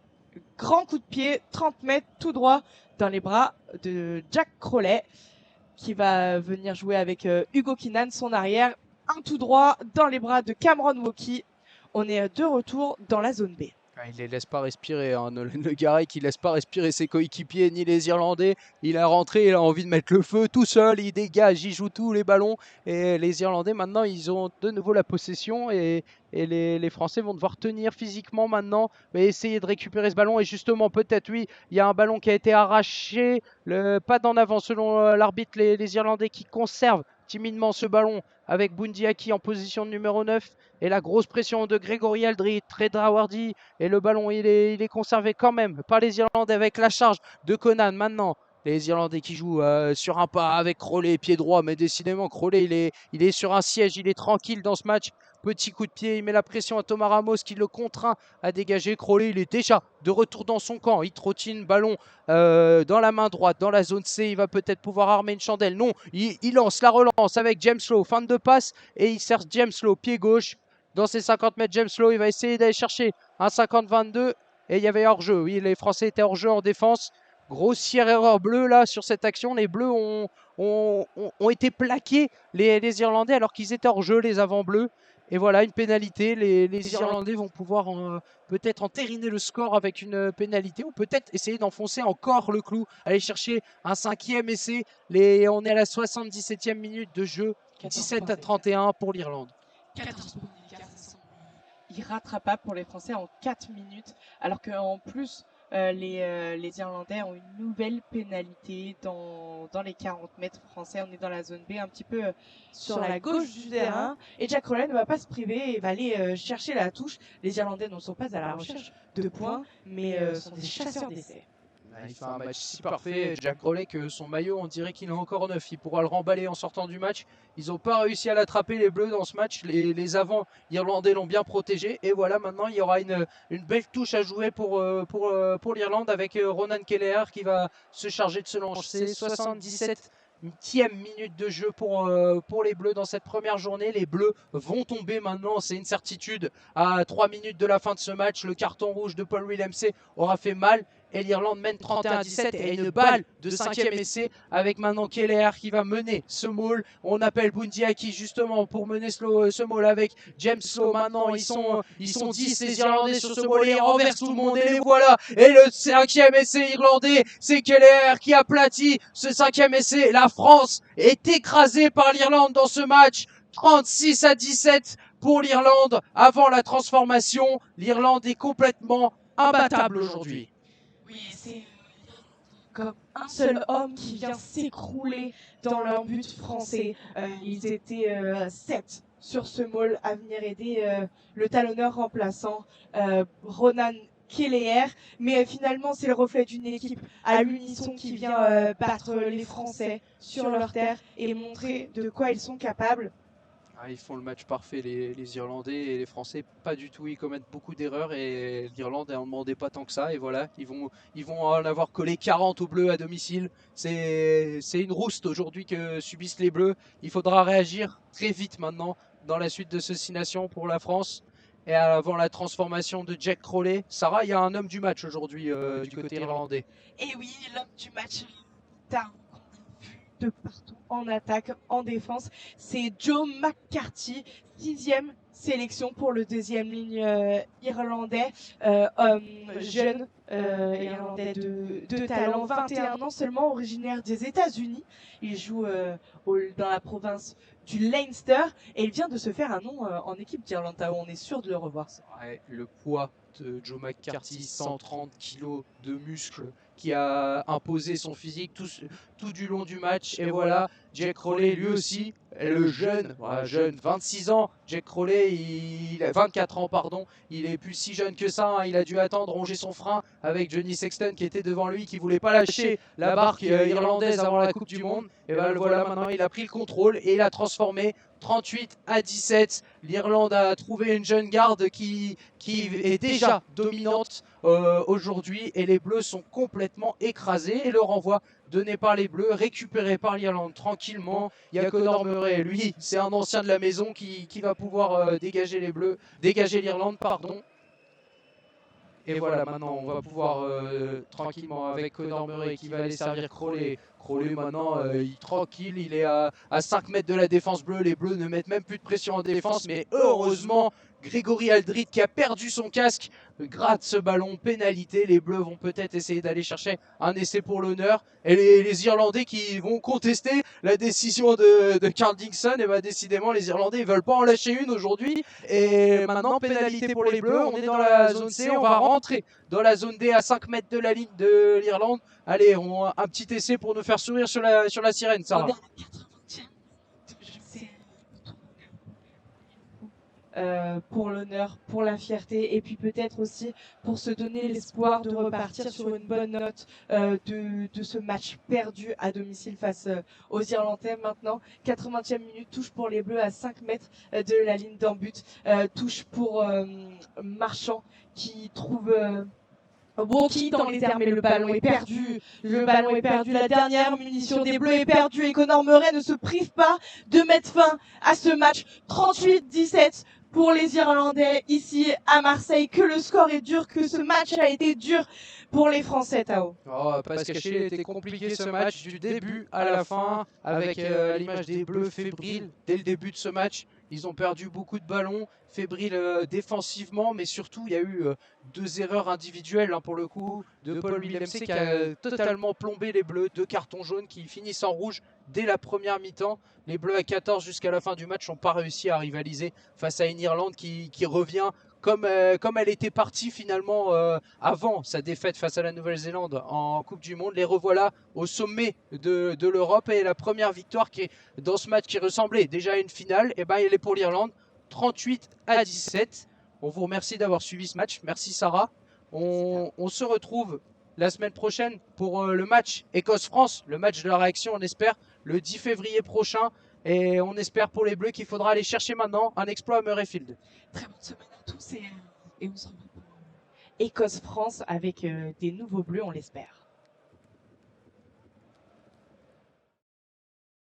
Grand coup de pied, 30 mètres tout droit dans les bras de Jack Crowley qui va venir jouer avec Hugo Kinan, son arrière. Un tout droit dans les bras de Cameron Wauquiez. On est de retour dans la zone B. Il les laisse pas respirer, hein. Nolan Le Garret qui laisse pas respirer ses coéquipiers ni les Irlandais. Il a rentré, il a envie de mettre le feu tout seul, il dégage, il joue tous les ballons. Et les Irlandais maintenant, ils ont de nouveau la possession et les Français vont devoir tenir physiquement maintenant et essayer de récupérer ce ballon. Et justement, peut-être, oui, il y a un ballon qui a été arraché, pas d'en avant selon l'arbitre, les Irlandais qui conservent timidement ce ballon avec Bundiaki en position de numéro 9 et la grosse pression de Grégory Aldrit, Reda Wardy et le ballon il est conservé quand même par les Irlandais avec la charge de Conan maintenant. Les Irlandais qui jouent sur un pas avec Crowley pied droit, mais décidément Crowley il est sur un siège, il est tranquille dans ce match Petit coup de pied, il met la pression à Thomas Ramos qui le contraint à dégager. Crowley, il est déjà de retour dans son camp. Il trottine, ballon dans la main droite, dans la zone C. Il va peut-être pouvoir armer une chandelle. Non, il lance la relance avec James Lowe. Fin de passe et il cherche James Lowe, pied gauche. Dans ses 50 mètres, James Lowe, il va essayer d'aller chercher un 50-22. Et il y avait hors-jeu. Oui, les Français étaient hors-jeu en défense. Grossière erreur bleue là sur cette action. Les Bleus ont été plaqués, les Irlandais, alors qu'ils étaient hors jeu, les avants bleus. Et voilà, une pénalité. Les Irlandais vont pouvoir peut-être entériner le score avec une pénalité ou peut-être essayer d'enfoncer encore le clou, aller chercher un 5e essai. On est à la 77e minute de jeu, 17-31 pour l'Irlande. 14 points d'écart, ça semble irrattrapable pour les Français en 4 minutes, alors qu'en plus, les Irlandais ont une nouvelle pénalité dans les 40 mètres français. On est dans la zone B, un petit peu sur la gauche du terrain. Et Jack Crowley ne va pas se priver et va aller chercher la touche. Les Irlandais ne sont pas à la recherche de points, mais sont des chasseurs d'essais. Il fait un match si parfait, Jack Crowley, que son maillot, on dirait qu'il est encore neuf. Il pourra le remballer en sortant du match. Ils n'ont pas réussi à l'attraper, les Bleus, dans ce match. Les avants irlandais l'ont bien protégé. Et voilà, maintenant, il y aura une belle touche à jouer pour l'Irlande avec Ronan Kelleher qui va se charger de se lancer. 77e minute de jeu pour les Bleus dans cette première journée. Les Bleus vont tomber maintenant, c'est une certitude. À 3 minutes de la fin de ce match, le carton rouge de Paul Willemse aura fait mal. Et l'Irlande mène 31-17 et une balle de 5e essai avec maintenant Kelleher qui va mener ce maul. On appelle Bundiaki justement pour mener ce maul avec James Lowe. Maintenant ils sont 10 les Irlandais sur ce maul et ils renversent tout le monde et les voilà. Et le 5e essai irlandais, c'est Kelleher qui aplatit ce 5e essai. La France est écrasée par l'Irlande dans ce match. 36-17 pour l'Irlande avant la transformation. L'Irlande est complètement imbattable aujourd'hui. Oui, c'est comme un seul homme qui vient s'écrouler dans leur but français. Ils étaient 7 sur ce maul à venir aider le talonneur remplaçant Ronan Kelleher. Mais finalement, c'est le reflet d'une équipe à l'unisson qui vient battre les Français sur leur terre et montrer de quoi ils sont capables. Ils font le match parfait, les Irlandais, et les Français pas du tout. Ils commettent beaucoup d'erreurs et l'Irlande n'en demandait pas tant que ça. Et voilà, ils vont en avoir collé 40 aux Bleus à domicile. C'est une rouste aujourd'hui que subissent les Bleus. Il faudra réagir très vite maintenant dans la suite de ce 6 nations pour la France. Et avant la transformation de Jack Crowley. Sarah, il y a un homme du match aujourd'hui du côté irlandais. Et oui, l'homme du match, de partout, en attaque, en défense. C'est Joe McCarthy, 6e sélection pour le 2e ligne irlandais, jeune irlandais de talent, 21 ans seulement, originaire des États-Unis. Il joue dans la province du Leinster et il vient de se faire un nom en équipe d'Irlande. On est sûr de le revoir. Ouais, le poids de Joe McCarthy, 130 kg de muscles, qui a imposé son physique tout du long du match. Et voilà, Jack Crowley lui aussi, le jeune, 26 ans. Jack Crowley, il a 24 ans, pardon. Il est plus si jeune que ça. Il a dû attendre, ronger son frein avec Johnny Sexton qui était devant lui, qui voulait pas lâcher la barque irlandaise avant la Coupe du Monde. Et ben voilà, maintenant il a pris le contrôle et il a transformé. 38-17. L'Irlande a trouvé une jeune garde qui est déjà dominante aujourd'hui et les Bleus sont complètement écrasés et le renvoi donné par les Bleus, récupéré par l'Irlande tranquillement. Il y a Conor Murray, lui, c'est un ancien de la maison qui va pouvoir dégager l'Irlande, pardon. Et voilà, maintenant on va pouvoir tranquillement avec Conor Murray qui va aller servir Crowley. Crowley maintenant, il est tranquille, il est à 5 mètres de la défense bleue. Les Bleus ne mettent même plus de pression en défense, mais heureusement, Grégory Aldrit qui a perdu son casque gratte ce ballon, pénalité. Les Bleus vont peut-être essayer d'aller chercher un essai pour l'honneur. Et les Irlandais qui vont contester la décision de Carl Dixon, et bah décidément les Irlandais ils veulent pas en lâcher une aujourd'hui. Et maintenant pénalité pour les Bleus, on est dans la zone C, on va rentrer dans la zone D à 5 mètres de la ligne de l'Irlande. Allez, un petit essai pour nous faire sourire sur la sirène, Sarah. pour l'honneur, pour la fierté, et puis peut-être aussi pour se donner l'espoir de repartir sur une bonne note de ce match perdu à domicile face aux Irlandais. Maintenant, 80e minute, touche pour les Bleus à 5 mètres de la ligne d'en but, touche pour Marchand qui trouve Woki dans les airs, mais le ballon est perdu. Le ballon est perdu. La dernière munition des Bleus est perdue et Conor Murray ne se prive pas de mettre fin à ce match. 38-17 pour les Irlandais ici à Marseille. Que le score est dur, que ce match a été dur pour les Français, Tao. Oh, pas se cacher, il était compliqué ce match du début à la fin, avec l'image des Bleus fébriles dès le début de ce match. Ils ont perdu beaucoup de ballons, fébriles défensivement, mais surtout il y a eu 2 erreurs individuelles pour le coup de Paul Willemse qui a totalement plombé les Bleus, 2 cartons jaunes qui finissent en rouge dès la première mi-temps. Les Bleus à 14 jusqu'à la fin du match n'ont pas réussi à rivaliser face à une Irlande qui revient comme elle était partie finalement avant sa défaite face à la Nouvelle-Zélande en Coupe du Monde. Les revoilà au sommet de l'Europe et la première victoire qui est dans ce match qui ressemblait déjà à une finale, et ben elle est pour l'Irlande, 38-17. On vous remercie d'avoir suivi ce match. Merci Sarah. On se retrouve la semaine prochaine pour le match Écosse-France, le match de la réaction, on espère, le 10 février prochain. Et on espère pour les Bleus qu'il faudra aller chercher maintenant un exploit à Murrayfield. Très bonne semaine à tous et on se retrouve pour Écosse-France avec des nouveaux Bleus, on l'espère.